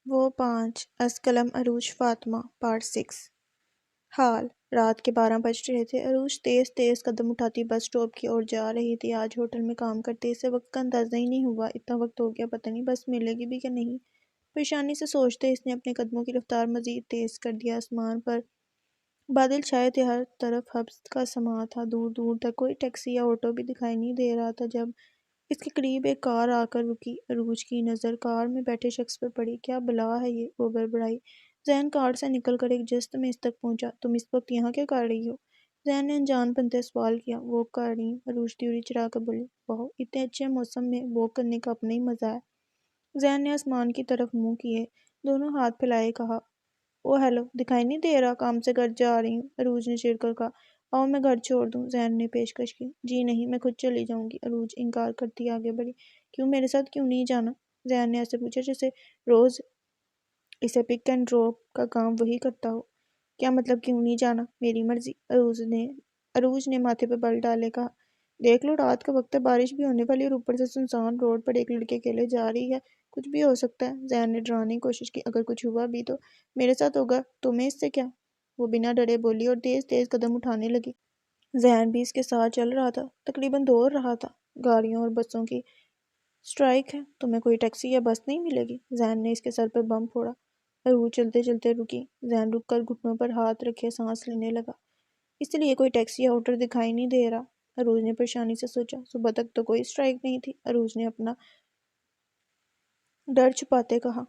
وہ 5 از قلم عروج فاطمہ پارٹ 6 حال رات کے 12 بج رہے تھے۔ عروج تیز تیز قدم اٹھاتی بس اسٹاپ کی اور جا رہی تھی۔ آج ہوٹل میں کام کرتے اسے وقت کا اندازہ ہی نہیں ہوا۔ اتنا وقت ہو گیا، پتہ نہیں بس ملے گی بھی کہ نہیں۔ پریشانی سے سوچتے اس نے اپنے قدموں کی رفتار مزید تیز کر دیا۔ آسمان پر بادل چھائے تھے، ہر طرف حبس کا سما تھا۔ دور دور تک کوئی ٹیکسی یا آٹو بھی دکھائی نہیں دے رہا تھا۔ جب اس کے قریب ایک کار آ کر رکی، عروج کی نظر کار میں بیٹھے شخص پر پڑی۔ کیا بلا ہے یہ؟ وہ بڑبڑائی۔ ذہن کار سے نکل کر ایک جست میں اس تک پہنچا۔ تم اس وقت یہاں کیا کر رہی ہو؟ ذہن نے انجان بنتے سوال کیا۔ واک کر رہی ہوں، عروج تیوری چرا کر بولی۔ واہ، اتنے اچھے موسم میں واک کرنے کا اپنا ہی مزہ ہے۔ ذہن نے آسمان کی طرف منہ کیے دونوں ہاتھ پھیلائے کہا، او ہیلو، دکھائی نہیں دے رہا؟ کام سے گھر جا رہی ہوں، عروج نے چڑھ کر کہا۔ آؤ میں گھر چھوڑ دوں، ذہن نے پیشکش کی۔ جی نہیں، میں خود چلی جاؤں گی، عروج انکار کرتی آگے بڑھی۔ کیوں، میرے ساتھ کیوں نہیں جانا؟ ذہن نے ایسے پوچھا جیسے روز اسے پک اینڈ ڈراپ کا کام وہی کرتا ہو۔ کیا مطلب کیوں نہیں جانا؟ میری مرضی، عروج نے ماتھے پہ بل ڈالے کہا۔ دیکھ لو، رات کا وقت ہے، بارش بھی ہونے والی اور اوپر سے سنسان روڈ پر ایک لڑکی اکیلے جا رہی ہے، کچھ بھی ہو سکتا ہے۔ ذہن نے ڈرانے کی کوشش کی۔ اگر کچھ ہوا بھی تو میرے ساتھ ہوگا، تمہیں اس سے کیا؟ وہ بنا ڈرے بولی اور تیز تیز قدم اٹھانے لگی۔ ذہن بھی اس کے ساتھ چل رہا تھا، تقریباً دوڑ رہا تھا۔ گاڑیوں اور بسوں کی سٹرائک ہے، تمہیں کوئی ٹیکسی یا بس نہیں ملے گی؟ ذہن نے اس کے سر پر بم پھوڑا۔ عروج چلتے چلتے رکی۔ ذہن رک کر گھٹنوں پر ہاتھ رکھے سانس لینے لگا۔ اس لیے کوئی ٹیکسی یا آٹو دکھائی نہیں دے رہا، عروج نے پریشانی سے سوچا۔ صبح تک تو کوئی سٹرائک نہیں تھی، عروج نے اپنا ڈر چھپاتے کہا۔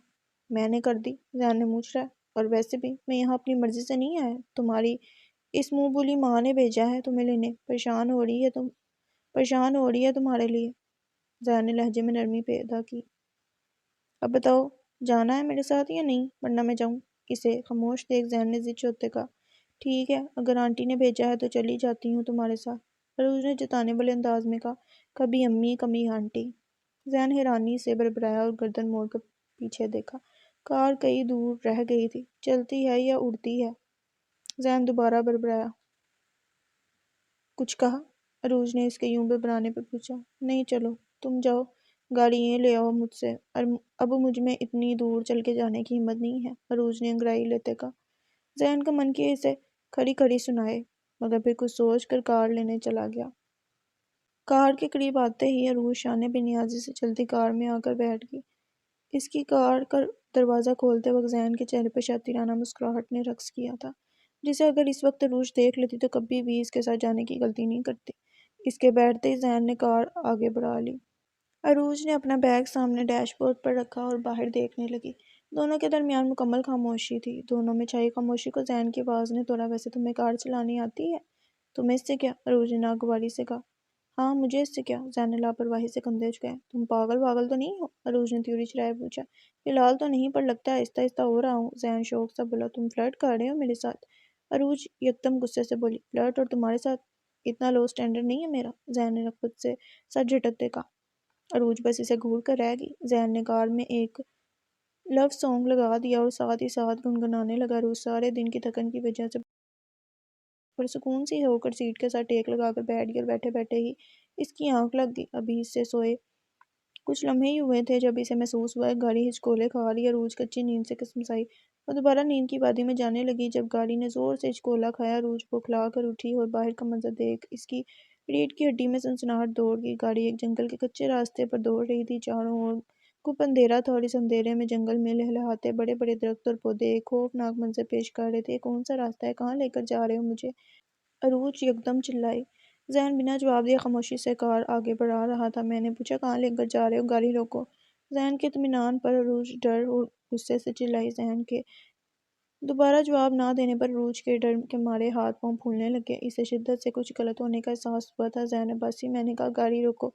میں نے کر دی، ذہن نے منہ چڑھایا۔ اور ویسے بھی میں یہاں اپنی مرضی سے نہیں آیا، تمہاری اس منہ بولی ماں نے بھیجا ہے تمہیں لینے۔ پریشان ہو رہی ہے تمہارے لیے، ذہن نے لہجے میں نرمی پیدا کی۔ اب بتاؤ، جانا ہے میرے ساتھ یا نہیں، ورنہ میں جاؤں؟ اسے خاموش دیکھ ذہن نے ضد ہوتے کہا۔ ٹھیک ہے، اگر آنٹی نے بھیجا ہے تو چلی جاتی ہوں تمہارے ساتھ، عروج نے جتانے والے انداز میں کہا۔ کبھی امی کبھی آنٹی، ذہن حیرانی سے بڑبڑایا اور گردن موڑ کر پیچھے دیکھا۔ کار کئی دور رہ گئی تھی۔ چلتی ہے یا اڑتی ہے؟ ذہن دوبارہ بڑبڑایا۔ کچھ کہا؟ عروج نے اس کے یوں بڑبڑانے پر پوچھا۔ نہیں، چلو تم جاؤ، گاڑی یہیں لے آؤ مجھ سے، اب مجھ میں اتنی دور چل کے جانے کی ہمت نہیں ہے، عروج نے انگڑائی لیتے کہا۔ ذہن کا من کیا اسے کھڑی کھڑی سنائے، مگر پھر کچھ سوچ کر کار لینے چلا گیا۔ کار کے قریب آتے ہی عروج شانے بے نیازی سے چلتی کار میں آ کر بیٹھ گئی۔ اس کی کار کا دروازہ کھولتے وقت ذہن کے چہرے پر شاطرانہ مسکراہٹ نے رقص کیا تھا، جسے اگر اس وقت عروج دیکھ لیتی تو کبھی بھی اس کے ساتھ جانے کی غلطی نہیں کرتی۔ اس کے بیٹھتے ہی ذہن نے کار آگے بڑھا لی۔ عروج نے اپنا بیگ سامنے ڈیش بورڈ پر رکھا اور باہر دیکھنے لگی۔ دونوں کے درمیان مکمل خاموشی تھی۔ دونوں میں چھائی خاموشی کو ذہن کی آواز نے توڑا۔ ویسے تمہیں کار چلانی آتی ہے؟ تمہیں اس سے کیا؟ عروج نے ناگواری سے کہا۔ ہاں، مجھے اس سے کیا؟ ذہن نے لاپرواہی سے کندھے جھکائے۔ تم پاگل تو نہیں ہو؟ عروج نے تیوری چرائے پوچھا۔ فی الحال تو نہیں، پر لگتا ہے آہستہ آہستہ ہو رہا ہوں، ذہن شوق سے بولا۔ تم فلرٹ کر رہے ہو میرے ساتھ؟ عروج یکدم غصے سے بولی۔ فلرٹ اور تمہارے ساتھ؟ اتنا لو سٹینڈرڈ نہیں ہے میرا، ذہن نے خود سے سر جھٹکتے کہا۔ عروج بس اسے گھور کر رہ گئی۔ ذہن نے کار میں ایک لو سانگ لگا دیا اور ساتھ ہی ساتھ گنگنانے لگا۔ عروج سارے دن کی تھکن کی وجہ سے پرسکون سی ہو کر سیٹ کے ساتھ ٹیک لگا کر بیٹھ گئی اور بیٹھے بیٹھے ہی اس کی آنکھ لگ گئی۔ ابھی اس سے سوئے کچھ لمحے ہی ہوئے تھے جب اسے محسوس ہوا کہ گاڑی ہچکولے کھا رہی ہے۔ عروج کچی نیند سے کسمسائی اور دوبارہ نیند کی وادی میں جانے لگی۔ جب گاڑی نے زور سے ہچکولا کھایا، عروج بوکھلا کر اٹھی اور باہر کا منظر دیکھ اس کی ریڑھ کی ہڈی میں سنسناہٹ دوڑ گئی۔ گاڑی ایک جنگل کے کچے راستے پر دوڑ رہی تھی، چاروں اور گپ اندھیرا تھا اور اس اندھیرے میں جنگل میں لہلہاتے بڑے بڑے درخت اور پودے ایک خوفناک منظر پیش کر رہے تھے۔ یہ کون سا راستہ ہے؟ کہاں لے کر جا رہے ہو مجھے؟ عروج یکدم چلائی۔ ذہن بنا جواب دیے خاموشی سے کار آگے بڑھا رہا تھا۔ میں نے پوچھا کہاں لے کر جا رہے ہو؟ گاڑی روکو، ذہن کے اطمینان پر عروج ڈر اور غصے سے چلائی۔ ذہن کے دوبارہ جواب نہ دینے پر عروج کے ڈر کے مارے ہاتھ پاؤں پھولنے لگے۔ اسے شدت سے کچھ غلط ہونے کا احساس ہوا تھا۔ ذہن عباسی، میں نے کہا گاڑی روکو۔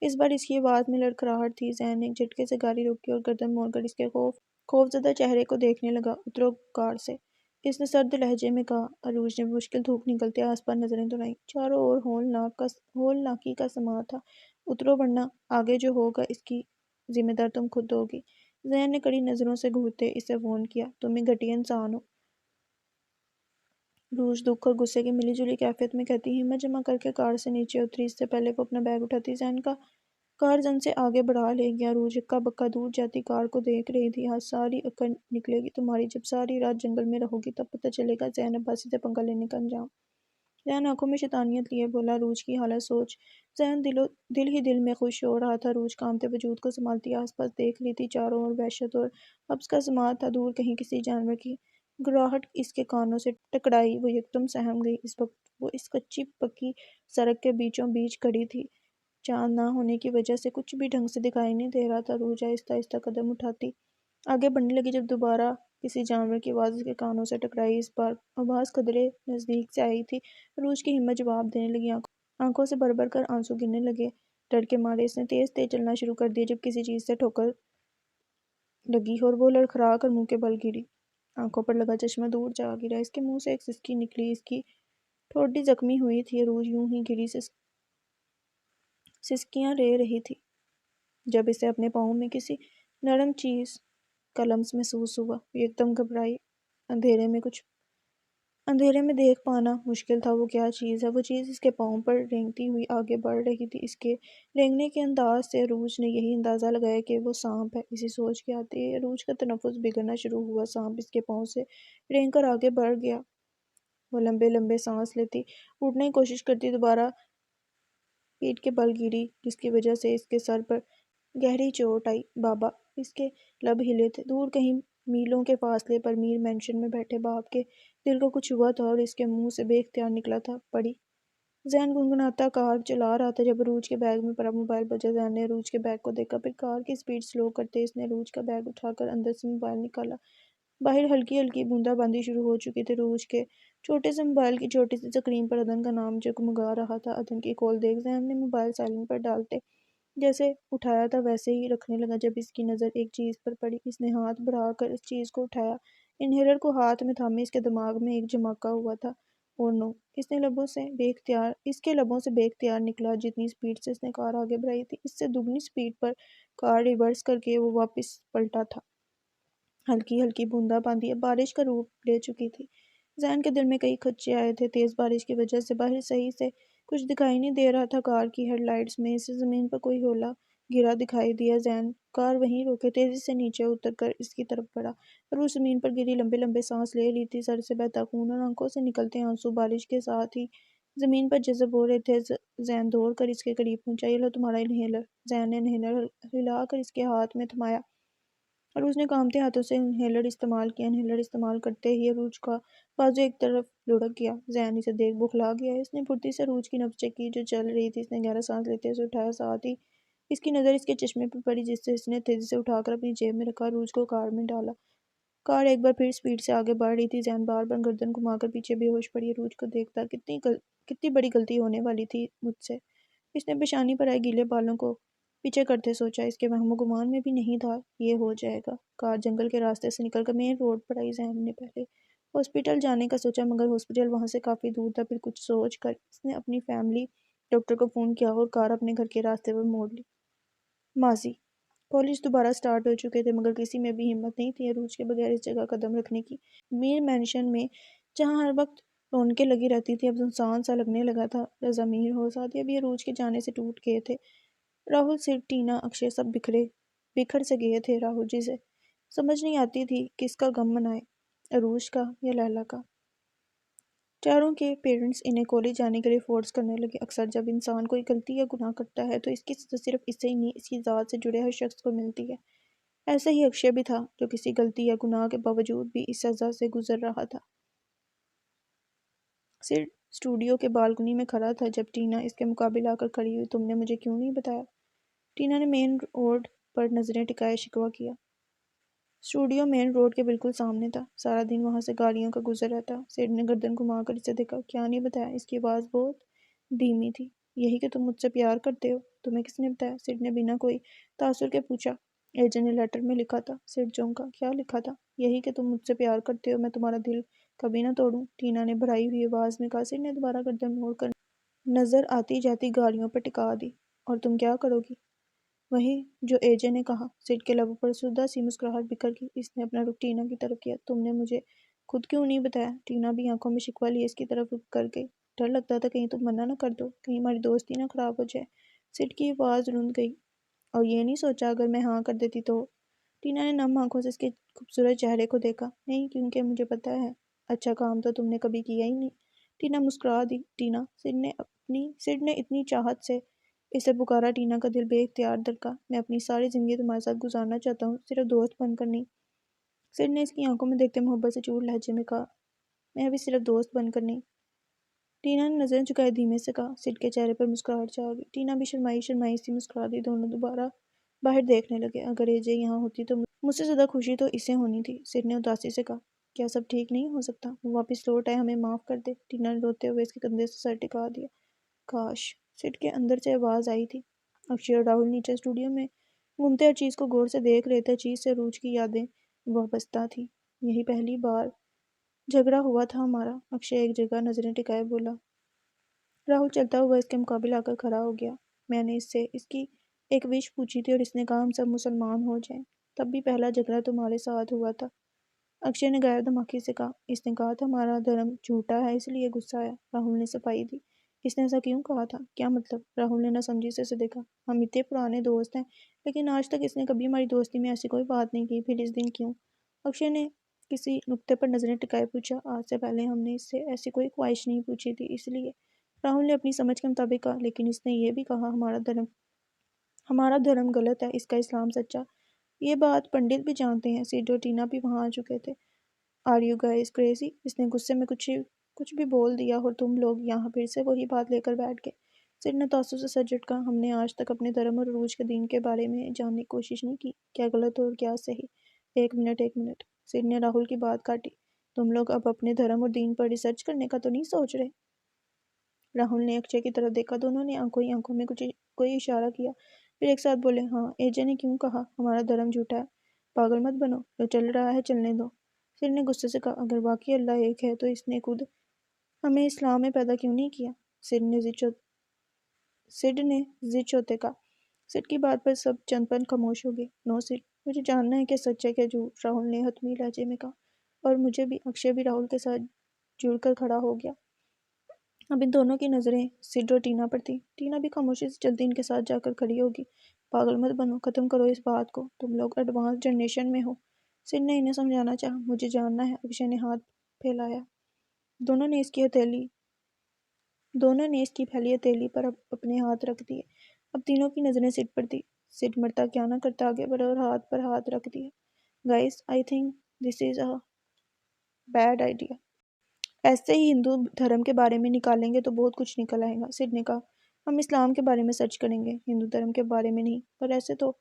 اس بار اس کی آواز میں لڑکھڑاہٹ تھی۔ ذہن نے ایک جھٹکے سے گاڑی روکی اور گردن موڑ کر اس کے خوفزدہ چہرے کو دیکھنے لگا۔ اترو کار سے، اس نے سرد لہجے میں کہا۔ عروج نے بمشکل دھوپ نکلتے آس پاس نظریں دوڑائیں۔ چاروں اور ہولناکی کا سما تھا۔ اترو ورنہ آگے جو ہوگا اس کی ذمہ دار تم خود ہوگی، ذہن نے کڑی نظروں سے گھورتے اسے وارن کیا۔ تم ایک گھٹیا انسان ہو، عروج دکھ اور غصے کی ملی جلی کیفیت میں کہتی۔ ہمت جمع کر کے کار سے نیچے اتری، اس سے پہلے وہ اپنا بیگ اٹھاتی۔ ذہن کا کار زن سے آگے بڑھا لے گیا۔ روز اکا بکا دور جاتی کار کو دیکھ رہی تھی۔ آج ساری اکڑ نکلے گی تمہاری، جب ساری رات جنگل میں رہو گی تب پتہ چلے گا زین عباسی سے پنگا لینے کا انجام۔ زین آنکھوں میں شیطانیت لیے بولا۔ روز کی حالت سوچ زین دل ہی دل میں خوش ہو رہا تھا۔ روز کامتے وجود کو سنبھالتی آس پاس دیکھ رہی تھی۔ چاروں اور وحشت اور حبس کا سماعت تھا۔ دور کہیں کسی جانور کی گراہٹ اس کے کانوں سے ٹکرائی۔ وہ یکدم سہم گئی۔ اس وقت وہ اس کچی پکی سڑک کے بیچوں بیچ کھڑی تھی۔ چاند نہ ہونے کی وجہ سے کچھ بھی ڈھنگ سے دکھائی نہیں دے رہا تھا۔ روز آہستہ آہستہ قدم اٹھاتی آگے بڑھنے لگی۔ جب دوبارہ کسی جانور کی آواز اس کے کانوں سے ٹکرائی، اس بار آواز قدرے نزدیک سے آئی تھی۔ روز کی ہمت جواب دینے لگی۔ آنکھوں سے بھر بھر کر آنسو گرنے لگے۔ ڈر کے مارے اس نے تیز تیز چلنا شروع کر دیا۔ جب کسی چیز سے ٹھوکر لگی اور وہ لڑکھڑا کر منہ کے بل گری۔ آنکھوں پر لگا چشمہ دور جا گرا۔ اس کے منہ سے ایک سسکی نکلی۔ اس کی ٹھوڈی زخمی ہوئی تھی۔ روز یوں ہی گری سسکیاں لے رہی تھی جب اسے اپنے پاؤں میں کسی نرم چیز کا لمس محسوس ہوا۔ وہ یکدم گھبرائی۔ اندھیرے میں دیکھ پانا مشکل تھا وہ کیا چیز ہے۔ وہ چیز اس کے پاؤں پر رینگتی ہوئی آگے بڑھ رہی تھی۔ اس کے رینگنے کے انداز سے روز نے یہی اندازہ لگایا کہ وہ سانپ ہے۔ اسی سوچ کے آتے ہی روز کا تنفس بگڑنا شروع ہوا۔ سانپ اس کے پاؤں سے رینگ کر آگے بڑھ گیا۔ وہ لمبے لمبے سانس لیتی، اٹھنے کی کوشش کرتی، دوبارہ پیٹھ کے بل گری، جس کی وجہ سے اس کے سر پر گہری چوٹ آئی۔ بابا! اس کے لب ہلے تھے۔ دور کہیں میلوں کے فاصلے پر میر مینشن میں بیٹھے باپ کے دل کو کچھ ہوا تھا اور اس کے منہ سے بے اختیار نکلا تھا، پڑی۔ زین گنگناتا کار چلا رہا تھا جب عروج کے بیگ میں پڑا موبائل بجا۔ زین نے عروج کے بیگ کو دیکھا، پھر کار کی سپیڈ سلو کرتے اس نے عروج کا بیگ اٹھا کر اندر سے موبائل نکالا۔ باہر ہلکی ہلکی بوندا باندی شروع ہو چکی تھی۔ عروج کے چھوٹے سے موبائل کی چھوٹی سی سکرین پر ادن کا نام جگمگا رہا تھا۔ ادن کی کال دیکھ زین نے موبائل سائلنٹ پر ڈالتے جیسے اٹھایا تھا ویسے ہی رکھنے لگا۔ جب اس کی نظر ایک چیز پر پڑی، اس نے ہاتھ بڑھا کر اس چیز کو اٹھایا۔ انہیلر کو ہاتھ میں تھامے اس کے دماغ میں ایک جھماکا ہوا تھا۔ "اوہ نو"۔ اس کے لبوں سے بے اختیار نکلا۔ جتنی سپیڈ سے اس نے کار آگے بڑھائی تھی، اس سے دگنی سپیڈ پر کار ریورس کر کے وہ واپس پلٹا تھا۔ ہلکی ہلکی بوندا باندی اب بارش کا روپ لے چکی تھی۔ زین کے دل میں کئی خدشے آئے تھے۔ تیز بارش کی وجہ سے باہر صحیح سے کچھ دکھائی نہیں دے رہا تھا۔ کار کی ہیڈ لائٹس میں اسے زمین پر کوئی ہولہ گرا دکھائی دیا۔ زین کار وہیں روکے تیزی سے نیچے اتر کر اس کی طرف بڑھا۔ عروج زمین پر گری، لمبے لمبے سانس لے رہی تھی۔ سر سے بہتا خون اور آنکھوں سے نکلتے آنسو بارش کے ساتھ ہی زمین پر جذب ہو رہے تھے۔ زین دوڑ کر اس کے قریب پہنچا۔ "یہ لو تمہارا انہیلر"۔ زین نے انہیلر ہلا کر اس کے ہاتھ میں تھمایا۔ عروج نے کانپتے ہاتھوں سے انہیلر استعمال کیا۔ انہیلر استعمال کرتے ہی عروج کا بازو ایک طرف لڑک گیا۔ زین اسے دیکھ بوکھلا گیا۔ اس نے پھرتی سے عروج کی نبض چیک کی جو چل رہی تھی۔ اس نے گہرا سانس لیتے اسے اٹھایا، ساتھ ہی اس کی نظر اس کے چشمے پر پڑی جسے اس نے تیزی سے اٹھا کر اپنی جیب میں رکھا۔ عروج کو کار میں ڈالا۔ کار ایک بار پھر سپیڈ سے آگے بڑھ رہی تھی۔ زین بار بار گردن گھما کر پیچھے بے ہوش پڑی۔ عروج کو دیکھتا کتنی بڑی غلطی ہونے والی تھی مجھ سے۔ اس نے پیشانی پر آئے گیلے بالوں کو پیچھے کرتے سوچا۔ اس کے وہم و گمان میں بھی نہیں تھا یہ ہو جائے گا۔ کار جنگل کے راستے سے نکل کر مین روڈ پر آئی۔ زین نے پہلے ہاسپٹل جانے کا سوچا مگر ہاسپٹل وہاں سے کافی دور تھا۔ پھر کچھ سوچ کر اس نے اپنی فیملی ڈاکٹر کو فون کیا اور کار اپنے گھر کے راستے پر موڑ لی۔ ماضی کالج دوبارہ سٹارٹ ہو چکے تھے مگر کسی میں بھی ہمت نہیں تھی عروج کے بغیر اس جگہ قدم رکھنے کی۔ میر مینشن میں جہاں ہر وقت رونقیں لگی رہتی تھی اب سنسان سا لگنے لگا تھا۔ رضا، میر اور سعدیہ بھی عروج کے جانے سے ٹوٹ گئے تھے۔ راہل، سڈ، ٹینا، اکشے سب بکھر سے گئے تھے۔ راہل جی سے سمجھ نہیں آتی تھی کس کا غم منائے، عروج کا یا لیلی کا۔ چاروں کے پیرنٹس انہیں کالج جانے کے لیے فورس کرنے لگے۔ اکثر جب انسان کوئی غلطی یا گناہ کرتا ہے تو اس کی سزا صرف اس سے ہی نہیں اس کی ذات سے جڑے ہر شخص کو ملتی ہے۔ ایسا ہی اکشے بھی تھا جو کسی غلطی یا گناہ کے باوجود بھی اس سزا سے گزر رہا تھا۔ سڈ اسٹوڈیو کے بالکنی میں کھڑا تھا جب ٹینا اس کے مقابل آ کر کھڑی ہوئی۔ "تم نے مجھے کیوں نہیں بتایا؟" ٹینا نے مین روڈ پر نظریں ٹکائے شکوہ کیا۔ اسٹوڈیو مین روڈ کے بالکل سامنے تھا۔ سارا دن وہاں سے گاڑیوں کا گزر رہتا۔ سڈ نے گردن گھما کر اسے دیکھا۔ "کیا نہیں بتایا؟" اس کی آواز بہت دھیمی تھی۔ "یہی کہ تم مجھ سے پیار کرتے ہو"۔ "تمہیں کس نے بتایا؟" سڈ نے بنا کوئی تاثر کے پوچھا۔ "ایجنٹ نے لیٹر میں لکھا تھا"۔ سڈ چونکا۔ "کیا لکھا تھا؟" "یہی کہ تم مجھ سے پیار کرتے ہو، میں تمہارا دل کبھی نہ توڑوں"۔ ٹینا نے بھرائی ہوئی آواز میں کہا۔ سڈ نے دوبارہ گردن موڑ کر نظر آتی جاتی گاڑیوں پر ٹکا دی۔ "اور تم کیا کرو گی؟" "وہی جو ایجے نے کہا"۔ سڈ کے لبوں پر افسردہ سی مسکراہٹ بکھر گئی۔ اس نے اپنا رخ ٹینا کی طرف کیا۔ "تم نے مجھے خود کیوں نہیں بتایا؟" ٹینا بھی آنکھوں میں شکوہ لیے اس کی طرف رک کر گئی۔ "ڈر لگتا تھا کہیں تم منع نہ کر دو، کہیں ہماری دوستی نہ خراب ہو جائے"۔ سڈ کی آواز رند گئی۔ اور یہ نہیں سوچا اگر میں ہاں کر دیتی تو؟ ٹینا نے نم آنکھوں سے اس کے خوبصورت چہرے کو دیکھا۔ نہیں، کیونکہ مجھے پتہ ہے اچھا کام تو تم نے کبھی کیا ہی نہیں۔ ٹینا مسکرا دی۔ ٹینا، سڈ نے اتنی چاہت سے اسے پکارا۔ ٹینا کا دل بے اختیار دھڑکا۔ میں اپنی ساری زندگی تمہارے ساتھ گزارنا چاہتا ہوں، صرف دوست بن کر نہیں۔ سڈ نے اس کی آنکھوں میں دیکھتے محبت سے چور لہجے میں کہا، میں ابھی صرف دوست بن کر نہیں۔ ٹینا نے نظریں چکائے دھیمے سے کہا۔ سڈ کے چہرے پر مسکراہٹ چھا گئی۔ ٹینا بھی شرمائی سی مسکرا دی۔ دونوں دوبارہ باہر دیکھنے لگے۔ اگر اے جے یہاں ہوتی تو مجھ سے زیادہ خوشی تو اسے ہونی تھی، سڈ نے اداسی سے کہا۔ کیا سب ٹھیک نہیں ہو سکتا؟ وہ واپس لوٹ آئے، ہمیں معاف کر دے۔ ٹینا نے روتے ہوئے اس کے کندھے سے سر ٹکا دیا۔ کاش، سڈ کے اندر سے آواز آئی تھی۔ اکشے اور راہل نیچے اسٹوڈیو میں گھومتے ہر چیز کو غور سے دیکھ رہے تھے۔ چیز سے عروج کی یادیں وابستہ تھیں۔ یہی پہلی بار جھگڑا ہوا تھا ہمارا۔ اکشے ایک جگہ نظریں ٹکائے بولا۔ راہل چلتا ہوا اس کے مقابل آ کر کھڑا ہو گیا۔ میں نے اس سے اس کی ایک وش پوچھی تھی اور اس نے کہا ہم سب مسلمان ہو جائیں۔ تب بھی پہلا جھگڑا تمہارے ساتھ ہوا تھا۔ اکشے نے غیر دماغی سے کہا۔ اس نے کہا تھا ہمارا دھرم جھوٹا ہے، اس لیے غصہ آیا۔ راہل نے صفائی دی۔ اس نے ایسا کیوں کہا تھا؟ کیا مطلب؟ راہل نے نہ سمجھی سے اسے دیکھا۔ ہم اتنے پرانے دوست ہیں، لیکن آج تک اس نے کبھی ہماری دوستی میں ایسی کوئی بات نہیں کی، پھر اس دن کیوں؟ اکشے نے کسی نقطے پر نظریں ٹکائے پوچھا۔ آج سے پہلے ہم نے اس سے ایسی کوئی خواہش نہیں پوچھی تھی، اس لیے۔ راہل نے اپنی سمجھ کے مطابق کہا۔ لیکن اس نے یہ بھی کہا ہمارا دھرم غلط ہے، اس کا اسلام سچا۔ یہ بات پنڈت بھی جانتے ہیں۔ سڈ اور ٹینا بھی وہاں آ چکے تھے۔ Are you guys crazy? اس نے غصے میں کچھ بھی بول دیا اور تم لوگ یہاں پھر سے وہی بات لے کر بیٹھ گئے۔ سڈ نے تعصب سے سر جھٹکا۔ ہم نے آج تک اپنے دھرم اور عروج کے دین کے بارے میں جاننے کی کوشش نہیں کی، کیا غلط اور کیا صحیح۔ ایک منٹ۔ سڈ نے راہل کی بات کاٹی۔ تم لوگ اب اپنے دھرم اور دین پر ریسرچ کرنے کا تو نہیں سوچ رہے؟ راہل نے اکشے کی طرف دیکھا۔ دونوں نے آنکھوں میں کوئی اشارہ کیا، پھر ایک ساتھ بولے، ہاں۔ اے جے نے کیوں کہا ہمارا دھرم جھوٹا ہے؟ پاگل مت بنو، جو چل رہا ہے چلنے دو۔ سڈ نے غصے سے کہا، اگر واقعی اللہ ایک ہے تو اس نے خود ہمیں اسلام میں پیدا کیوں نہیں کیا؟ سڈ نے ضد ہوتے کہا۔ سڈ کی بات پر سب چند پل خاموش ہو گئے۔ نو سڈ، مجھے جاننا ہے کہ سچ ہے کہ جھوٹ، راہل نے حتمی لہجے میں کہا۔ اور مجھے بھی۔ اکشے بھی راہل کے ساتھ جڑ کر کھڑا ہو گیا۔ اب ان دونوں کی نظریں سڈ اور ٹینا پر تھیں۔ ٹینا بھی خاموشی سے جلدی ان کے ساتھ جا کر کھڑی ہوگی۔ پاگل مت بنو، ختم کرو اس بات کو، تم لوگ ایڈوانس جنریشن میں ہو۔ سڈ نے انہیں سمجھانا چاہا۔ مجھے جاننا ہے۔ اکشے نے ہاتھ پھیلایا۔ دونوں نے اس کی پھیلی ہتھیلی پر اپنے ہاتھ رکھ دیے۔ اب تینوں کی نظریں سڈ پر تھیں۔ سڈ مرتا کیا نہ کرتا آگے بڑھا اور ہاتھ پر ہاتھ رکھ دیا۔ Guys, I think this is a bad idea. ایسے ہی ہندو دھرم کے بارے میں نکالیں گے تو بہت کچھ نکل آئے گا۔ سڈ نے کہا، ہم اسلام کے بارے میں سرچ کریں گے، ہندو دھرم کے بارے میں نہیں۔ پر ایسے تو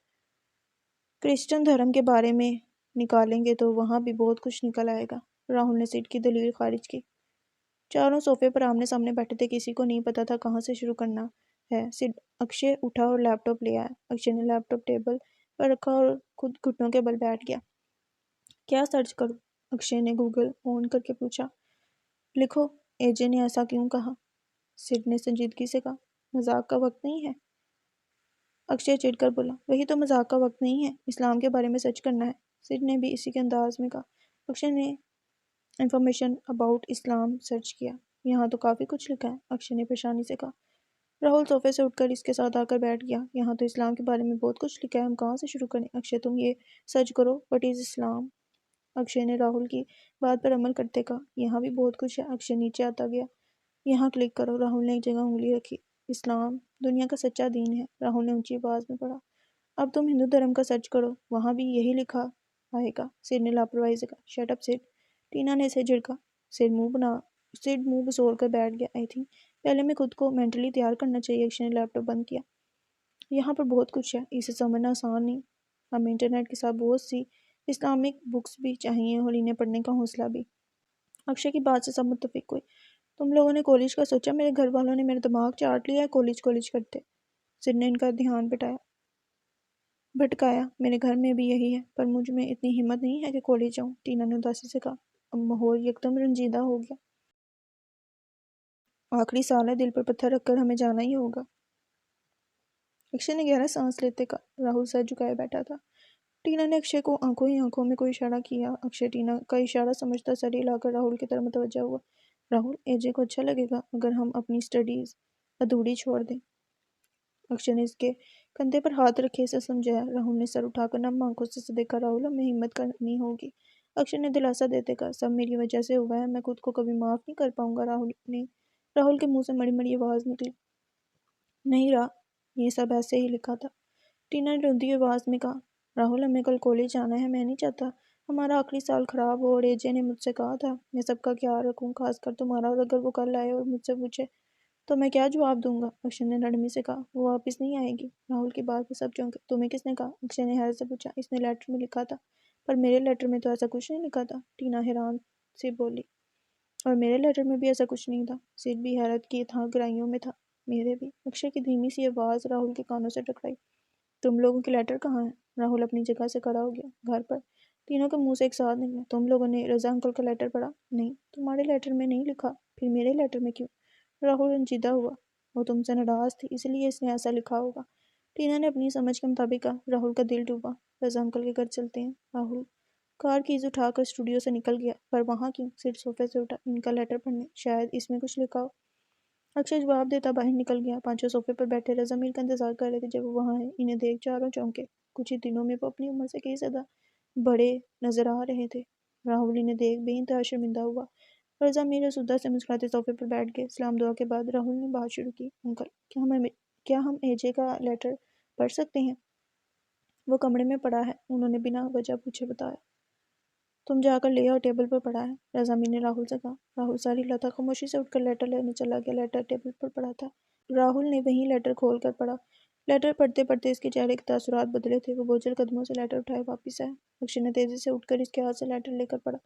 کرسچن دھرم کے بارے میں نکالیں گے تو وہاں بھی بہت کچھ نکل آئے گا۔ راہل نے سڈ کی دلیل خارج کی۔ چاروں صوفے پر آمنے سامنے بیٹھے تھے، کسی کو نہیں پتا تھا کہاں سے شروع کرنا ہے۔ اکشے اٹھا اور لیپ ٹاپ لے آیا۔ اکشے نے لیپ ٹاپ ٹیبل پر رکھا اور خود گھٹنوں کے بل بیٹھ گیا۔ کیا سرچ کروں؟ اکشے نے گوگل آن کر کے پوچھا۔ لکھو، اے جے نے ایسا کیوں کہا؟ سڈ نے سنجیدگی سے کہا۔ مذاق کا وقت نہیں ہے۔ اکشے چڑھ کر بولا، وہی تو مذاق کا وقت نہیں ہے، اسلام کے بارے میں سرچ کرنا ہے۔ سڈ نے بھی اسی کے انداز میں کہا۔ اکشے نے انفارمیشن اباؤٹ اسلام سرچ کیا۔ یہاں تو کافی کچھ لکھا ہے، اکشے نے پریشانی سے کہا۔ راہل صوفے سے اٹھ کر اس کے ساتھ آ کر بیٹھ گیا۔ یہاں تو اسلام کے بارے میں بہت کچھ لکھا ہے، ہم کہاں سے شروع کریں؟ اکشے، تم یہ سرچ کرو، وٹ از اسلام؟ اکشے نے راہل کی بات پر عمل کرتے کہا۔ یہاں بھی بہت کچھ ہے۔ اکشے نیچے آتا گیا۔ یہاں کلک کرو۔ راہل نے ایک جگہ انگلی رکھی۔ اسلام دنیا کا سچا دین ہے، راہل نے اونچی آواز میں پڑھا۔ اب تم ہندو دھرم کا سرچ کرو، وہاں بھی یہی لکھا آئے گا۔ سڈ نے لاپرواہی سے کہا۔ شٹ اپ سڈ، ٹینا نے اسے جھڑکا۔ سڈ منہ بسور کر بیٹھ گیا۔ آئی تھنک پہلے میں خود کو مینٹلی تیار کرنا چاہیے۔ اکشے نے لیپ ٹاپ بند کیا۔ یہاں پر بہت کچھ ہے، اسے سمجھنا آسان نہیں۔ ہمیں انٹرنیٹ کے ساتھ بہت سی اسلامک بکس بھی چاہیے اور انہیں پڑھنے کا حوصلہ بھی۔ اکشے کی بات سے سب متفق ہوئے۔ تم لوگوں نے کالج کا سوچا؟ میرے گھر والوں نے میرا دماغ چاٹ لیا ہے کالج کرتے۔ سڈ نے ان کا دھیان بھٹکایا۔ میرے گھر میں بھی یہی ہے، پر مجھ میں اتنی ہمت نہیں ہے کہ کالج جاؤں، ٹینا نے اداسی سے کہا۔ اب ماحول یکدم رنجیدہ ہو گیا۔ آخری سال ہے، دل پر پتھر رکھ کر ہمیں جانا ہی ہوگا۔ اکشے نے گہرا سانس لیتے کہا۔ راہل سر جھکائے بیٹھا تھا۔ ٹینا نے اکشے کو آنکھوں میں کوئی اشارہ کیا۔ اکشے ٹینا کا اشارہ سمجھتا سر ہلا کر راہل کی طرف متوجہ ہوا۔ راہل، اے جے کو اچھا لگے گا اگر ہم اپنی اسٹڈیز ادھوری چھوڑ دیں۔ اکشے نے اس کے کندھے پر ہاتھ رکھے اسے سمجھایا۔ راہل نے سر اٹھا کر نم آنکھوں سے دیکھا۔ راہل ہمیں ہمت کرنی ہوگی، اکشے نے دلاسا دیتے کہا۔ سب میری وجہ سے ہوا ہے، میں خود کو کبھی معاف نہیں کر پاؤں گا۔ راہل کے منہ سے مڑی مڑی آواز نکلی۔ نہیں یہ سب ایسے ہی لکھا تھا، ٹینا نے روندی آواز میں کہا۔ راہل ہمیں کل کالج جانا ہے، میں نہیں چاہتا ہمارا آخری سال خراب ہو، اور ایجے نے مجھ سے کہا تھا میں سب کا خیال رکھوں، خاص کر تمہارا، اور اگر وہ کل آئے اور مجھ سے پوچھے تو میں کیا جواب دوں گا؟ اکشے نے نرمی سے کہا۔ وہ واپس نہیں آئے گی۔ راہل کی بات پہ سب چونکے۔ تمہیں کس نے کہا؟ اکشے نے حیرت سے پوچھا۔ اس نے لیٹر میں لکھا تھا، پر میرے لیٹر میں تو ایسا کچھ نہیں لکھا تھا، ٹینا حیران سے بولی۔ اور میرے لیٹر میں بھی ایسا کچھ نہیں تھا۔ سر بھی حیرت کی گہرائیوں میں تھا۔ میرے بھی، اکشے کی دھیمی سی آواز راہل کے کانوں سے ٹکرائی۔ تم لوگوں کے لیٹر کہاں ہیں؟ راہل اپنی جگہ سے کھڑا ہو گیا۔ گھر پر۔ تینوں کے منہ سے ایک ساتھ نکلا۔ تم لوگوں نے رضا انکل کا لیٹر پڑھا؟ نہیں، تمہارے لیٹر میں نہیں لکھا۔ پھر میرے لیٹر میں کیوں؟ راہل رنجیدہ ہوا۔ وہ تم سے ناراض تھی، اس لیے اس نے ایسا لکھا ہوگا، ٹینا نے اپنی سمجھ کے مطابق کہا۔ راہل کا دل ڈوبا۔ رضا انکل کے گھر چلتے ہیں۔ راہل کار کیز اٹھا کر اسٹوڈیو سے نکل گیا۔ پر وہاں کیوں؟ سر صوفے سے اٹھا۔ ان کا لیٹر پڑھنے، شاید اس میں کچھ لکھا ہو۔ اکشے جواب دیتا باہر نکل گیا۔ پانچوں صوفے پر بیٹھے رضا میر کا انتظار کر رہے تھے جب وہ وہاں آئے۔ انہیں دیکھ چاروں چونکے۔ کچھ ہی دنوں میں وہ اپنی عمر سے کئی زیادہ بڑے نظر آ رہے تھے۔ راہل انہیں دیکھ بے انتہا شرمندہ ہوا۔ رضا میر رسودہ سے مسکراتے صوفے پر بیٹھ گئے۔ سلام دعا کے بعد راہل نے بات شروع کی۔ انکل، کیا ہم ایجے کا لیٹر پڑھ سکتے ہیں؟ وہ کمرے میں پڑا ہے، انہوں نے بنا وجہ پوچھے بتایا۔ تم جا کر لے آؤ، ٹیبل پر پڑا ہے، رضا میر نے راہل سے کہا۔ راہل ساری لتا خاموشی سے اٹھ کر لیٹر لینے چلا گیا۔ لیٹر ٹیبل پر پڑا تھا۔ راہل نے وہیں لیٹر کھول کر پڑھا۔ لیٹر پڑھتے پڑھتے اس کے چہرے کے تاثرات بدلے تھے۔ وہ بوجھل قدموں سے لیٹر اٹھائے واپس آیا۔ اکشے نے تیزی سے اٹھ کر اس کے ہاتھ سے لیٹر لے کر پڑھا۔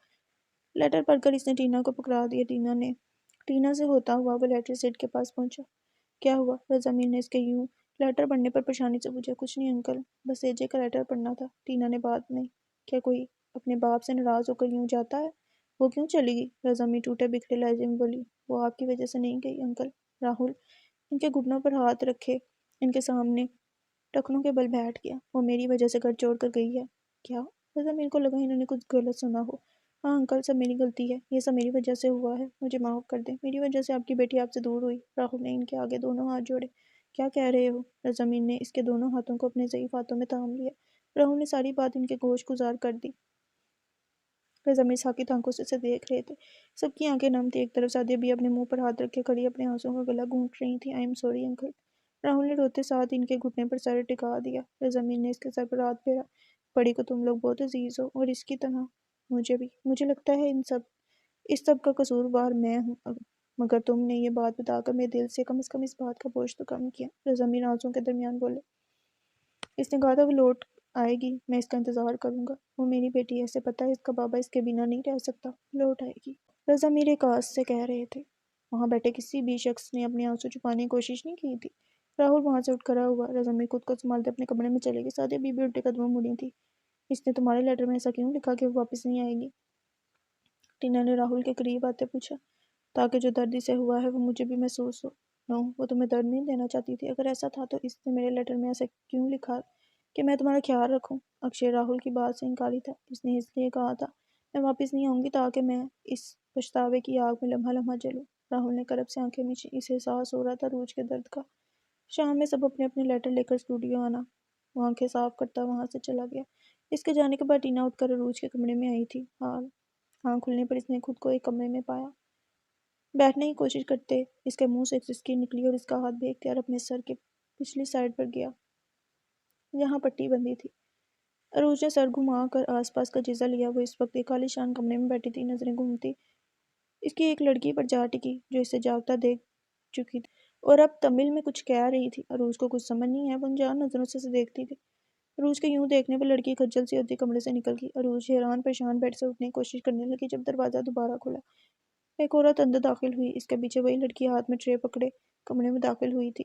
لیٹر پڑھ کر اس نے ٹینا کو پکڑا دیا۔ ٹینا سے ہوتا ہوا وہ لیٹر سیٹ کے پاس پہنچا۔ کیا ہوا؟ رضا میر نے اس کے یوں لیٹر پڑھنے پر پریشانی سے پوچھا۔ کچھ نہیں انکل، بس ایجے کا لیٹر پڑھنا تھا۔ ٹینا نے بات میں کیا کوئی اپنے باپ سے ناراض ہو کر یوں جاتا ہے؟ وہ کیوں چلی گئی؟ رضا میر ٹوٹے بکھرے لہجے میں بولی۔ وہ آپ کی وجہ سے نہیں گئی انکل۔ راہل ان کے گھٹنوں پر ہاتھ رکھے ان کے سامنے ٹخنوں کے بل بیٹھ گیا۔ وہ میری وجہ سے گھر چھوڑ کر گئی ہے۔ کیا؟ رضا میر کو لگا انہوں نے کچھ غلط سنا ہو۔ ہاں انکل، سب میری غلطی ہے، یہ سب میری وجہ سے ہوا ہے، مجھے معاف کر دیں، میری وجہ سے آپ کی بیٹی آپ سے دور ہوئی۔ راہل نے ان کے آگے دونوں ہاتھ جوڑے۔ کیا کہہ رہے ہو؟ رضا میر نے اس کے دونوں ہاتھوں کو اپنے ضعیف ہاتھوں میں تھام لیا۔ راہل نے ساری بات ان کے گوش گزار کر دی۔ رضا میر ساکت آنکھوں سے اسے دیکھ رہے تھے۔ سب کی آنکھیں نم تھیں۔ ایک طرف سعدیہ بھی اپنے منہ پر ہاتھ رکھے کھڑی اپنے آنسوؤں کا گلا گھونٹ رہی تھیں۔ I am sorry uncle. Rahul نے روتے ساتھ ان کے گھٹنے پر سر ٹکا دیا۔ رضا میر نے اس کے سر پر ہاتھ پھیرا۔ بڑی کو تم لوگ بہت عزیز ہو، اور اس کی طرح مجھے بھی۔ مجھے لگتا ہے اس سب کا قصوروار میں ہوں، مگر تم نے یہ بات بتا کر میرے دل سے کم از کم اس بات کا بوجھ تو کم کیا۔ رضا میر آنسوؤں کے درمیان بولے۔ اس نے کہا تھا وہ لوٹ آئے گی، میں اس کا انتظار کروں گا، وہ میری بیٹی ہے، اسے پتہ ہے اس کا بابا اس کے بنا نہیں رہ سکتا، لوٹ آئے گی۔ رضا میر ایک آس سے کہہ رہے تھے۔ وہاں بیٹھے کسی بھی شخص نے اپنے آنسو چھپانے کی کوشش نہیں کی تھی۔ راہل وہاں سے اٹھ کھڑا ہوا۔ رضا میر خود کو سنبھالتے اپنے کمرے میں چلے گئے۔ سعدیہ بی بی الٹے قدموں مڑی تھی۔ اس نے تمہارے لیٹر میں ایسا کیوں لکھا کہ وہ واپس نہیں آئے گی؟ ٹینا نے راہل کے قریب آتے پوچھا۔ تاکہ جو درد اسے ہوا ہے وہ مجھے بھی محسوس ہو۔ نو، وہ تمہیں درد نہیں دینا چاہتی تھی۔ اگر ایسا تھا تو اس نے میرے لیٹر میں ایسا کیوں لکھا کہ میں تمہارا خیال رکھوں؟ اکشے راہل کی بات سے انکاری تھا۔ اس نے اس لیے کہا تھا میں واپس نہیں آؤں گی تاکہ میں اس پچھتاوے کی آگ میں لمحہ لمحہ جلوں۔ راہل نے کرب سے آنکھیں مچھی۔ اسے احساس ہو رہا تھا عروج کے درد کا۔ شام میں سب اپنے اپنے لیٹر لے کر اسٹوڈیو آنا۔ وہ آنکھیں صاف کرتا وہاں سے چلا گیا۔ اس کے جانے کے بعد ٹینا اٹھ کر عروج کے کمرے میں آئی تھی۔ آنکھ کھلنے پر اس نے خود کو ایک کمرے میں پایا۔ بیٹھنے کی کوشش کرتے اس کے منہ سے ایک سسکی نکلی اور اس کا ہاتھ بے اختیار اپنے سر کے پچھلی سائڈ پر گیا جہاں پٹی بندھی تھی۔ عروج نے سر گھما کر آس پاس کا جائزہ لیا۔ وہ اس وقت ایک عالی شان کمرے میں بیٹھی تھی۔ نظریں گھومتی اس کی ایک لڑکی پر جا ٹکی جو اسے جاگتا دیکھ چکی تھی اور اب تمل میں کچھ کہہ رہی تھی۔ عروج کو کچھ سمجھ نہیں آیا، وہ انجان نظروں سے اسے دیکھتی تھی۔ عروج کے یوں دیکھنے پر لڑکی کھجل سی ہوتی کمرے سے نکل گئی۔ عروج حیران پریشان بیڈ سے اٹھنے کی کوشش کرنے لگی جب دروازہ دوبارہ کھلا۔ ایک عورت اندر داخل ہوئی۔ اس کے پیچھے وہی لڑکی ہاتھ میں ٹرے پکڑے کمرے میں داخل ہوئی تھی۔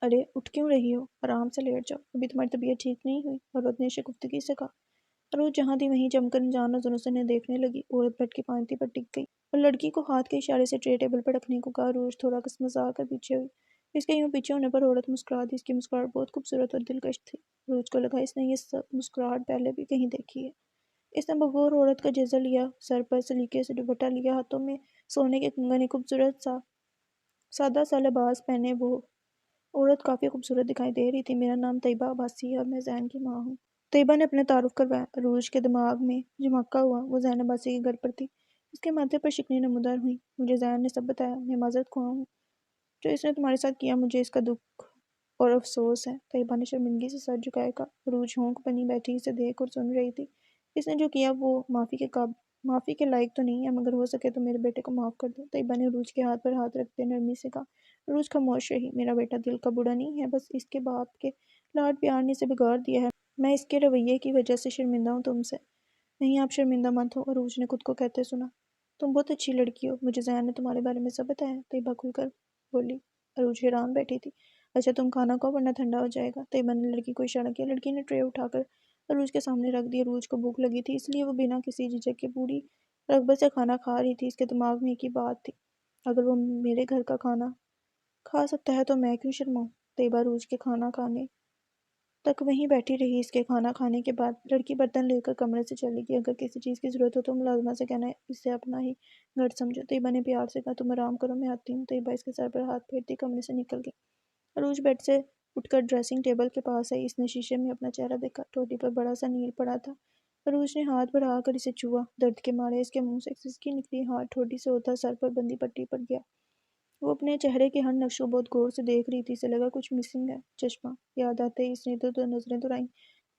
ارے اٹھ کیوں رہی ہو؟ آرام سے لیٹ جاؤ، ابھی تمہاری طبیعت ٹھیک نہیں ہوئی، عورت نے شگفتگی سے کہا۔ عروج جہاں تھی وہیں جم کر انجان نظروں سے انہیں دیکھنے لگی۔ عورت بیڈ کی پائنتی پر ٹک گئی اور لڑکی کو ہاتھ کے اشارے سے ٹرے ٹیبل پر رکھنے کو کہا۔ عروج تھوڑا کسمسا کر پیچھے ہوئی۔ اس کے یوں پیچھے ہونے پر عورت مسکرا دی۔ اس کی مسکراہٹ بہت خوبصورت اور دلکش تھی۔ عروج کو لگا اس نے یہ مسکراہٹ پہلے بھی کہیں دیکھی ہے۔ اس نے بغور عورت کا جائزہ لیا، سر پر سلیقے سے دوپٹہ لیا، ہاتھوں میں سونے کے کنگن، ایک خوبصورت سا سادہ سا لباس پہنے وہ عورت کافی خوبصورت دکھائی دے رہی تھی۔ میرا نام طیبہ عباسی ہے اور میں زین کی ماں ہوں۔ طیبہ نے اپنا تعارف کروایا۔ عروج کے دماغ میں جھمکا ہوا وہ زین عباسی کے گھر پر تھی۔ اس کے ماتھے پر شکنی نمودار ہوئی۔ مجھے زین نے سب بتایا۔ میں معذرت خواہ ہوں جو اس نے تمہارے ساتھ کیا، مجھے اس کا دکھ اور افسوس ہے۔ طیبہ نے شرمندگی سے سر جھکائے کہا۔ عروج ہونک بنی بیٹھی اسے دیکھ اور سن رہی تھی۔ اس نے جو کیا وہ معافی کے لائق تو نہیں ہے، مگر ہو سکے تو میرے بیٹے کو معاف کر دو۔ طیبہ نے عروج کے ہاتھ پر ہاتھ رکھتے نرمی سے کہا۔ عروج خاموش رہی۔ میرا بیٹا دل کا بوڑھا نہیں ہے، بس اس کے باپ کے لاڈ پیار نے اسے بگاڑ دیا ہے۔ میں اس کے رویے کی وجہ سے شرمندہ ہوں تم سے۔ نہیں، آپ شرمندہ مت ہو، عروج نے خود کو کہتے سنا۔ تم بہت اچھی لڑکی ہو، مجھے زین نے تمہارے بارے میں سب بتایا۔ طیبہ کھل کر بولی۔ عروج حیران بیٹھی تھی۔ اچھا تم کھانا کھاؤ ورنہ ٹھنڈا ہو جائے گا۔ طیبہ نے لڑکی کو اشارہ کیا۔ لڑکی نے ٹرے اٹھا کر عروج کے سامنے رکھ دی۔ عروج کو بھوک لگی تھی، اس لیے وہ بنا کسی جھجک کے پوری رغبت سے کھانا کھا رہی تھی۔ اس کے دماغ میں ایک ہی بات تھی، اگر وہ میرے گھر کا کھانا کھا سکتا ہے تو میں کیوں شرماؤں۔ طیبہ عروج کے کھانا کھانے تک وہیں بیٹھی رہی۔ اس کے کھانا کھانے کے بعد لڑکی برتن لے کر کمرے سے چلی گئی۔ اگر کسی چیز کی ضرورت ہو تو ملازمہ سے کہنا اسے اپنا ہی گھر سمجھو۔ طیبہ نے پیار سے کہا۔ تم آرام کرو، میں آتی ہوں۔ طیبہ اس کے سر پر ہاتھ پھیرتی کمرے سے نکل گئی۔ عروج بیڈ سے اٹھ کر ڈریسنگ ٹیبل کے پاس آئی۔ اس نے شیشے میں اپنا چہرہ دیکھا۔ ٹوٹی پر بڑا سا نیل پڑا تھا۔ عروج نے ہاتھ بڑھا کر اسے چھوا۔ درد کے مارے اس کے منہ سے سسکی نکلی۔ ہاتھ ٹھوڈی سے ہوتا سر پر بندھی پٹی پر گیا۔ وہ اپنے چہرے کے ہر نقش کو بہت غور سے دیکھ رہی تھی۔ اسے لگا کچھ مسنگ ہے۔ چشمہ یاد آتے ہی اس نے ادھر ادھر نظریں دورائیں،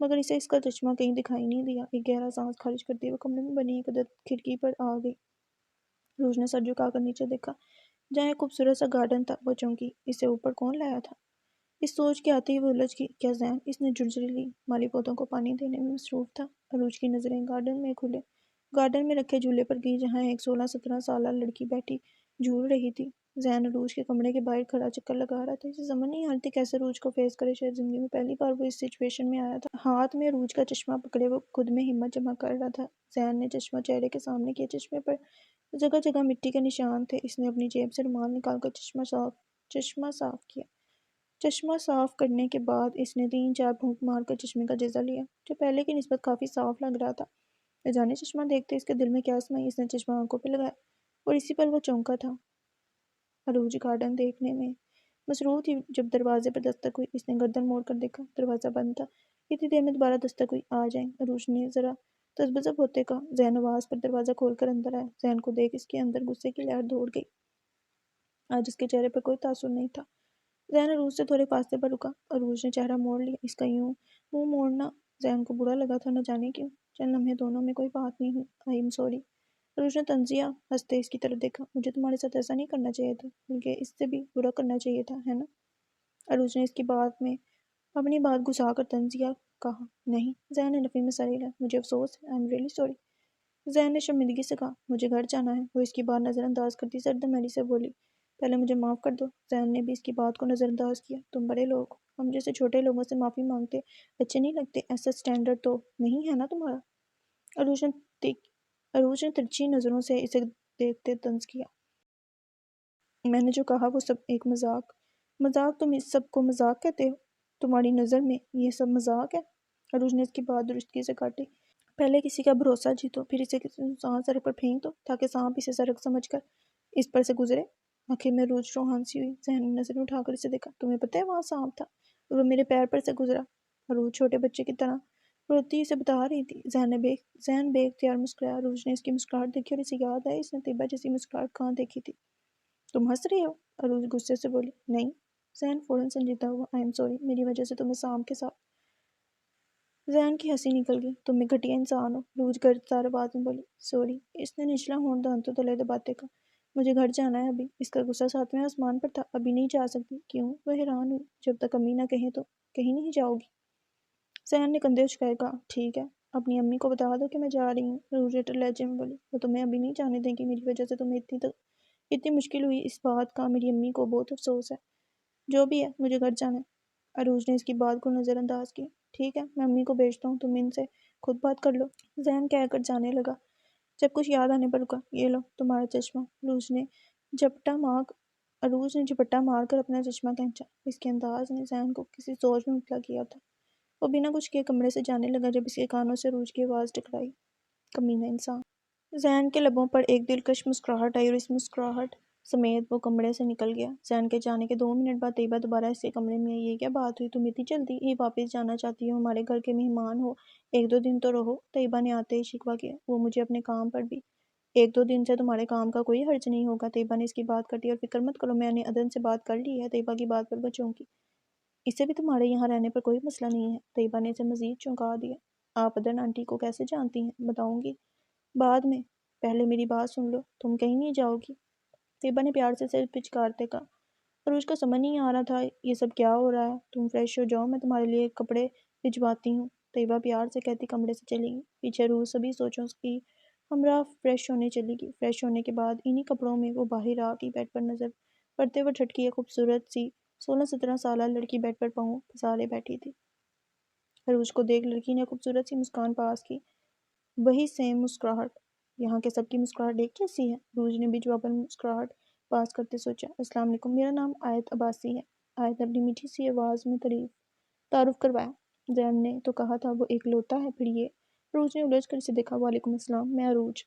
مگر اسے اس کا چشمہ کہیں دکھائی نہیں دیا۔ ایک گہرا سانس خارج کرتے ہوئے وہ کمرے میں بنی ایک کھڑکی پر آ گئی۔ عروج نے سر جھکا کر نیچے دیکھا، جہاں ایک خوبصورت سا گارڈن تھا۔ وہ چونکی، اسے اوپر کون لایا تھا؟ اس سوچ کے آتے ہی وہ الجھ گئی۔ کیا زین؟ اس نے جھنجھوڑی لی۔ مالی پودوں کو پانی دینے میں مصروف تھا۔ عروج کی نظریں گارڈن میں رکھے جھولے پر گئی، جہاں ایک 16-17 سالہ لڑکی بیٹھی جھول رہی تھی۔ زین عروج کے کمرے کے باہر کھڑا چکر لگا رہا تھا۔ اسے سمجھ نہیں آ رہی تھی کیسے عروج کو فیس کرے۔ شاید زندگی میں پہلی بار وہ اس سچویشن میں آیا تھا۔ ہاتھ میں عروج کا چشمہ پکڑے وہ خود میں ہمت جمع کر رہا تھا۔ زین نے چشمہ چہرے کے سامنے کیا۔ چشمے پر جگہ جگہ مٹی کے نشان تھے۔ اس نے اپنی جیب سے رومال نکال کر چشمہ صاف کیا۔ چشمہ صاف کرنے کے بعد اس نے 3-4 پھونک مار کر چشمے کا جائزہ لیا، جو پہلے کی نسبت کافی صاف لگ رہا تھا۔ نہ جانے چشمہ دیکھتے اس کے دل میں کیا سمائی۔ اس نے چشمہ آنکھوں پہ لگایا اور اسی پل وہ چونکا تھا۔ عروج گارڈن دیکھنے میں مصروف تھی جب دروازے پر دستک ہوئی۔ اس نے گردن موڑ کر دیکھا، دروازہ بند تھا۔ اتنی دیر میں دوبارہ دستک ہوئی۔ آ جائیں، عروج نے ذرا تذبذب ہوتے کہا۔ زین آواز پر دروازہ کھول کر اندر آیا۔ زین کو دیکھ اس کے اندر غصے کی لہر دوڑ گئی۔ آج اس کے چہرے پر کوئی تاثر نہیں تھا۔ زین عروج سے تھوڑے فاصلے پر رکا۔ عروج نے چہرہ موڑ لیا۔ اس کا یوں منہ موڑنا زین کو برا لگا تھا، نہ جانے کیوں۔ چند لمحے دونوں میں کوئی بات نہیں ہوئی۔ I am sorry. عروج نے طنزیہ ہنستے اس کی طرف دیکھا۔ مجھے تمہارے ساتھ ایسا نہیں کرنا چاہیے تھا، بلکہ اس سے بھی برا کرنا چاہیے تھا، ہے نا؟ عروج نے اس کی بات میں اپنی بات گھسا کر طنزیہ کہا۔ نہیں۔ زین نے نفی میں سر ہلایا۔ مجھے افسوس ہے، آئی ایم ریئلی سوری۔ زین نے شرمندگی سے کہا۔ مجھے گھر جانا ہے۔ وہ اس کی بات نظر انداز کرتی سرد میلی سے بولی۔ پہلے مجھے معاف کر دو۔ زین نے بھی اس کی بات کو نظر انداز کیا۔ تم بڑے لوگ ہو، ہم جیسے چھوٹے لوگوں سے معافی مانگتے اچھے نہیں لگتے۔ ایسا سٹینڈرڈ تو نہیں ہے نا تمہارا۔ عروج نے ترچھی نظروں سے اسے دیکھتے طنز کیا۔ میں نے جو کہا وہ سب ایک مذاق تم اس سب کو مذاق کہتے ہو؟ تمہاری نظر میں یہ سب مذاق ہے؟ عروج نے اس کی بات درستگی سے کاٹی۔ پہلے کسی کا بھروسہ جیتو، پھر اسے کسی سانپ سڑک پر پھینک دو تاکہ سانپ اسے سڑک سمجھ کر اس پر سے گزرے۔ آخر میں عروج روحان سی ہوئی۔ زین نے نظریں اٹھا کر اسے دیکھا۔ تمہیں پتہ ہے وہاں سانپ تھا اور وہ میرے پیر پر سے گزرا۔ عروج چھوٹے بچے کی طرح روتی اسے بتا رہی تھی۔ زین بے اختیار مسکرایا۔ عروج نے اس کی مسکراہٹ دیکھی اور اسے یاد آیا اس نے طیبہ جیسی مسکراہٹ کہاں دیکھی تھی۔ تم ہنس رہی ہو؟ عروج غصے سے بولی۔ نہیں۔ زین فوراً سنجیدہ ہوا۔ آئی ایم سوری، میری وجہ سے تمہیں سانپ کے ساتھ۔ زین کی ہنسی نکل گئی۔ تم ایک گھٹیا انسان ہو، عروج گرجدار آواز میں بولی۔ سوری۔ اس نے نچلا ہونٹ دانتوں تلے دباتے کہا۔ مجھے گھر جانا ہے ابھی۔ اس کا غصہ 7ویں آسمان پر تھا۔ ابھی نہیں جا سکتی؟ کیوں؟ وہ حیران ہوئی۔ جب تک امی نہ کہیں تو کہیں نہیں جاؤ گی؟ زین نے کندھے اچکائے کہا۔ ٹھیک ہے، اپنی امی کو بتا دو کہ میں جا رہی ہوں۔ عروج ریٹل لہجے میں بولی۔ وہ تمہیں ابھی نہیں جانے دیں گی، میری وجہ سے تمہیں اتنی مشکل ہوئی، اس بات کا میری امی کو بہت افسوس ہے۔ جو بھی ہے، مجھے گھر جانا ہے۔ عروج نے اس کی بات کو نظر انداز کیا۔ ٹھیک ہے، میں امی کو بھیجتا ہوں، تم ان سے خود بات کر لو۔ زین کہہ کر جانے لگا، جب کچھ یاد آنے پر رکا۔ یہ لو تمہارا چشمہ۔ عروج نے جھپٹا مار کر اپنا چشمہ کھینچا۔ اس کے انداز نے زین کو کسی سوچ میں مبتلا کیا تھا۔ وہ بنا کچھ کیے کمرے سے جانے لگا جب اس کے کانوں سے عروج کی آواز ٹکرائی۔ کمینہ انسان۔ زین کے لبوں پر ایک دلکش مسکراہٹ آئی اور اس مسکراہٹ سمیت وہ کمرے سے نکل گیا۔ زین کے جانے کے 2 منٹ بعد طیبہ دوبارہ اس کے کمرے میں آئی۔ یہ کیا بات ہوئی؟ تم اتنی جلدی ہی واپس جانا چاہتی ہو؟ ہمارے گھر کے مہمان ہو، 1-2 دن تو رہو۔ طیبہ نے آتے ہی شکوہ کیا۔ وہ مجھے اپنے کام پر بھی 1-2 دن سے تمہارے کام کا کوئی حرج نہیں ہوگا۔ طیبہ نے اس کی بات کاٹی۔ اور فکر مت کرو، میں نے عدن سے بات کر لی ہے، طیبہ کی بات پر بچوں کی۔ اسے بھی تمہارے یہاں رہنے پر کوئی مسئلہ نہیں ہے۔ طیبہ نے اسے مزید چونکا دیا۔ آپ عدن آنٹی کو کیسے جانتی ہیں؟ بتاؤں گی بعد میں، پہلے میری بات سن لو۔ تم کہیں نہیں جاؤ گی؟ طیبہ نے پیار سے اسے پچکارتے کہا۔ عروج کو سمجھ نہیں آ رہا تھا یہ سب کیا ہو رہا ہے۔ تم فریش ہو جاؤ، میں تمہارے لیے کپڑے بھجواتی ہوں، طیبہ پیار سے کہتی کمرے سے چلی گئی۔ پیچھے عروج سبھی سوچوں کی ہمراہ فریش ہونے چلی گئی۔ فریش ہونے کے بعد انہی کپڑوں میں وہ باہر آ گئی۔ بیڈ پر نظر پڑتے وہ ٹھٹکی ایک خوبصورت سی 16-17 سالہ لڑکی بیڈ پر پاؤں پسارے بیٹھی تھی۔ عروج کو دیکھ لڑکی نے خوبصورت سی مسکان پاس کی، وہی سیم مسکراہٹ۔ یہاں کے سب کی مسکراہٹ ایک جیسی ہے؟ عروج نے بھی جواباً مسکراہٹ پاس کرتے سوچا۔ السلام علیکم، میرا نام آیت عباسی ہے۔ آیت نے اپنی میٹھی سی آواز میں تعارف کروایا۔ زین نے تو کہا تھا وہ ایک لوتا ہے، پھر یہ؟ عروج نے الجھ کر اسے دیکھا۔ وعلیکم السلام، میں عروج۔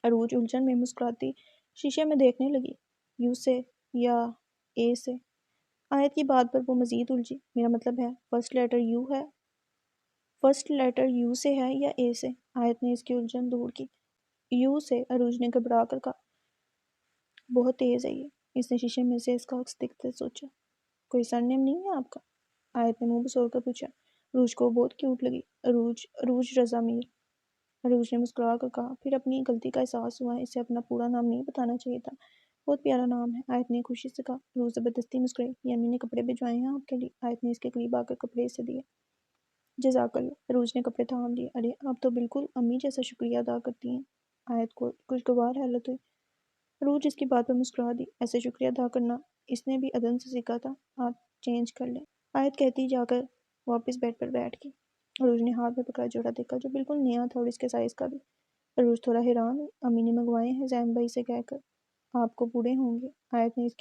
عروج الجھن میں مسکراتی شیشے میں دیکھنے لگی۔ یو سے یا اے سے؟ آیت کی بات پر وہ مزید الجھی۔ میرا مطلب ہے فرسٹ لیٹر یو سے ہے یا اے سے؟ آیت نے اس کی الجھن دور کی۔ یو سے، عروج نے گھبرا کر کہا۔ بہت تیز ہے یہ، اس نے شیشے میں سے اس کا عکس دیکھتے سوچا۔ کوئی سرنیم نہیں ہے آپ کا؟ آیت نے منہ بسوڑ کر پوچھا۔ عروج کو بہت کیوٹ لگی۔ عروج رضا میر، عروج نے مسکرا کر کہا۔ پھر اپنی غلطی کا احساس ہوا، اسے اپنا پورا نام نہیں بتانا چاہیے تھا۔ بہت پیارا نام ہے، آیت نے خوشی سے کہا۔ عروج زبردستی مسکرائی۔ یہ امی نے کپڑے بھجوائے ہیں آپ کے لیے۔ آیت نے اس کے قریب آ کر کپڑے اسے دیے۔ جزاک اللہ۔ عروج نے کپڑے تھام لیے۔ ارے آپ تو بالکل امی جیسا شکریہ ادا کرتی ہیں۔ آیت کو خوشگوار حیرت ہوئی۔ عروج اس کی بات پر مسکرا دی۔ ایسے شکریہ ادا کرنا اس نے بھی عدن سے سیکھا تھا۔ آپ چینج کر لیں، آیت کہتی جا کر واپس بیڈ پر بیٹھ گئی۔ عروج نے ہاتھ میں پکڑا جوڑا دیکھا جو بالکل نیا تھا اور اس کے سائز کا بھی۔ عروج تھوڑا حیران ہوئی۔ امی نے منگوائے ہیں زین بھائی سے کہہ کر، آپ کو پورے ہوں گے۔ آیت نے اس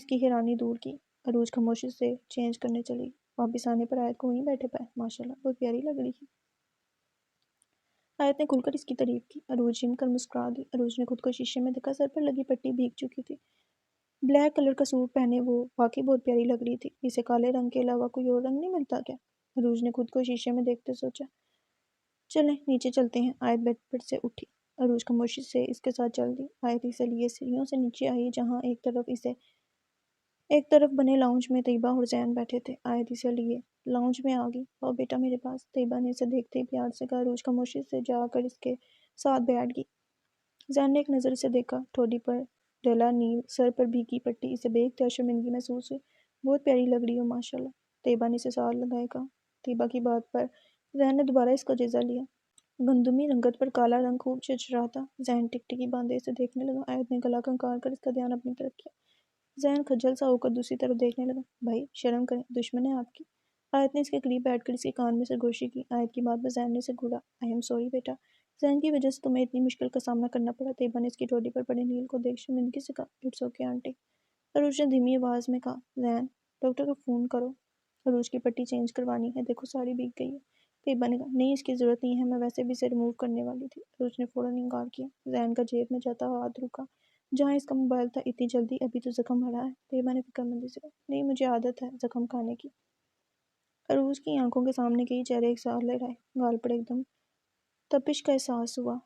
کی حیرانی دور کی۔ عروج خاموشی سے چینج کرنے چلی۔ واپس آنے پر آیت کو وہیں بیٹھے پائے۔ ماشاءاللہ، بہت پیاری لگ رہی ہے۔ آیت نے کھل کر اس کی تعریف کی۔ عروج جم کر مسکرا دی۔ عروج نے خود کو شیشے میں دیکھا، سر پر لگی پٹی بھیگ چکی تھی۔ بلیک کلر کا سوٹ پہنے وہ واقعی بہت پیاری لگ رہی تھی۔ اسے کالے رنگ کے علاوہ کوئی اور رنگ نہیں ملتا کیا؟ عروج نے خود کو شیشے میں دیکھتے سوچا۔ چلیں نیچے چلتے ہیں۔ آیت بیڈ پر سے اٹھی۔ عروج خاموشی سے اس کے ساتھ چل دی۔ آیت اسے لیے سیڑھیوں سے نیچے آئی جہاں ایک طرف بنے لاؤنج میں طیبہ اور زین بیٹھے تھے۔ آیت اسے لیے لاؤنج میں آ گئی۔ آؤ بیٹا میرے پاس، طیبہ نے اسے دیکھتے ہی پیار سے کہا۔ عروج خاموشی سے جا کر اس کے ساتھ بیٹھ گئی۔ زین نے ایک نظر اسے دیکھا، ٹھوڑی پر ڈلا نیل، سر پر بھیگی پٹی، اسے دیکھ کر شرمندگی محسوس ہوئی۔ بہت پیاری لگ رہی ہو ماشاءاللہ، طیبہ نے اسے ساتھ لگائے کہا۔ طیبہ کی بات پر زین نے دوبارہ اس کا جائزہ لیا۔ گندمی رنگت پر کالا رنگ خوب جچ رہا تھا۔ زین ٹکٹکی باندھے اسے دیکھنے لگا۔ آیت نے گلا کنکار کر اس کا دھیان اپنی طرف کیا۔ زین خجل سا ہو کر دوسری طرف دیکھنے لگا۔ بھائی شرم کریں، دشمن ہے آپ کی؟ آیت نے اس کے قریب بیٹھ کر اس کے کان میں سرگوشی کی۔ آیت کی بات پر زین نے اسے گھوڑا۔ آئی ایم سوری بیٹا، زین کی وجہ سے تمہیں اتنی مشکل کا سامنا کرنا پڑا۔ طیبہ نے اس کی ٹھوڑی پر پڑے نیل کو دیکھ شرمندگی سے کہا۔ It's okay aunty. عروج نے دھیمی آواز میں کہا۔ زین، ڈاکٹر کو فون کرو، عروج کی پٹی چینج کروانی ہے، دیکھو ساری بھیگ گئی ہے۔ طیبہ نے کہا۔ نہیں اس کی ضرورت نہیں ہے، میں ویسے بھی اسے ریموو کرنے والی تھی۔ عروج نے فوراً انکار کیا۔ زین کا جیب میں جاتا ہاتھ رکا جہاں اس کا موبائل تھا۔ اتنی جلدی، ابھی تو زخم بھرا ہے؟ طیبہ نے فکر مندی سے کہا۔ نہیں مجھے عادت ہے زخم کھانے کی۔ عروج کی آنکھوں کے سامنے کئی چہرے ایک ساتھ لہرائے، گال پر ایک دم تپش کا احساس ہوا۔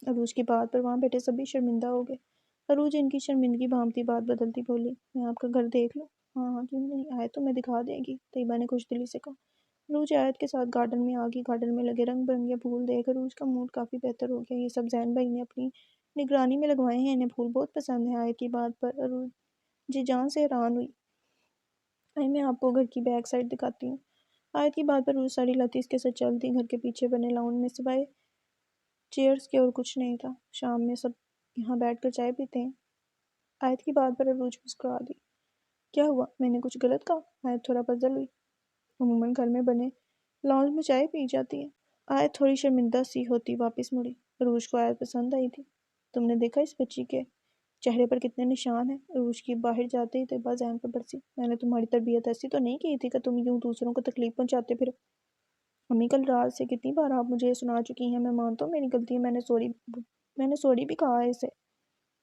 عروج کی بات پر وہاں بیٹھے سبھی شرمندہ ہو گئے۔ عروج ان کی شرمندگی بھانپتی بات بدلتی بولی۔ میں آپ کا گھر دیکھ لوں؟ ہاں ہاں کیوں نہیں، آیت تمہیں دکھا دے گی، طیبہ نے خوش دلی سے کہا۔ عروج آیت کے ساتھ گارڈن میں آ گئی۔ گارڈن میں لگے رنگ برنگے پھول دیکھ عروج کا موڈ کافی بہتر ہو گیا۔ یہ سب زین بھائی نے اپنی نگرانی میں لگوائے ہیں، انہیں پھول بہت پسند ہیں۔ آیت کی بات پر عروج جی جان سے حیران ہوئی۔ آئی میں آپ کو گھر کی بیک سائڈ دکھاتی ہوں۔ آیت کی بات پر عروج ساڑی لاتی اس کے ساتھ چل دی۔ گھر کے پیچھے بنے لاؤنج میں سوائے چیئرز کے اور کچھ نہیں تھا۔ شام میں سب یہاں بیٹھ کر چائے پیتے ہیں۔ آیت کی بات پر عروج مسکرا دی۔ کیا ہوا، میں نے کچھ غلط کہا؟ آیت تھوڑا پزل ہوئی۔ عموماً گھر میں بنے لاؤنج میں چائے پی جاتی ہے۔ آیت تھوڑی شرمندہ سی ہوتی واپس مڑی۔ عروج کو آیت پسند آئی تھی۔ تم نے دیکھا اس بچی کے چہرے پر کتنے نشان ہیں؟ عروج کی باہر جاتے ہی طیبہ زین پر برسی۔ میں نے تمہاری تربیت ایسی تو نہیں کی تھی کہ تم یوں دوسروں کو تکلیف پہنچاتے پھرو۔ امی کل رات سے کتنی بار آپ مجھے یہ سنا چکی ہیں، میں مانتا ہوں میری غلطی ہے، میں نے سوری بھی کہا ہے اسے۔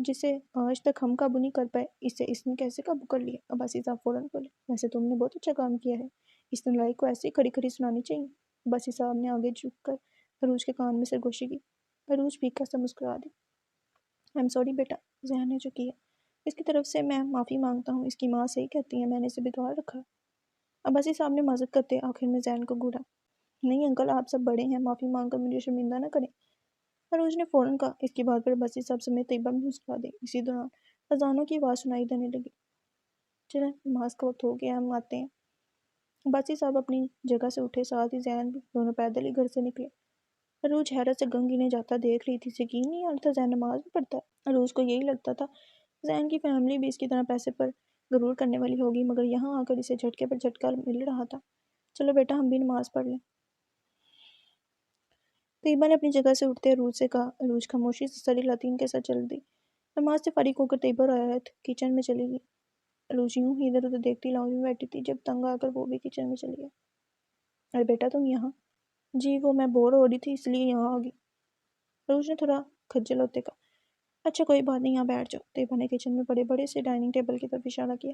جسے آج تک ہم قابو نہیں کر پائے، اسے اس نے کیسے قابو کر لیا؟ عباسی صاحب فوراً بولے، ویسے تم نے بہت اچھا کام کیا ہے، اس نالائق کو ایسے ہی کھڑی کھڑی سنانی چاہیے۔ عباسی صاحب نے آگے جھک کر عروج کے کان میں سرگوشی کی۔ عروج پھیکا سا مسکرا دی۔ I'm sorry بیٹا، ذہن نے جو کیا اس کی طرف سے میں معافی مانگتا ہوں، اس کی ماں صحیح کہتی ہے، میں نے اسے بگاڑ رکھا۔ عباسی صاحب نے معذرت کرتے آخر میں ذہن کو گھورا۔ نہیں انکل، آپ سب بڑے ہیں، معافی مانگ کر مجھے شرمندہ نہ کریں۔ عروج نے فوراً کہا۔ اس کی بات پر عباسی صاحب سمیت طیبہ بھی مسکرا دی۔ اسی دوران اذانوں کی آواز سنائی دینے لگی۔ چلیں نماز کا وقت ہو گیا، ہم آتے ہیں۔ عباسی صاحب اپنی جگہ سے اٹھے، ساتھ ہی ذہن بھی، دونوں پیدل ہی گھر سے نکلے۔ عروج حیرت سے گنگ گنے جاتا دیکھ رہی تھی، یقین نہیں آ رہا تھا ذہن نماز بھی پڑھتا ہے۔ عروج کو یہی لگتا تھا ذہن کی فیملی بھی اس کی طرح پیسے پر غرور کرنے والی ہوگی، مگر یہاں آ کر اسے جھٹکے پر جھٹکا مل رہا تھا۔ چلو بیٹا ہم بھی نماز پڑھ لیں۔ طیبہ نے اپنی جگہ سے اٹھتے عروج سے کہا۔ عروج خاموشی سے سر ہلاتی ان کے ساتھ چل دی۔ نماز سے فارغ ہو کر طیبہ اور آیت کچن میں چلی گئی۔ عروج یوں ہی ادھر ادھر دیکھتی لاؤنج میں بیٹھی تھی، جب تنگ آ کر وہ بھی کچن میں چلی گئی۔ ارے بیٹا تم یہاں؟ جی وہ میں بور ہو رہی تھی اس لیے یہاں آ گئی۔ عروج نے تھوڑا کھجل ہوتے کہا۔ اچھا کوئی بات نہیں، یہاں بیٹھ جاؤ۔ طیبہ نے کچن میں بڑے بڑے سے ڈائننگ ٹیبل کی طرف اشارہ کیا۔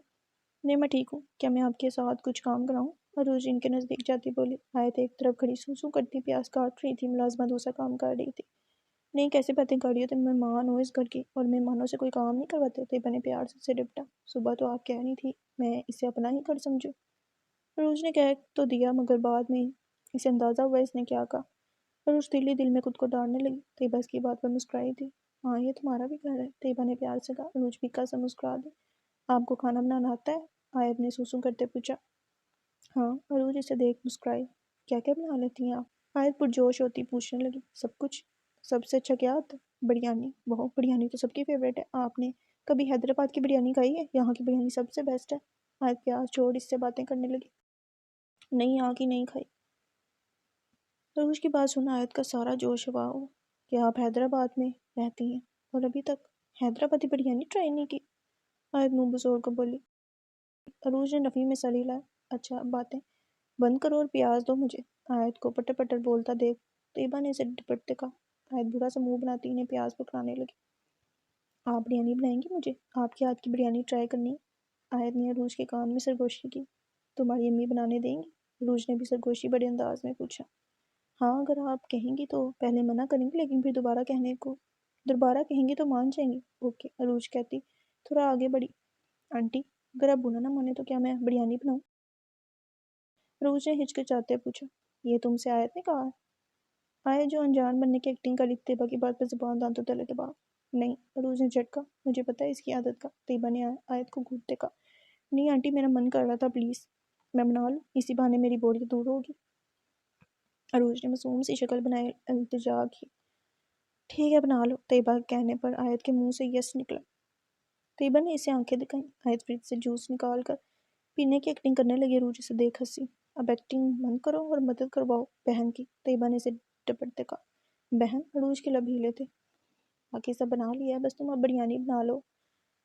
نہیں میں ٹھیک ہوں، کیا میں آپ کے ساتھ کچھ کام کراؤں؟ عروج ان کے نزدیک جاتی بولی۔ آیت ایک طرف کھڑی سو سو کرتی پیاز کاٹ رہی تھی، ملازمہ دوسرا کام کر رہی تھی۔ نہیں کیسے باتیں کر رہی ہو، تم مہمان ہو اس گھر کی، اور مہمانوں سے کوئی کام نہیں کرواتے؟ طیبہ نے پیار سے ڈپٹا۔ صبح تو آپ کہہ رہی تھی میں اسے اپنا ہی گھر سمجھوں۔ عروج نے کہہ تو دیا، مگر بعد میں اسے اندازہ ہوا اس نے کیا کہا۔ عروج دل ہی دل میں خود کو ڈانٹنے لگی۔ طیبہ اس کی بات پر مسکرائی تھی۔ ہاں یہ تمہارا بھی گھر ہے، طیبہ نے پیار سے کہا۔ عروج پھیکا سا مسکرا دی۔ آپ کو کھانا بنانا آتا ہے؟ آیت نے سوسو کرتے پوچھا۔ ہاں، عروج اسے دیکھ مسکرائی۔ کیا کیا بنا لیتی ہیں آپ؟ آیت پرجوش ہوتی پوچھنے لگی۔ سب کچھ۔ سب سے اچھا کیا آتا ہے؟ بریانی۔ بہت بریانی تو سب کی فیوریٹ ہے۔ آپ نے کبھی حیدرآباد کی بریانی کھائی ہے؟ یہاں کی بریانی سب سے بیسٹ ہے۔ آیت پیاز چھوڑ اس سے باتیں کرنے لگی۔ نہیں یہاں کی نہیں کھائی۔ عروج کی بات سن آیت کا سارا جوش ہوا ہو۔ کیا آپ حیدرآباد میں رہتی ہیں اور ابھی تک حیدرآبادی بریانی ٹرائی نہیں کی؟ آیت منہ بزور کو بولی۔ عروج نے نفی میں سر ہلایا۔ اچھا باتیں بند کرو اور پیاز دو مجھے۔ آیت کو پٹر پٹر بولتا دیکھ طیبہ نے اسے ڈپٹتے کہا۔ آیت برا سا منہ بناتی انہیں پیاز پکڑانے لگی۔ آپ بریانی بنائیں گی؟ مجھے آپ کے ہاتھ کی بریانی ٹرائی کرنی ہے۔ آیت نے عروج کے کان میں سرگوشی کی۔ تمہاری امی بنانے دیں گی؟ عروج نے بھی سرگوشی بڑے انداز میں پوچھا۔ ہاں اگر آپ کہیں گی تو پہلے منع کریں گی، لیکن پھر دوبارہ کہیں گی تو مان جائیں گی۔ اوکے، عروج کہتی تھوڑا آگے بڑھی۔ آنٹی اگر آپ بنا نہ مانے تو کیا میں بریانی بناؤں؟ عروج نے ہچکچاتے پوچھا۔ یہ تم سے آیت نے کہا؟ آیت جو انجان بننے کی ایکٹنگ کر رہی تھی، طیبہ کی بات پر زبان دانتوں تلے دبا۔ نہیں، عروج نے جھٹکا، مجھے پتہ ہے اس کی عادت کا۔ طیبہ نے آیت کو گھورتے کہا۔ نہیں آنٹی میرا من کر رہا تھا، پلیز میں بنا لوں، اسی بہانے میری بوری دور ہوگی۔ عروج نے معصوم سی شکل بنائی، التجا کی۔ ٹھیک ہے بنا لو۔ طیبہ کے کہنے پر آیت کے منہ سے یس نکلا۔ طیبہ نے اسے آنکھیں دکھائیں۔ آیت فریج سے جوس نکال کر پینے کی ایکٹنگ کرنے لگی۔ عروج اسے دیکھ ہنسی۔ اب ایکٹنگ بند کرو اور مدد کرواؤ بہن کی، طیبہ نے اسے ڈپٹتے کہا۔ بہن؟ عروج کے لب ہیلے تھے۔ باقی سب بنا لیا ہے، بس تم اب بریانی بنا لو،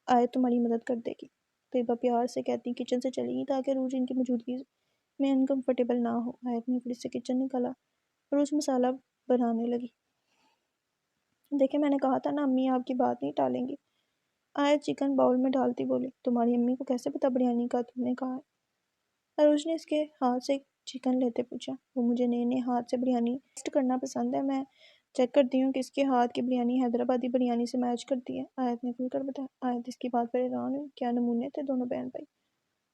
آیت تمہاری مدد کر دے گی، طیبہ پیار سے کہتی کچن سے چلی گئی تاکہ عروج ان کی موجودگی میں انکمفرٹیبل نہ ہو۔ آیت نے فریج سے کچن نکالا۔ عروج مسالہ بنانے لگی۔ دیکھیں میں نے کہا تھا نا امی آپ کی بات نہیں ٹالیں گی۔ آیت چکن باؤل میں ڈالتی بولی۔ تمہاری امی کو کیسے پتا بریانی کا تم نے کہا ہے؟ عروج نے اس کے ہاتھ سے چکن لیتے پوچھا۔ وہ مجھے نئے نئے ہاتھ سے بریانی ٹیسٹ کرنا پسند ہے، میں چیک کرتی ہوں کہ اس کے ہاتھ کی بریانی حیدرآبادی بریانی سے میچ کرتی ہے، آیت نے کھل کر بتایا۔ آیت اس کی بات پر حیران ہوئی۔ کیا نمونے تھے دونوں بہن بھائی۔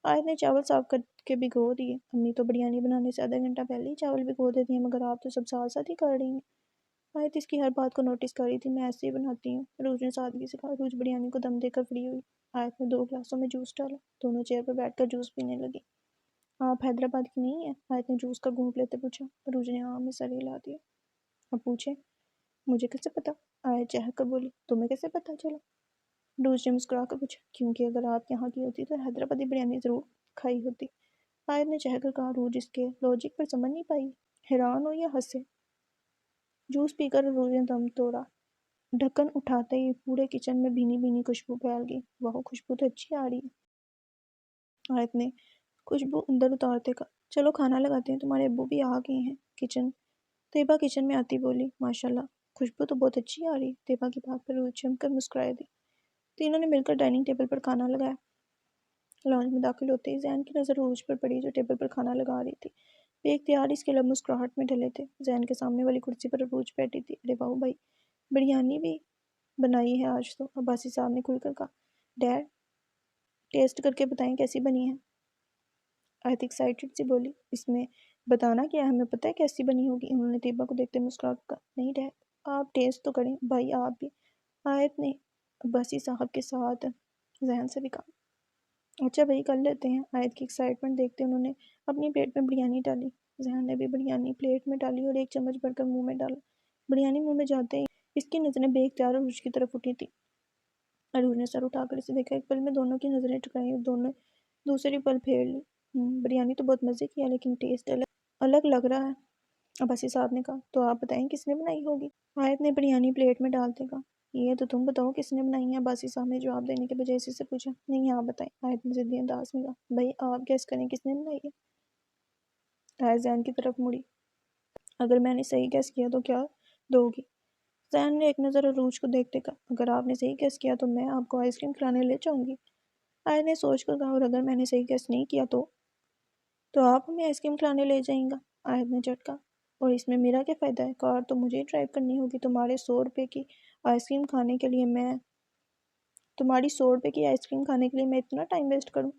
آیت نے چاول صاف کر کے بھگو دیے۔ امی تو بریانی بنانے سے آدھا گھنٹہ پہلے ہی چاول بھگو دیتی ہیں، مگر آپ تو سب ساتھ ساتھ ہی کر رہی ہیں۔ آیت اس کی ہر بات کو نوٹس کر رہی تھی۔ میں ایسے ہی بناتی ہوں، عروج نے سادگی سے کہا۔ عروج بریانی کو دم دے کر فری ہوئی۔ آیت نے 2 گلاسوں میں جوس ڈالا۔ دونوں چیئر پر بیٹھ کر جوس پینے لگی۔ آپ حیدرآباد کی نہیں ہیں؟ آیت نے جوس کا گھونٹ لیتے پوچھا۔ عروج نے ہاں میں سر ہلا دیا۔ اب پوچھیں مجھے کیسے پتا؟ آیت چہک کر بولی۔ تمہیں کیسے پتا چلا؟ عروج نے مسکرا کر پوچھا۔ کیونکہ اگر آپ یہاں کی ہوتی تو حیدرآبادی بریانی ضرور کھائی ہوتی، آیت نے چہک کر کہا۔ عروج اس کے لوجک پر سمجھ نہیں پائی، حیران ہو یا ہنسے۔ جوس پی کر عروج نے دم توڑا۔ ڈھکن اٹھاتے ہی پورے کچن میں بھینی بھینی خوشبو پھیل گئی۔ وہ خوشبو تو اچھی آ رہی ہے، آیت نے خوشبو اندر اتارتے کہا۔ چلو کھانا لگاتے ہیں، تمہارے ابو بھی آ گئے ہیں۔ کچن طیبہ کچن میں آتی بولی۔ ماشاءاللہ خوشبو تو بہت اچھی آ رہی ہے۔ طیبہ کی بات پر عروج چمک کر مسکرائے دی۔ تینوں نے مل کر ڈائننگ ٹیبل پر کھانا لگایا۔ لانچ میں داخل ہوتے ہی زین کی نظر عروج پر پڑی جو ٹیبل پر کھانا لگا رہی تھی۔ بے اختیار اس کے لب مسکراہٹ میں ڈھلے تھے۔ زین کے سامنے والی کرسی پر عروج بیٹھی تھی۔ ارے واہ بھائی، بریانی بھی بنائی ہے آج تو، عباسی صاحب نے کھل کر کہا۔ ڈیڈ، ٹیسٹ کر کے بتائیں کیسی بنی ہے؟ آیت ایکسائٹڈ سی بولی۔ اس میں بتانا کیا ہے، ہمیں پتہ ہے کیسی بنی ہوگی۔ انہوں نے طیبہ کو دیکھتے مسکرا کر کہا۔ نہیں ڈیڈ، آپ ٹیسٹ تو کریں، بھائی آپ بھی۔ آیت نے عباسی صاحب کے ساتھ زین سے بھی کہا۔ اچھا بھائی، کر لیتے ہیں۔ آیت کی ایکسائٹمنٹ دیکھتے انہوں نے اپنی پلیٹ میں بریانی ڈالی۔ زین نے بھی بریانی پلیٹ میں ڈالی اور ایک چمچ بھر کر منہ میں ڈالا۔ بریانی منہ میں جاتے ہی اس کی نظریں بے اختیار عروج کی طرف اٹھی تھی۔ عروج نے سر اٹھا کر اسے دیکھا۔ ایک پل میں دونوں کی نظریں ٹکرائی اور دونوں دوسری پل پھیر لی۔ بریانی تو بہت مزے کی ہے، لیکن ٹیسٹ الگ لگ رہا ہے، عباسی صاحب نے کہا۔ تو آپ بتائیں کس نے بنائی ہوگی؟ آیت نے بریانی پلیٹ میں ڈالتے کہا۔ یہ تو تم بتاؤ کس نے بنائی ہے، عباسی صاحب نے جواب دینے کے بجائے اسی سے پوچھا۔ نہیں آپ بتائیں، آیت نے ضدی انداز میں کہا۔ بھائی آپ گیس کریں کس نے بنائی ہے؟ آیت زین کی طرف مڑی۔ اگر میں نے صحیح گیس کیا تو کیا دو گی؟ زین نے ایک نظر عروج کو دیکھتے کہا۔ اگر آپ نے صحیح گیس کیا تو میں آپ کو آئس کریم کھلانے لے جاؤں گی۔ آیت نے سوچ کر کہا۔ اور اگر میں نے صحیح گیس نہیں کیا تو آپ ہمیں آئس کریم کھلانے لے جائیں گا؟ آیت نے جھٹکا۔ اور اس میں میرا کیا فائدہ ہے؟ کار تو مجھے ہی ڈرائیو کرنی ہوگی۔ تمہاری 100 روپے کی آئس کریم کھانے کے لیے میں اتنا ٹائم ویسٹ کروں؟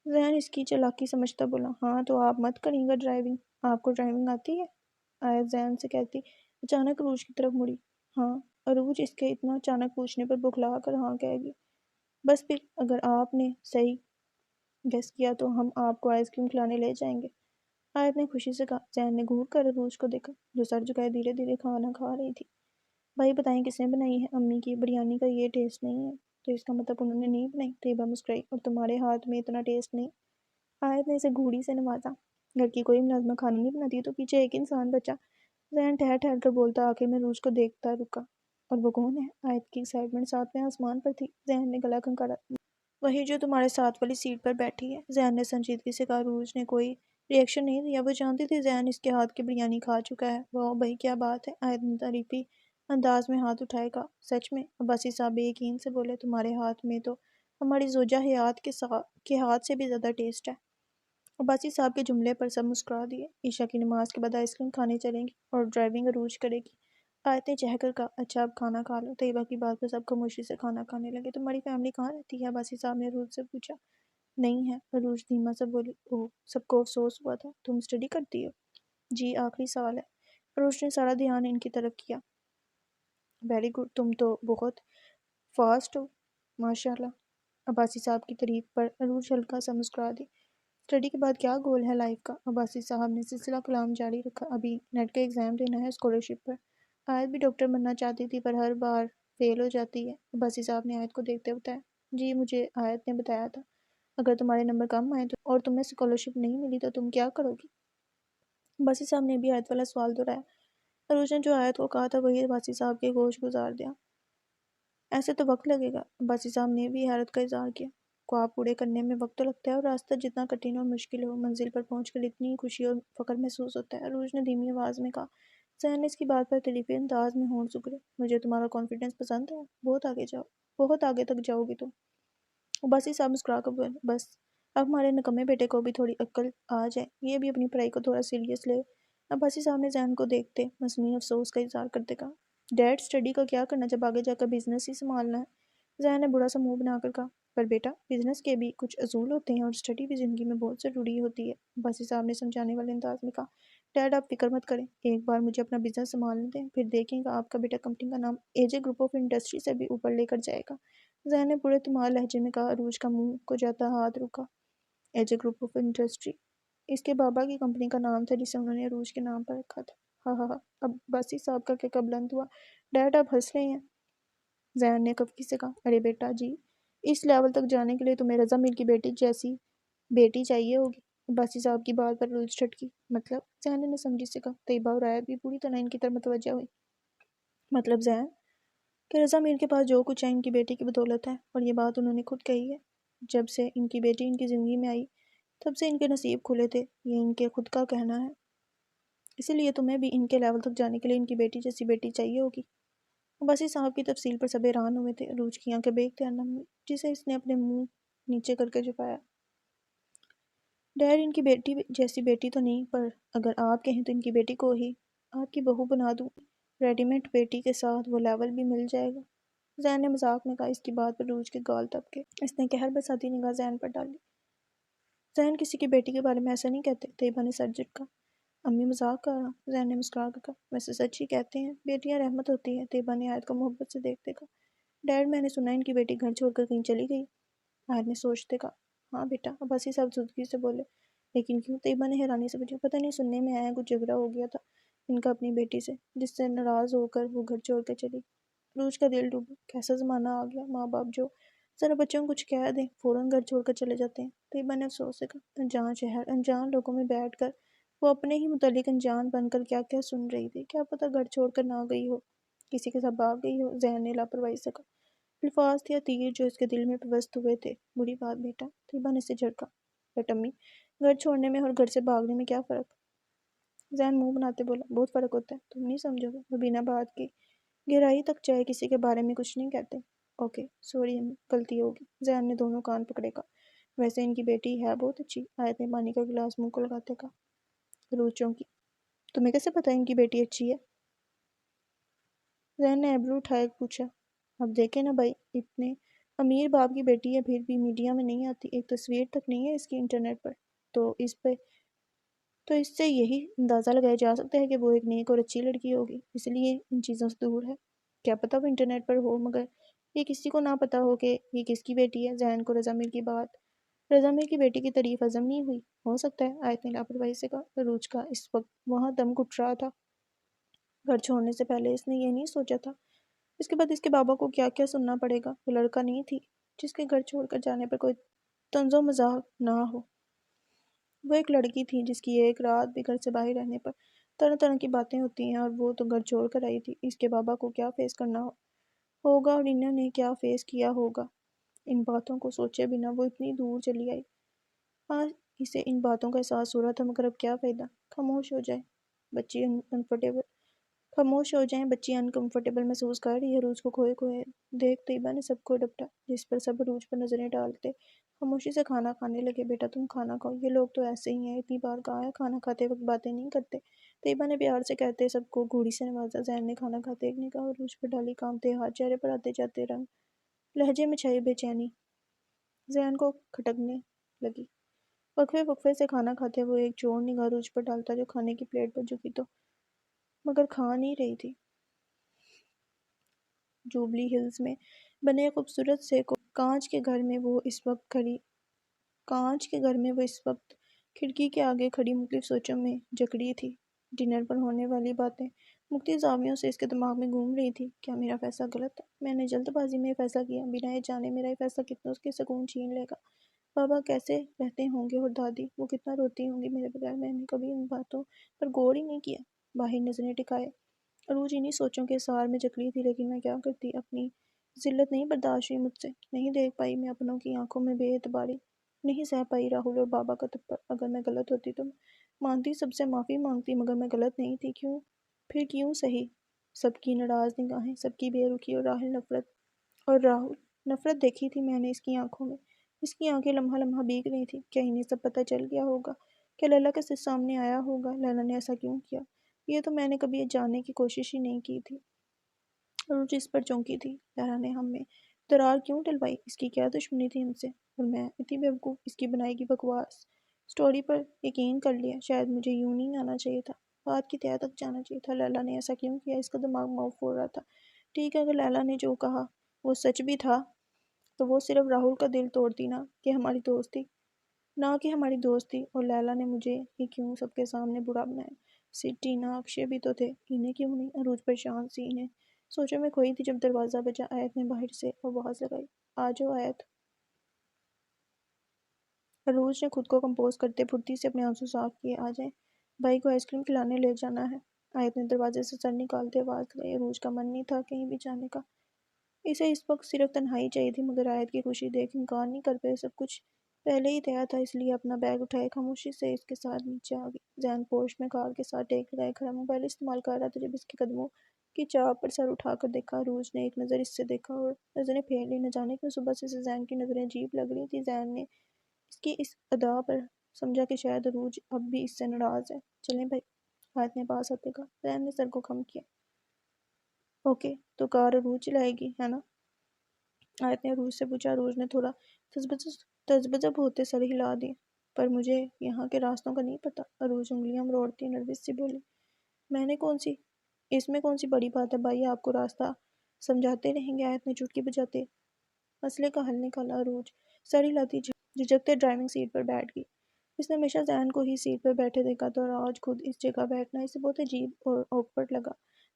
زین اس کی چالاکی سمجھتا بولا۔ ہاں تو آپ مت کریں گا ڈرائیونگ؟ آپ کو ڈرائیونگ آتی ہے؟ آیت زین سے کہتی اچانک عروج کی طرف مڑی۔ ہاں۔ عروج اس کے اتنا اچانک پوچھنے پر بکھلا کر ہاں کہہ گئی۔ بس پھر اگر آپ نے صحیح گیس کیا تو ہم آپ کو آئس کریم کھلانے لے جائیں گے، آیت نے خوشی سے کہا۔ زین نے گھور کر عروج کو دیکھا جو سر جھکائے دھیرے دھیرے کھانا کھا رہی تھی۔ بھائی بتائیں کس نے بنائی ہے؟ امی کی بریانی کا یہ ٹیسٹ نہیں ہے تو اس کا مطلب انہوں نے نہیں بنائی؟ طیبہ مسکرائی۔ اور تمہارے ہاتھ میں اتنا ٹیسٹ نہیں؟ آیت نے اسے گھوڑی سے نوازا۔ گھر کی کوئی ملازمہ کھانا نہیں بناتی تو پیچھے ایک انسان بچا۔ زین ٹھہر ٹھہر کر بولتا آخر میں عروج کو دیکھتا رکا۔ اور وہ کون ہے؟ آیت کی ایکسائٹمنٹ ساتویں آسمان پر تھی۔ زین نے گلا کھنکھاڑا۔ وہی جو تمہارے ساتھ والی سیٹ پر بیٹھی ہے، زین نے سنجیدگی سے کہا۔ عروج نے کوئی ری ایکشن نہیں دیا، وہ جانتی تھی زین اس کے ہاتھ کی بریانی کھا چکا ہے۔ واہ بھائی کیا بات ہے، آیت نے تعریفی انداز میں ہاتھ اٹھائے کہا۔ سچ میں؟ عباسی صاحب بے یقین سے بولے۔ تمہارے ہاتھ میں تو ہماری زوجہ حیات کے ہاتھ سے بھی زیادہ ٹیسٹ ہے۔ عباسی صاحب کے جملے پر سب مسکرا دیے۔ عشاء کی نماز کے بعد آئس کریم کھانے چلیں گی اور ڈرائیونگ عروج کرے گی، آیت نے چہہ کر کہا۔ اچھا اب کھانا کھا لو۔ طیبہ کی بات پر سب خاموشی سے کھانا کھانے لگے۔ تمہاری فیملی کہاں رہتی ہے؟ عباسی صاحب نے عروج سے پوچھا۔ نہیں ہے، عروج دھیما سا بولی۔ اوہ، سب کو افسوس ہوا تھا۔ تم اسٹڈی کرتی ہو؟ جی، آخری سال ہے۔ عروج نے سارا دھیان ان کی طرف کیا۔ ویری گڈ، تم تو بہت فاسٹ ہو، ماشاء اللہ۔ عباسی صاحب کی تعریف پر عروج ہلکا سا مسکرا دی۔ اسٹڈی کے بعد کیا گول ہے لائف کا؟ عباسی صاحب نے سلسلہ کلام جاری رکھا۔ ابھی نیٹ کا ایگزام دینا ہے اسکالرشپ پر۔ آیت بھی ڈاکٹر بننا چاہتی تھی پر ہر بار فیل ہو جاتی ہے، عباسی صاحب نے آیت کو دیکھتے بتایا۔ جی، مجھے آیت نے بتایا تھا اگر تمہارے نمبر کم آئے اور تمہیں اسکالرشپ نہیں ملی تو تم کیا کرو گی؟ عباسی صاحب نے بھی آیت والا سوال دہرایا۔ عروج نے جو آیت کو کہا تھا وہی عباسی صاحب کے گوش گزار دیا۔ ایسے تو وقت لگے گا، عباسی صاحب نے بھی حیرت کا اظہار کیا۔ خواب پورے کرنے میں وقت تو لگتا ہے اور راستہ جتنا کٹھن اور مشکل ہو، منزل پر پہنچ کر اتنی خوشی اور فخر محسوس ہوتا ہے، عروج نے دھیمی آواز میں کہا۔ زین نے اس کی بات پر تعریفی انداز میں ہونٹ سکڑے۔ مجھے تمہارا کانفیڈنس پسند ہے، بہت آگے تک جاؤ گی تم۔ عباسی صاحب مسکرا کر بولے۔ بس اب ہمارے نکمے بیٹے کو بھی تھوڑی عقل آ جائے، یہ بھی اپنی پڑھائی کو تھوڑا سیریس لے۔ عباسی صاحب نے زین کو دیکھتے مصنوعی افسوس کا اظہار کرتے کہا۔ ڈیڈ، اسٹڈی کا کیا کرنا جب آگے جا کر بزنس ہی سنبھالنا ہے؟ زین نے برا سا منہ بنا کر کہا۔ پر بیٹا، بزنس کے بھی کچھ اصول ہوتے ہیں اور اسٹڈی بھی زندگی میں بہت ضروری ہوتی ہے، عباسی صاحب نے سمجھانے والے انداز میں کہا۔ ڈیڈ آپ فکر مت کریں، ایک بار مجھے اپنا بزنس سنبھالنے دیں، پھر دیکھیں گا آپ کا بیٹا کمپنی کا نام اے جے گروپ آف انڈسٹری سے بھی اوپر لے کر جائے گا۔ زین نے پورے تمال لہجے میں کہا۔ عروج کا منہ کو جاتا ہاتھ رکا۔ اے جے گروپ آف انڈسٹری اس کے بابا کی کمپنی کا نام تھا جسے انہوں نے عروج کے نام پر رکھا تھا۔ ہاں ہاں ہاں، اب عباسی صاحب کا کیا بلند ہوا۔ ڈیڈ آپ ہنس رہے ہیں؟ زین نے کفکی سے کہا۔ ارے بیٹا جی، اس لیول تک جانے کے لیے تمہیں رضا میر کی بیٹی جیسی بیٹی چاہیے ہوگی۔ عباسی صاحب کی بات پر عروج چھٹکی۔ مطلب؟ زین نے سمجھی سے کہا۔ طیبہ اور آیت بھی پوری طرح ان کی طرف متوجہ ہوئی۔ مطلب زین کہ رضا میر کے پاس جو کچھ ہے ان کی بیٹی کی بدولت ہے، اور یہ بات انہوں نے خود کہی ہے۔ جب سے ان کی بیٹی ان کی زندگی میں آئی تب سے ان کے نصیب کھلے تھے، یہ ان کے خود کا کہنا ہے۔ اسی لیے تمہیں بھی ان کے لیول تک جانے کے لیے ان کی بیٹی جیسی بیٹی چاہیے ہوگی۔ عباسی صاحب کی تفصیل پر سب حیران ہوئے تھے۔ عروج کی آنکھیں بے اختیار نم ہوئی، جسے اس نے اپنے منہ نیچے کر کے چھپایا۔ ڈیڈ، ان کی بیٹی جیسی بیٹی تو نہیں، پر اگر آپ کہیں تو ان کی بیٹی کو ہی آپ کی بہو بنا دوں۔ ریڈی میڈ بیٹی کے ساتھ وہ لیول بھی مل جائے گا۔ زین نے مذاق میں کہا۔ اس کی بات پر عروج کے گال تپ کے اس نے قہر برساتی نگاہ زین پر ڈالی۔ زین کسی کی بیٹی کے بارے میں ایسا نہیں کہتے۔ طیبہ نے سر جھٹکا۔ امی مذاق کر رہا۔ زین نے مسکرا کر کہا۔ ویسے سچ ہی کہتے ہیں، بیٹیاں رحمت ہوتی ہیں۔ طیبہ نے آیت کو محبت سے دیکھتے کہا۔ ڈیڈ، میں نے سنا ان کی بیٹی گھر چھوڑ کر کہیں چلی گئی۔ آیت نے سوچتے کہا۔ ہاں بیٹا، عباسی صاحب زدگی سے بولے۔ لیکن کیوں؟ طیبہ نے حیرانی سے پوچھا۔ پتہ نہیں، سننے میں آیا کچھ جھگڑا ہو گیا تھا ان کا اپنی بیٹی سے، جس سے ناراض ہو کر وہ گھر چھوڑ کر چلی۔ عروج کا دل ڈوبا۔ کیسا زمانہ آ گیا، ماں باپ جو ذرا بچوں کو کچھ کہہ دیں فوراً گھر چھوڑ کر چلے جاتے ہیں۔ طیبہ نے افسوس سے کہا۔ انجان شہر، انجان لوگوں میں بیٹھ کر وہ اپنے ہی متعلق انجان بن کر کیا کیا سن رہی تھی۔ کیا پتہ گھر چھوڑ کر نہ گئی ہو، کسی کے ساتھ بھاگ گئی ہو۔ زین نے لاپرواہی سے کہا۔ الفاظ تھے تیر جو اس کے دل میں پیوست ہوئے تھے۔ بری بات بیٹا۔ طیبہ نے اسے جھڑکا۔ بٹ امی، گھر چھوڑنے میں اور گھر سے بھاگنے میں کیا فرق؟ زین منہ بناتے بولا۔ بہت فرق ہوتا ہے، تم نہیں سمجھو گے۔ وہ بنا بات کی گہرائی تک چاہے کسی کے بارے میں کچھ نہیں کہتے۔ اوکے سوری امی، غلطی ہوگی۔ زین نے دونوں کان پکڑے کہا۔ ویسے ان کی بیٹی ہے بہت اچھی۔ آیت نے پانی کا گلاس منہ کو لگاتے کہا۔ عروج چونکی۔ تمہیں کیسے پتہ ان کی بیٹی اچھی ہے؟ زین نے ایبرو اٹھائے پوچھا۔ اب دیکھیں نا بھائی، اتنے امیر باپ کی بیٹی ہے، پھر بھی میڈیا میں نہیں آتی، ایک تصویر تک نہیں ہے اس کی انٹرنیٹ پر، تو اس سے یہی اندازہ لگایا جا سکتا ہے کہ وہ ایک نیک اور اچھی لڑکی ہوگی، اس لیے ان چیزوں سے دور ہے۔ کیا پتہ وہ انٹرنیٹ پر ہو، مگر یہ کسی کو نہ پتہ ہو کہ یہ کس کی بیٹی ہے۔ زین کو رضا میر کی بیٹی کی تعریف ہضم نہیں ہوئی۔ ہو سکتا ہے، آیت نے لاپرواہی سے کہا۔ عروج کا اس وقت وہاں دم گھٹ رہا تھا۔ گھر چھوڑنے سے پہلے اس نے یہ نہیں سوچا تھا اس کے بعد اس کے بابا کو کیا کیا سننا پڑے گا۔ وہ لڑکا نہیں تھی جس کے گھر چھوڑ کر جانے پر کوئی طنز و مزاح نہ ہو۔ وہ ایک لڑکی تھی جس کی ایک رات بھی گھر سے باہر رہنے پر طرح طرح کی باتیں ہوتی ہیں، اور وہ تو گھر چھوڑ کر آئی تھی۔ اس کے بابا کو کیا فیس کرنا ہوگا اور انہوں نے کیا فیس کیا ہوگا، ان باتوں کو سوچے بنا وہ اتنی دور چلی آئی۔ ہاں، اسے ان باتوں کا احساس ہو رہا تھا، مگر اب کیا فائدہ۔ خاموش ہو جائیں، بچی انکمفرٹیبل محسوس کر رہی ہے۔ عروج کو کھوئے دیکھ طیبہ نے سب کو ڈپٹا، جس پر سب عروج پر نظریں ڈالتے خاموشی سے کھانا کھانے لگے۔ بیٹا تم کھانا کھاؤ، یہ لوگ تو ایسے ہی ہیں، اتنی بار کہا ہے کھانا کھاتے وقت باتیں نہیں کرتے۔ طیبہ نے پیار سے کہتے سب کو گھوڑی سے نوازا۔ زین نے کھانا کھاتے ایک نگاہ عروج پر ڈالی، کانپتے ہاتھ چہرے پر آتے جاتے رنگ لہجے میں چھائی بے چینی زین کو کھٹکنے لگی۔ وقفے سے کھانا کھاتے وہ ایک چور نگاہ عروج پر ڈالتا جو کھانے کی پلیٹ پر جھکی تو مگر کھا نہیں رہی تھی۔ جوبلی ہلز میں بنے خوبصورت سے کانچ کے گھر میں وہ اس وقت کھڑکی کے آگے کھڑی مختلف سوچوں میں جکڑی تھی۔ ڈنر پر ہونے والی باتیں مختلف زاویوں سے اس کے دماغ میں گھوم رہی تھی۔ کیا میرا فیصلہ غلط تھا؟ میں نے جلد بازی میں یہ فیصلہ کیا، بنا یہ جانے میرا یہ فیصلہ کتنا اس کے سکون چھین لے گا۔ بابا کیسے رہتے ہوں گے اور دادی، وہ کتنا روتی ہوں گی میرے بغیر۔ میں نے کبھی ان باتوں پر غور ہی نہیں کیا۔ باہر نظریں ٹکائے عروج انہی سوچوں کے اسار میں جکڑی تھی، لیکن میں کیا کرتی، اپنی ذلت نہیں برداشت ہوئی مجھ سے۔ نہیں دیکھ پائی میں اپنوں کی آنکھوں میں بے اعتباری، نہیں سہ پائی راہل اور بابا کا تپر۔ اگر میں غلط ہوتی تو مانتی، سب سے معافی مانگتی، مگر میں غلط نہیں تھی۔ پھر کیوں سہی سب کی ناراض نگاہیں، سب کی بے رخی اور راہل نفرت دیکھی تھی میں نے اس کی آنکھوں میں۔ اس کی آنکھیں لمحہ لمحہ بھیگ رہی تھی۔ کیا انہیں سب پتہ چل گیا ہوگا؟ کیا لیلا کے سامنے آیا ہوگا؟ لیلا نے ایسا کیوں کیا؟ یہ تو میں نے کبھی جاننے کی کوشش ہی نہیں کی تھی۔ عروج اس پر چونکی تھی۔ لیلا نے ہم میں درار کیوں ڈلوائی؟ اس کی کیا دشمنی تھی ہم سے؟ اور میں اتنی بیوقوف، اس کی بنائی کی بکواس سٹوری پر یقین کر لیا۔ شاید مجھے یوں نہیں آنا چاہیے تھا، بات کی تہہ تک جانا چاہیے تھا۔ لیلا نے ایسا کیوں کیا؟ اس کا دماغ معاف ہو رہا تھا۔ ٹھیک ہے، اگر لیلا نے جو کہا وہ سچ بھی تھا تو وہ صرف راہل کا دل توڑتی نہ کہ ہماری دوستی اور لیلا نے مجھے ہی کیوں سب کے سامنے برا بنایا۔ سٹی نہ اکشے بھی تو تھے، انہیں کیوں نہیں؟ عروج پریشان سی انہیں سوچوں میں کھوئی تھی۔ جب دروازہ بجا، آیت نے باہر سے آواز لگائی، آ جاؤ آیت۔ عروج نے خود کو کمپوز کرتے پھرتی سے اپنے آنسو صاف کیے۔ آ جائیں، بھائی کو آئس کریم کھلانے لے جانا ہے۔ آیت نے دروازے سے سر نکالتے آواز لگائی۔ عروج کا من نہیں تھا کہیں بھی جانے کا، اسے اس وقت صرف تنہائی چاہیے تھی، مگر آیت کی خوشی دیکھ انکار نہیں کر پائے۔ سب کچھ پہلے ہی طے تھا، اس لیے اپنا بیگ اٹھائے خاموشی سے اس کے ساتھ نیچے آ گئی۔ زین پورش میں کار کے ساتھ ٹیک لگائے کھڑا موبائل استعمال کر رہا تھا جب اس کے قدموں کی چاپ پر سر اٹھا کر دیکھا۔ عروج نے ایک نظر اس سے دیکھا اور نظریں پھیر لی۔ نہ جانے کیوں صبح سے زین کی نظریں عجیب لگ رہی تھی۔ زین نے اس کی اس ادا پر سمجھا کہ شاید عروج اب بھی اس سے ناراض ہے۔ چلیں بھائی، آیت نے پاس آتے کہا۔ زین نے سر کو خم کیا۔ اوکے، تو کار عروج چلائے گی، ہے نا؟ آیت نے عروج سے پوچھا۔ عروج نے تھوڑا تذبذب ہوتے سر ہلا دیا۔ پر مجھے یہاں کے راستوں کا نہیں پتا۔ عروج انگلیاں مروڑتی نروس سی بولی۔ اس میں کون سی بڑی بات ہے بھائی، آپ کو راستہ سمجھاتے رہیں گے، آیت نے چٹکی بجاتے مسئلے کا حل نکالا۔ عروج سر ہلاتی جھجکتے ڈرائیونگ سیٹ پر بیٹھ گئی۔ اس نے ہمیشہ زین کو ہی سیٹ پر بیٹھے دیکھا تھا اور آج خود اس جگہ بیٹھنا اسے بہت عجیب اور اوکورڈ لگا۔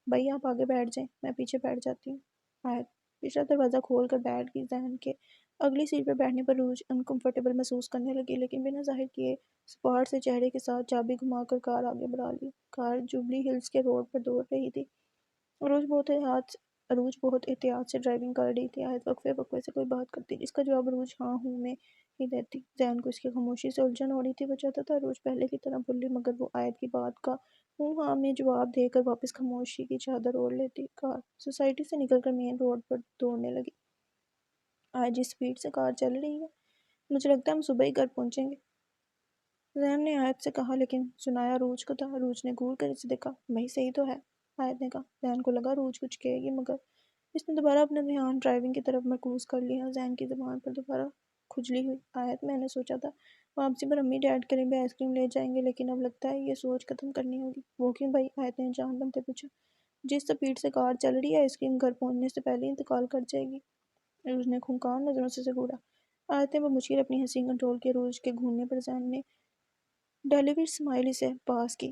بھائی آپ آگے بیٹھ جائیں، میں پیچھے بیٹھ جاتی ہوں۔ آیت پچھلا دروازہ کھول کر بیٹھ گئی۔ زین کے اگلی سیٹ پر بیٹھنے پر عروج انکمفرٹیبل محسوس کرنے لگی، لیکن بنا ظاہر کیے سپاٹ سے چہرے کے ساتھ چابی گھما کر کار آگے بڑھا لی۔ کار جوبلی ہلز کے روڈ پر دوڑ رہی تھی۔ عروج بہت احتیاط سے ڈرائیونگ کر رہی تھی۔ آیت وقفے سے کوئی بات کرتی جس کا جواب عروج ہاں ہوں میں ہی دیتی۔ زین کو اس کی خاموشی سے الجھن ہو رہی تھی۔ وہ چاہتا تھا عروج پہلے کی طرح بولے، مگر وہ آیت کی بات کا ہوں ہاں میں جواب دے کر واپس خاموشی کی چادر اوڑھ لیتی۔ کار سوسائٹی سے نکل کر مین روڈ پر دوڑنے لگی۔ آج جس سپیڈ سے کار چل رہی ہے، مجھے لگتا ہے ہم صبح ہی گھر پہنچیں گے، زین نے آیت سے کہا۔ لیکن سنایا عروج کو تھا۔ عروج نے گور کر اسے دیکھا۔ بھائی صحیح تو ہے، آیت نے کہا۔ زین کو لگا عروج کچھ کہے گی، مگر اس نے دوبارہ اپنا دھیان ڈرائیونگ کی طرف مرکوز کر لیا۔ زین کی زبان پر دوبارہ کھجلی ہوئی۔ آیت میں نے سوچا تھا واپسی پر امی ڈیڈ کے لیے بھی آئس کریم لے جائیں گے، لیکن اب لگتا ہے یہ سوچ ختم کرنی ہوگی۔ وہ کیوں بھائی، آیت نے جان بنتے پوچھا۔ جس سپیڈ سے کار چل رہی ہے، آئس کریم گھر پہنچنے سے پہلے انتقال کر جائے گی، عروج نے خونخوار نظروں سے گھورا۔ آیت نے بمشکل اپنی ہنسی کنٹرول کی۔ عروج کے گھورنے پر زین نے ڈیلیور اسمائل اسے پاس کی۔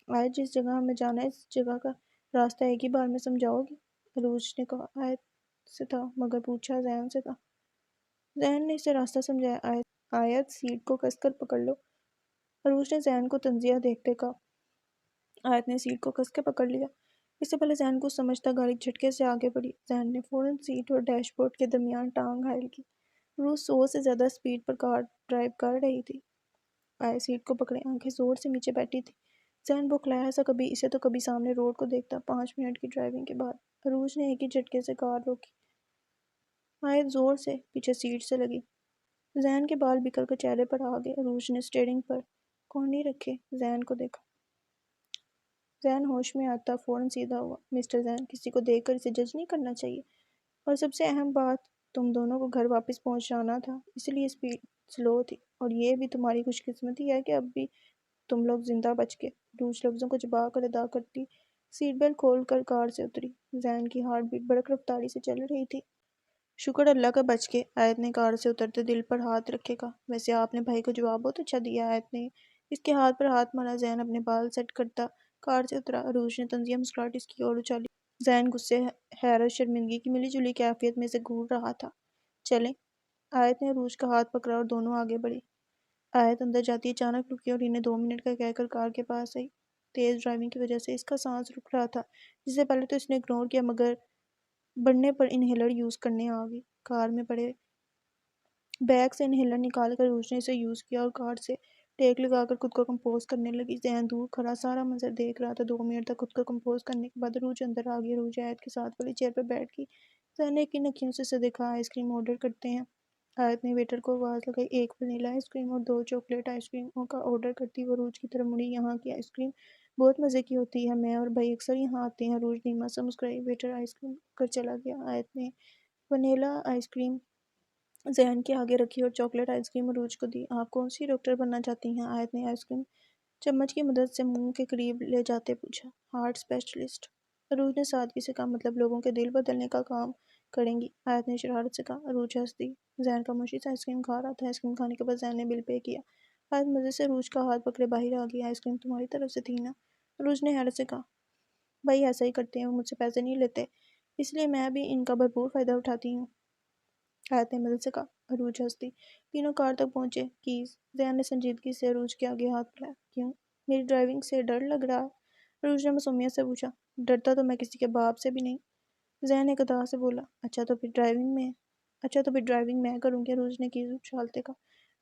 آیت جس جگہ ہمیں جانا ہے اس جگہ کا راستہ ایک ہی بار میں سمجھاؤ گی، عروج نے کہا۔ آیت سے تھا مگر پوچھا زین سے تھا۔ زین نے اسے راستہ سمجھایا۔ آیت سیٹ کو کس کر پکڑ لو، عروج نے زین کو تنزیہ دیکھتے کہا۔ آیت نے سیٹ کو کس کے پکڑ لیا۔ اس سے پہلے زین کو سمجھتا گاڑی جھٹکے سے آگے بڑھی۔ زین نے فوراً سیٹ اور ڈیش بورڈ کے درمیان ٹانگ حائل کی۔ عروج 100 سے زیادہ سپیڈ پر کار ڈرائیو کر رہی تھی۔ آیت سیٹ کو پکڑے آنکھیں زور سے نیچے بیٹھی تھی۔ زین بوکھلایا سا کبھی اسے تو کبھی سامنے روڈ کو دیکھتا۔ 5 منٹ کی ڈرائیونگ کے بعد عروج نے ایک ہی جھٹکے سے کار روکی۔ آیت زور سے پیچھے سیٹ سے لگی۔ زین کے بال بکھر کر چہرے پر آ گئے۔ عروج نے اسٹیئرنگ پر کونی رکھے زین کو دیکھا۔ زین ہوش میں آتا فوراً سیدھا ہوا۔ مسٹر زین، کسی کو دیکھ کر اسے جج نہیں کرنا چاہیے، اور سب سے اہم بات، تم دونوں کو گھر واپس پہنچانا تھا، اس لیے سپیڈ سلو تھی، اور یہ بھی تمہاری خوش قسمتی ہے کہ اب بھی تم لوگ زندہ بچ گئے۔ عروج لفظوں کو چبا کر ادا کرتی سیٹ بیلٹ کھول کر کار سے اتری۔ زین کی ہارٹ بیٹ بڑک رفتاری سے چل رہی تھی۔ شکر اللہ کا بچ گئے، آیت نے کار سے اترتے دل پر ہاتھ رکھے کہا۔ ویسے آپ نے بھائی کو جواب بہت اچھا دیا، آیت نے اس کے ہاتھ پر ہاتھ مارا۔ زین اپنے بال سیٹ کرتا کار سے اترا۔ عروج نے طنزیہ مسکراہٹ اس کی اور اچھالی۔ زین غصے، حیرت، شرمندگی کی ملی جلی کیفیت میں سے گھور رہا تھا۔ چلیں، آیت نے عروج کا ہاتھ پکڑا اور دونوں آگے بڑھے۔ آیت اندر جاتی اچانک رکی اور انہیں 2 منٹ کا کہہ کر کار کے پاس آئی۔ تیز ڈرائیونگ کی وجہ سے اس کا سانس رک رہا تھا، جس سے پہلے تو اس نے اگنور کیا، مگر بڑھنے پر انہیلر یوز کرنے آ گئی۔ کار میں پڑے بیگ سے انہیلر نکال کر عروج نے اسے یوز کیا اور کار سے ٹیک لگا کر خود کو کمپوز کرنے لگی۔ زین دور کھڑا سارا منظر دیکھ رہا تھا۔ 2 منٹ تک خود کو کمپوز کرنے کے بعد عروج اندر آ گئی۔ عروج آیت کے ساتھ والی چیئر پر بیٹھ گئی۔ زین نے یقین اکھیوں سے اسے دیکھا۔ آئس کریم آرڈر کرتے ہیں، آیت نے ویٹر کو آواز لگائی۔ 1 ونیلا آئس کریم اور 2 چاکلیٹ آئس کریموں کا آرڈر کرتی وہ عروج کی طرف مڑی۔ یہاں کی آئس کریم بہت مزے کی ہوتی ہے، میں اور بھائی اکثر یہاں آتے ہیں۔ عروج نیما سا مسکرائی۔ ویٹر آئس کریم کر چلا گیا۔ آیت نے ونیلا آئس کریم زین کے آگے رکھی اور چاکلیٹ آئس کریم عروج کو دی۔ آپ کون سی ڈاکٹر بننا چاہتی ہیں؟ آیت نے آئس کریم چمچ کی مدد سے منہ کے قریب لے جاتے پوچھا۔ ہارٹ اسپیشلسٹ، عروج نے سادگی سے کہا۔ مطلب لوگوں کے دل بدلنے کا کام کریں گی، آیت نے شرارت سے کہا۔ عروج ہنس دی۔ زین خاموشی سے آئس کریم کھا رہا تھا۔ آئس کریم کھانے کے بعد زین نے بل پے کیا۔ آیت مزے سے عروج کا ہاتھ پکڑے باہر آ گئی۔ آئس کریم تمہاری طرف سے تھی نا؟ عروج نے حیرت سے کہا۔ بھائی ایسا ہی کرتے ہیں، وہ مجھ سے پیسے نہیں لیتے، اس لیے میں بھی ان کا بھرپور فائدہ اٹھاتی ہوں، آیت نے مدد سے کہا۔ عروج ہنس دی۔ تینوں کار تک پہنچے۔ کیز، زین نے سنجیدگی سے عروج کے آگے ہاتھ پھیلایا۔ کیوں، میری ڈرائیونگ سے ڈر لگ رہا؟ عروج نے معصومیت سے پوچھا۔ ڈرتا تو میں کسی کے باپ سے بھی نہیں، زین ایک ادا سے بولا۔ اچھا تو پھر ڈرائیونگ میں کروں گی، عروج نے کیز اچھالتے کہا۔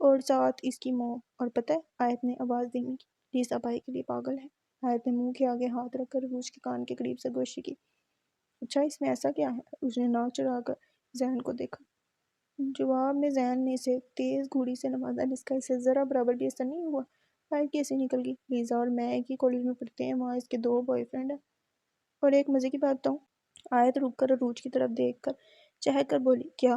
اور ساتھ اس کی موم۔ اور پتہ ہے، آیت نے آواز دھیمی کی، لیسا بھائی کے لیے پاگل ہے۔ آیت نے منہ کے آگے ہاتھ رکھ کر عروج کے کان کے قریب سے گوشی کی۔ اچھا، اس میں ایسا کیا ہے؟ عروج نے ناک چڑھا کر زین کو دیکھا۔ جواب میں زین نے اسے تیز گھوڑی سے نوازا جس کا اسے ذرا برابر بھی اثر نہیں ہوا۔ آیت کیسے نکل گئی؟ لیزا اور میں ایک ہی کالج میں پڑھتے ہیں، وہاں اس کے 2 بوائے فرینڈ ہیں۔ اور ایک مزے کی بات بتاؤں؟ آیت رک کر عروج کی طرف دیکھ کر چہک کر بولی، کیا؟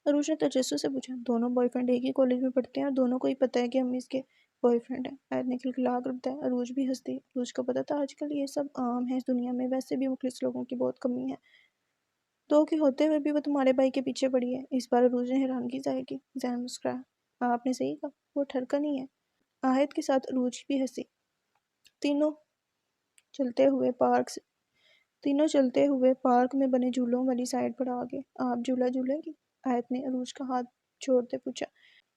عروج نے تجسس سے پوچھا۔ دونوں بوائے فرینڈ ایک ہی کالج میں پڑھتے ہیں اور دونوں کو ہی پتہ ہے کہ ہم اس کے بوائے فرینڈ ہیں۔ آیت نے کھلکھلا کر بتایا۔ عروج بھی ہنس دی۔ عروج کو پتہ تھا آج کل یہ سب عام ہے اس دنیا میں، ویسے بھی مخلص لوگوں کی بہت کمی ہے، 2 کے ہوتے ہوئے بھی وہ تمہارے بھائی کے پیچھے پڑی ہے۔ اس بار عروج نے حیرانگی ظاہر کی۔ زین مسکرایا۔ آپ نے صحیح کہا، وہ ٹھرکا نہیں ہے۔ آیت کے ساتھ عروج بھی ہنسی۔ تینوں چلتے ہوئے پارک میں بنے جھولوں والی سائڈ پر آ گئے۔ آپ جھولا جھولیں گی؟ آیت نے عروج کا ہاتھ چھوڑتے پوچھا۔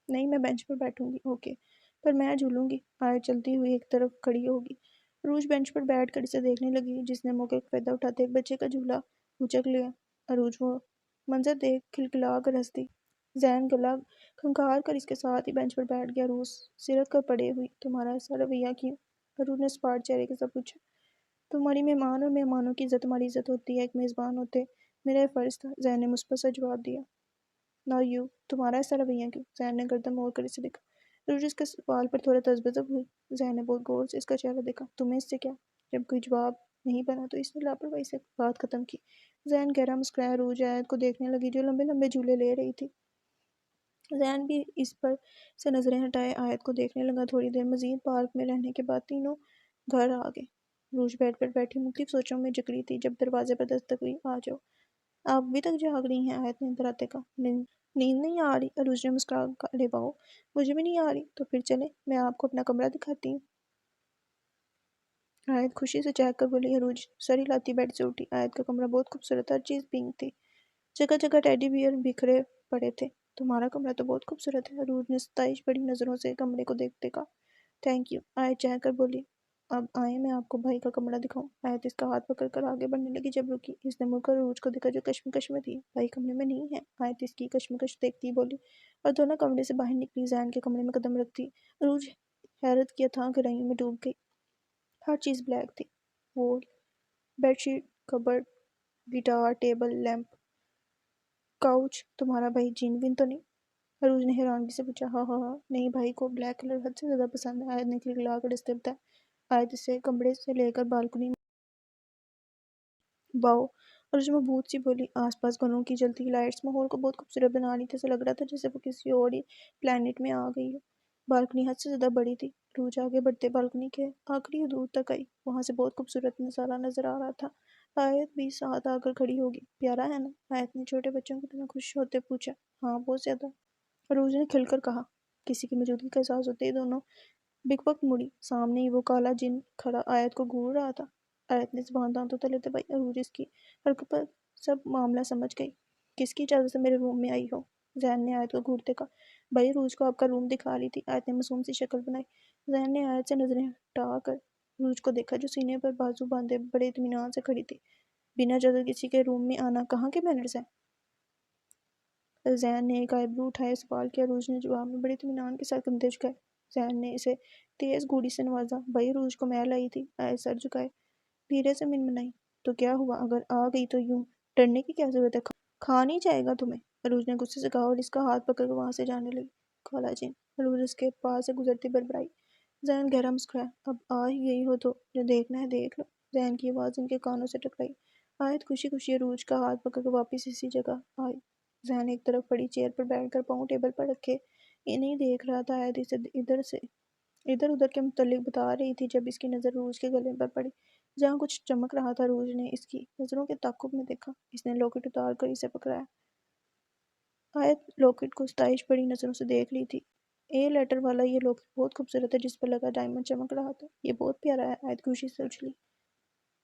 نہیں، میں بینچ پر بیٹھوں گی۔ اوکے، پر میں جھولوں گی۔ آیت چلتی ہوئی ایک طرف کھڑی ہوگی۔ عروج بینچ پر بیٹھ کر اسے دیکھنے لگی جس نے موقع کا فائدہ اٹھاتے ایک بچے کا جھولا اچک لیا۔ عروج وہ منظر دیکھ کھلکھلا کر ہنس دی۔ زین گلا کھنکھار کر اس کے ساتھ ہی بینچ پر بیٹھ گیا۔ عروج سرک کر پڑے ہوئی، تمہارا ایسا رویہ کیوں؟ عروج نے سپاٹ چہرے کے ساتھ پوچھا۔ تمہاری مہمان اور مہمانوں کی عزت تمہاری عزت ہوتی ہے، ایک میزبان ہوتے میرا یہ فرض تھا۔ زین نے مثبت سا جواب دیا۔ نا یو، تمہارا ایسا رویہ کیوں؟ زین نے گردن موڑ کر اسے دیکھا۔ عروج اس کے سوال پر تھوڑا تذبذب ہوئی۔ زین نے بہت غور سے اس کا چہرہ دیکھا۔ تمہیں اس سے کیا؟ جب کوئی جواب نہیں بنا تو اس نے لاپرواہی سے بات ختم کی۔ زین گہرا مسکرایا۔ عروج آیت کو دیکھنے لگی جو لمبے لمبے جھولے لے رہی تھی۔ زین بھی اس پر سے نظریں ہٹائے آیت کو دیکھنے لگا۔ تھوڑی دیر مزید پارک میں رہنے کے بعد تینوں گھر آ گئے۔ عروج بیڈ پر بیٹھی مختلف سوچوں میں جکڑی تھی جب دروازے پر دستک ہوئی۔ آ جاؤ۔ آپ ابھی تک جاگ رہی ہیں؟ آیت نے اتراتے کہا۔ نیند نہیں آ رہی؟ عروج نے مسکرا کر ارے واؤ، مجھے بھی نہیں آ رہی۔ تو پھر چلیں، میں آپ کو اپنا کمرہ دکھاتی ہوں۔ آیت خوشی سے چہک کر بولی۔ عروج سر ہلاتی بیڈ سے اٹھی۔ آیت کا کمرہ بہت خوبصورت، ہر چیز پنک تھی، جگہ جگہ ٹیڈی بیئر بکھرے پڑے تھے۔ تمہارا کمرہ تو بہت خوبصورت ہے، عروج نے ستائش بڑی نظروں سے کمرے کو دیکھتے کہا۔ تھینک یو، آیت چہک کر بولی۔ اب آئیں میں آپ کو بھائی کا کمرہ دکھاؤں۔ آیت اس کا ہاتھ پکڑ کر آگے بڑھنے لگی جب رکی۔ اس نے مڑ کر عروج کو دیکھا جو کشمکش میں تھی۔ بھائی کمرے میں نہیں ہے؟ آیت اس کی کشمکش دیکھتی بولی اور دونوں کمرے سے باہر نکلی۔ زین کے کمرے میں قدم رکھتی عروج حیرت کی اتھاہ گہرائیوں میں ڈوب گئی۔ ہر چیز بلیک تھی، wool, bed sheet, cupboard, guitar, table, lamp, couch. تمہارا بھائی جین ون تو نہیں؟ عروج نے حیرانگی سے پوچھا۔ ہاں ہاں ہاں، نہیں، بھائی کو بلیک کلر حد سے زیادہ پسند ہے۔ آیت نے کھلکھلا کر اس سے بتایا۔ آیت اسے کمرے سے لے کر بالکنی باؤ۔ عروج مبہوت سی بولی۔ آس پاس گھروں کی جلتی لائٹس ماحول کو بہت خوبصورت بنا رہی تھی، ایسا لگ رہا تھا جیسے وہ کسی اور ہی پلانٹ میں آ گئی ہو۔ بالکنی حد سے زیادہ بڑی تھی۔ عروج آگے بڑھتے بالکنی کے آخری حدود تک آئی، وہاں سے بہت خوبصورت نظارہ نظر آ رہا تھا۔ آیت بھی ساتھ آ کر کھڑی ہوگی۔ پیارا ہے نا؟ آیت نے چھوٹے بچوں کی طرح خوش ہوتے پوچھا۔ ہاں، بہت زیادہ، عروج نے کھل کر کہا۔ کسی کی موجودگی کا احساس ہوتے ہی دونوں بک مڑی۔ سامنے ہی وہ کالا جن کھڑا آیت کو گھور رہا تھا۔ آیت نے زبان دانتوں تلے دبائی۔ عروج اس کی حرکت پر سب معاملہ سمجھ گئی۔ کس کی اجازت سے میرے روم میں آئی ہو؟ زین نے آیت کو گھورتے کہا۔ بھائی، عروج کو آپ کا روم دکھا رہی تھی۔ آیت نے معصوم سی شکل بنائی۔ زین نے آیت سے نظریں ہٹا کر عروج کو دیکھا جو سینے پر بازو باندھے بڑے اطمینان سے کھڑی تھی۔ بنا اجازت کسی کے روم میں آنا کہاں کے مینرز ہیں؟ زین نے ایک آئی برو اٹھائے سوال کیا۔ عروج نے جواب میں بڑے اطمینان کے ساتھ کندھے جھکائے۔ زین نے اسے تیز گھوڑی سے نوازا۔ بھائی، عروج کو میں لائی تھی۔ آیت سر جھکائے دھیرے سے منمنائی۔ تو کیا ہوا؟ اگر آ گئی تو یوں ڈرنے کی کیا ضرورت ہے؟ کھا نہیں جائے گا تمہیں؟ عروج نے غصے سے کہا اور اس کا ہاتھ پکڑ کر وہاں سے جانے لگی۔ کالا جن، عروج اس کے پاس سے گزرتی بڑبڑائی۔ زین گہرا مسکرایا۔ اب آ ہی گئی ہو تو جو دیکھنا ہے دیکھ لو۔ زین کی آواز ان کے کانوں سے ٹکرائی۔ آیت خوشی خوشی عروج کا ہاتھ پکڑ کر واپس اسی جگہ آئی۔ زین ایک طرف پڑی چیئر پر بیٹھ کر پاؤں ٹیبل پر رکھے انہیں دیکھ رہا تھا۔ آیت اسے ادھر ادھر کے متعلق بتا رہی تھی جب اس کی نظر عروج کے گلے پر پڑی جہاں کچھ چمک رہا تھا۔ عروج نے اس کی نظروں کے تعاقب میں دیکھا۔ اس نے لاکٹ اتار کر اسے پکڑایا۔ آیت لاکٹ کو ستائش بڑی نظروں سے دیکھ لی تھی۔ اے لیٹر والا یہ لاکٹ بہت خوبصورت ہے، جس پر لگا ڈائمنڈ چمک رہا تھا۔ یہ بہت پیارا ہے۔ آیت خوشی سے اچھلی۔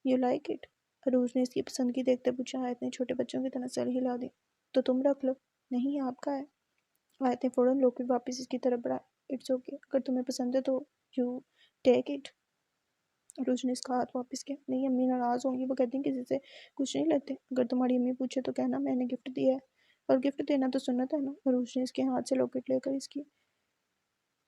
You like it? عروج نے اس کی پسندگی دیکھتے پوچھا۔ آیت نے چھوٹے بچوں کی طرح سر ہلا دی۔ تو تم رکھ لو۔ نہیں، آپ کا ہے۔ آیت نے فوراً لاکٹ واپس اس کی طرف بڑھایا۔ اٹس اوکے، اگر تمہیں پسند ہے تو یو ٹیک اٹ۔ عروج نے اس کا ہاتھ واپس کیا۔ نہیں، امی ناراض ہوں گی، وہ کہتی ہیں کسی سے کچھ نہیں لیتے۔ اگر تمہاری امی پوچھے تو کہنا میں نے گفٹ دیا ہے، اور گفٹ دینا تو سنت ہے نا۔ عروج نے اس کے ہاتھ سے لاکٹ لے کر اس کی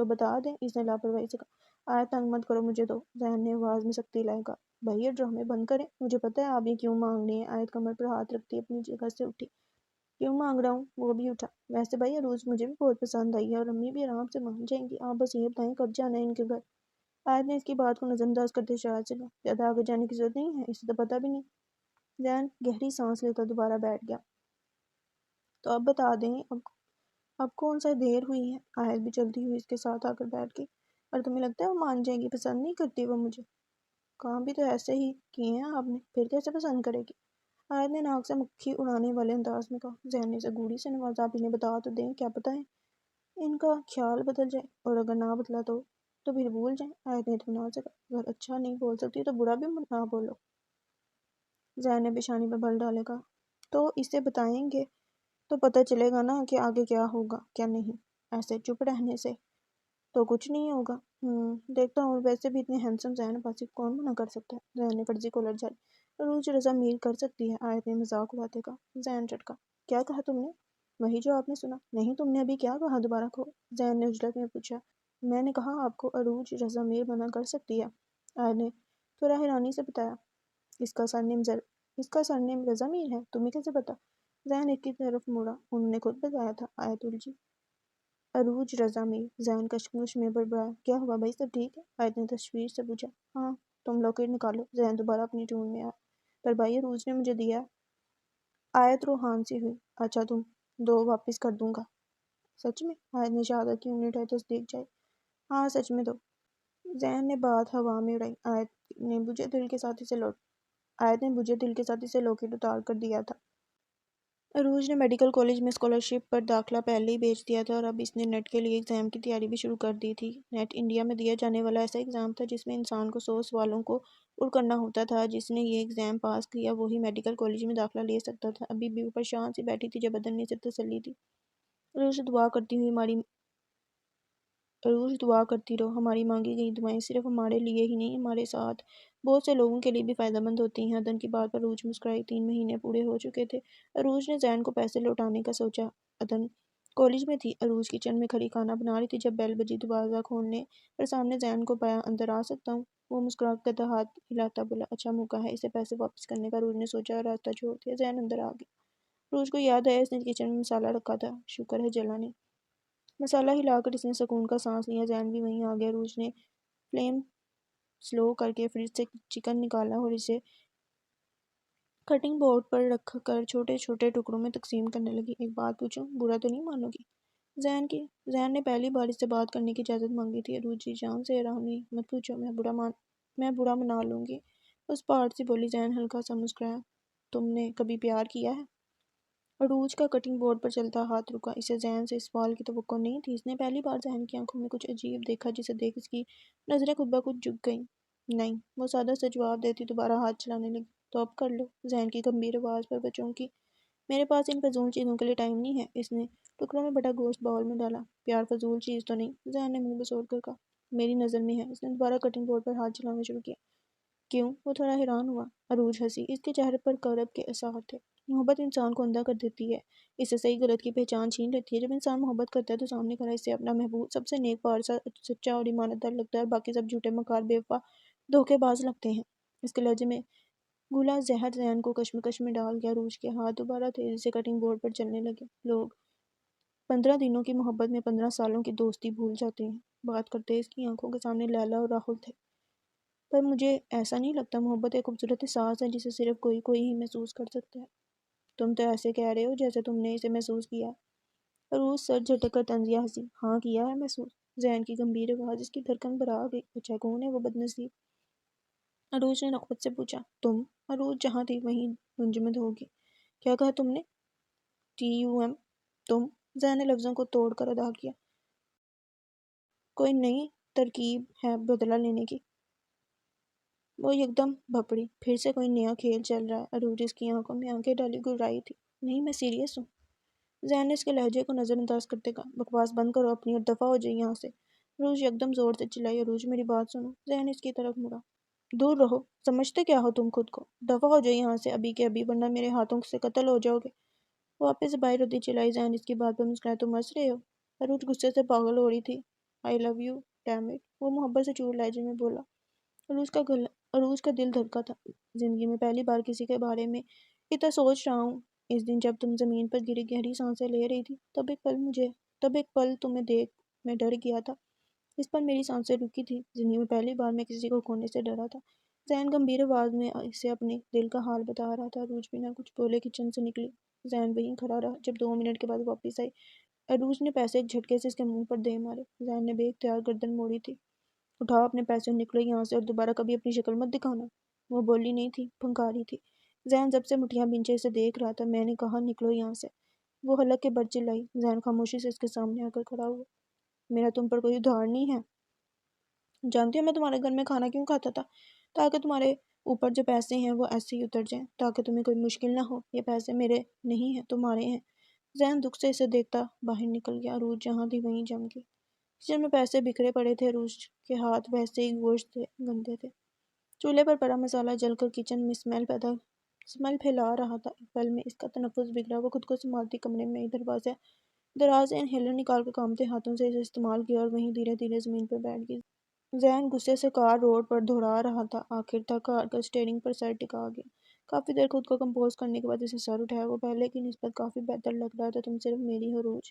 تو بتا دیں، اس نے لاپرواہی سے کہا۔ آیت تنگ مت کرو مجھے تو، ذہن نے آواز میں سختی لائے کہا۔ بھائی یہ ڈرامے بند کریں، مجھے پتہ ہے آپ یہ کیوں مانگ رہی ہیں۔ آیت کمر پر ہاتھ رکھتی اپنی جگہ سے اٹھی۔ کیوں مانگ رہا ہوں؟ وہ بھی اٹھا۔ ویسے بھائی عروج مجھے بھی بہت پسند آئی ہے اور امی بھی آرام سے مان جائیں گی، آپ بس یہ بتائیں کب جانا ہے ان کے گھر؟ آیت نے اس کی بات کو نظر انداز کرتے اشارہ سے کہا۔ زیادہ آگے جانے کی ضرورت نہیں ہے، اسے تو پتہ بھی نہیں۔ ذہن گہری سانس لیتا دوبارہ بیٹھ گیا۔ تو اب بتا دیں، اب کون سا دیر ہوئی ہے؟ آیت بھی چلتی ہوئی اس کے ساتھ آ کر بیٹھ گئی۔ اور تمہیں لگتا ہے وہ مان جائے گی؟ پسند نہیں کرتی وہ مجھے؟ کام بھی تو ایسے ہی کیے ہیں آپ نے، پھر کیسے پسند کرے گی؟ آیت نے ناک سے مکھی اڑانے والے انداز میں کہا۔ ذہن نے اسے گوڑی سے نوازا۔ آپ انہیں بتا تو دیں، کیا پتہ ہے ان کا خیال بدل جائے، اور اگر نہ بدلا تو پھر بھول جائیں۔ آیت نے اطمینان سے کہا۔ اگر اچھا نہیں بول سکتی تو برا بھی نہ بولو۔ ذہن نے پیشانی پر بل ڈالے کہا۔ تو اسے بتائیں گے تو پتہ چلے گا نا کہ آگے کیا ہوگا کیا نہیں، ایسے چپ رہنے سے تو کچھ نہیں ہوگا۔ دیکھتا ہوں، ویسے بھی اتنے ہینڈسم ذہن پاسی کون منع کر سکتا ہے؟ ذہن نے فرضی کولر جھاڑی۔ عروج رضا میر کر سکتی ہے، آیت نے مذاق اڑاتے کہا۔ ذہن چٹکا۔ کیا کہا تم نے؟ وہی جو آپ نے سنا۔ نہیں، تم نے ابھی کیا کہا؟ دوبارہ کہو، ذہن نے اجلت میں پوچھا۔ میں نے کہا آپ کو عروج رضا میر منع کر سکتی ہے، آیت نے تھوڑا حیرانی سے بتایا۔ اس کا سرنیم رضا میر ہے، تمہیں کیسے پتا؟ ذہن ایک کی طرف مڑا۔ انہوں نے خود بتایا تھا، آیت الجھی۔ عروج رضا میر، ذہن کشمکش میں بڑبڑایا۔ کیا ہوا بھائی، سب ٹھیک ہے؟ آیت نے تشویش سے پوچھا۔ ہاں، تم لاکٹ نکالو، ذہن دوبارہ اپنی ٹون میں آیا۔ پر بھائی عروج نے مجھے دیا ہے۔ آیت روحان سی ہوئی۔ اچھا، تم دو واپس کر دوں گا؟ سچ میں؟ آیت نے شہادت کی انگلی اٹھائی۔ تصدیق چاہیے؟ ہاں سچ میں دو۔ ذہن نے بات ہوا میں اڑائی۔ آیت نے بجھے دل کے ساتھ اسے لاکٹ اتار کر دیا تھا۔ عروج نے میڈیکل کالج میں اسکالرشپ پر داخلہ پہلے ہی بھیج دیا تھا اور اب اس نے نیٹ کے لیے ایگزام کی تیاری بھی شروع کر دی تھی۔ نیٹ انڈیا میں دیا جانے والا ایسا ایگزام تھا جس میں انسان کو 100 سوالوں کو پر کرنا ہوتا تھا۔ جس نے یہ ایگزام پاس کیا وہی میڈیکل کالج میں داخلہ لے سکتا تھا۔ ابھی بھی وہ پریشان سی بیٹھی تھی جب بدن نے اسے تسلی دی۔ عروج دعا کرتی رہو، ہماری مانگی گئی دعائیں صرف ہمارے لیے ہی نہیں، ہمارے ساتھ بہت سے لوگوں کے لیے بھی فائدہ مند ہوتی ہیں۔ عدن کی بات پر عروج مسکرائی۔ 3 مہینے پورے ہو چکے تھے۔ عروج نے ذہن کو پیسے لوٹانے کا سوچا۔ عدن کالج میں تھی۔ عروج کچن میں کھڑی کھانا بنا رہی تھی جب بیل بجی۔ دروازہ کھولنے پر سامنے ذہن کو پایا۔ اندر آ سکتا ہوں؟ وہ مسکرا کر ہاتھ ہلاتا بولا۔ اچھا موقع ہے اسے پیسے واپس کرنے کا، عروج نے سوچا اور راستہ چھوڑ دیا۔ ذہن اندر آ گیا۔ عروج کو یاد آیا اس نے کچن میں مسالہ رکھا تھا، شکر ہے جلا نہیں۔ مسالہ ہلا کر اس نے سکون کا سانس لیا۔ ذہن بھی وہیں آ گیا۔ عروج نے فلیم سلو کر کے فریج سے چکن نکالا اور اسے کٹنگ بورڈ پر رکھ کر چھوٹے چھوٹے ٹکڑوں میں تقسیم کرنے لگی۔ ایک بات پوچھوں، برا تو نہیں مانو گی؟ ذہن نے پہلی بار اس سے بات کرنے کی اجازت مانگی تھی۔ عروج جی جان سے حیران ہوئی۔ مت پوچھو، میں برا منا لوں گی، اس پارٹ سے بولی۔ ذہن ہلکا سا مسکرایا۔ تم نے کبھی پیار کیا ہے؟ عروج کا کٹنگ بورڈ پر چلتا ہاتھ رکا۔ اسے ذہن سے اس سوال کی توقع نہیں تھی۔ اس نے پہلی بار ذہن کی آنکھوں میں کچھ عجیب دیکھا جسے دیکھ اس کی نظریں خود بخود جھک گئیں۔ نہیں، وہ سادہ سا جواب دیتی دوبارہ ہاتھ چلانے لگی۔ تو اب کر لو، ذہن کی گمبھیر آواز پر بچوں کی۔ میرے پاس ان فضول چیزوں کے لیے ٹائم نہیں ہے۔ اس نے ٹکڑوں میں بٹا گوشت باؤل میں ڈالا۔ پیار فضول چیز تو نہیں، ذہن نے منہ بسوڑ کر کہا۔ میری نظر میں ہے۔ اس نے دوبارہ کٹنگ بورڈ پر ہاتھ چلانا شروع کیا۔ کیوں؟ وہ تھوڑا حیران ہوا۔ عروج ہنسی۔ اس کے چہرے پر کرب کے آثار تھے۔ محبت انسان کو اندھا کر دیتی ہے، اسے صحیح غلط کی پہچان چھین لیتی ہے۔ جب انسان محبت کرتا ہے تو سامنے کھڑا اسے اپنا محبوب، سب سے نیک پارسا، سچا اور ایماندار لگتا ہے اور باقی سب جھوٹے، مکار، بے وفا، دھوکے باز لگتے ہیں۔ اس کے لہجے میں گھلا زہر ذہن کو کشمکش میں ڈال گیا۔ عروج کے ہاتھ دوبارہ تیزی سے کٹنگ بورڈ پر چلنے لگے۔ لوگ 15 دنوں کی محبت میں 15 سالوں کی دوستی بھول جاتے ہیں۔ بات کرتے اس کی آنکھوں کے سامنے لیلا اور راہل تھے۔ پر مجھے ایسا نہیں لگتا، محبت ایک خوبصورت احساس ہے جسے صرف کوئی ہی محسوس کر سکتا ہے۔ تم تو ایسے کہہ رہے ہو جیسے تم نے اسے محسوس کیا۔ عروج سر جھٹک کر طنزیہ ہنسی۔ ہاں کیا ہے محسوس۔ ذہن کی گمبھیر آواز اس کی دھڑکن پر آ گئی۔ اچھا، کون ہے وہ بد نصیب؟ عروج نے نخوت سے پوچھا۔ تم؟ عروج جہاں تھی وہیں منجمد ہوگی۔ کیا کہا تم نے؟ TUM؟ تم؟ ذہن نے لفظوں کو توڑ کر ادا کیا۔ کوئی نئی ترکیب ہے بدلہ لینے کی؟ وہ یکدم بھپڑی۔ پھر سے کوئی نیا کھیل چل رہا ہے؟ عروج اس کی آنکھوں میں آنکھیں ڈالی گھبرائی تھی۔ نہیں، میں سیریس ہوں۔ ذہن نے اس کے لہجے کو نظر انداز کرتے کہا۔ بکواس بند کرو اپنی اور دفع ہو جائے یہاں سے۔ عروج یکدم زور سے چلائی۔ عروج میری بات سنو۔ ذہن اس کی طرف مڑا۔ دور رہو، سمجھتے کیا ہو تم خود کو؟ دفع ہو جائے یہاں سے ابھی کے ابھی، ورنہ میرے ہاتھوں سے قتل ہو جاؤ گے۔ وہ واپس سے باہر ہوتی چلائی۔ ذہن اس کی بات پر مسکرایا۔ تم ہنس رہے ہو؟ عروج غصے سے پاگل ہو رہی تھی۔ I love you, damn it. وہ محبت سے چور لہجے میں بولا۔ عروج کا دل دھڑکا تھا۔ زندگی میں پہلی بار کسی کے بارے میں اتنا سوچ رہا ہوں۔ اس دن جب تم زمین پر گری گہری سانسیں لے رہی تھی، تب ایک پل تمہیں دیکھ میں ڈر گیا تھا۔ اس پر میری سانسیں رکی تھی۔ زندگی میں پہلی بار میں کسی کو کھونے سے ڈرا تھا۔ زین گمبھیر آواز میں اسے اپنے دل کا حال بتا رہا تھا۔ عروج بنا کچھ بولے کچن سے نکلی۔ زین وہیں کھڑا رہا۔ جب 2 منٹ کے بعد واپس آئی، عروج نے پیسے ایک جھٹکے سے اس کے منہ پر دے مارے۔ زین نے بے اختیار گردن موڑی تھی۔ اٹھاؤ اپنے پیسے اور نکلو یہاں سے، اور دوبارہ کبھی اپنی شکل مت دکھانا۔ وہ بولی نہیں تھی، پھنکاری تھی۔ زین جب سے مٹھیاں بھینچے اسے دیکھ رہا تھا۔ میں نے کہا نکلو یہاں سے۔ وہ حلق کے بل چلائی۔ زین خاموشی سے اس کے سامنے آ کر کھڑا ہوا۔ میرا تم پر کوئی ادھار نہیں ہے۔ جانتی ہو میں تمہارے گھر میں کھانا کیوں کھاتا تھا؟ تاکہ تمہارے اوپر جو پیسے ہیں وہ ایسے ہی اتر جائیں، تاکہ تمہیں کوئی مشکل نہ ہو۔ یہ پیسے میرے نہیں ہیں، تمہارے ہیں۔ زین دکھ سے اسے دیکھتا باہر نکل گیا۔ عروج جہاں تھی وہیں جم گئی۔ کچن میں پیسے بکھرے پڑے تھے۔ عروج کے ہاتھ ویسے ہی گوشت سے گندے تھے۔ چولہے پر پڑا مسالہ جل کر کچن میں اسمیل پھیلا رہا تھا۔ ایک پل میں اس کا تنفس بگڑا۔ وہ خود کو سنبھالتی کمرے میں دراز سے انہیلر نکال کر کانپتے ہاتھوں سے اسے استعمال کیا اور وہیں دھیرے دھیرے زمین پر بیٹھ گئی۔ زین غصے سے کار روڈ پر دوڑا رہا تھا۔ آخر تک کار کا اسٹیئرنگ پر سر ٹکا گیا۔ کافی دیر خود کو کمپوز کرنے کے بعد اسے سر اٹھایا۔ وہ پہلے کی نسبت کافی بہتر لگ رہا تھا۔ تم صرف میری ہو عروج۔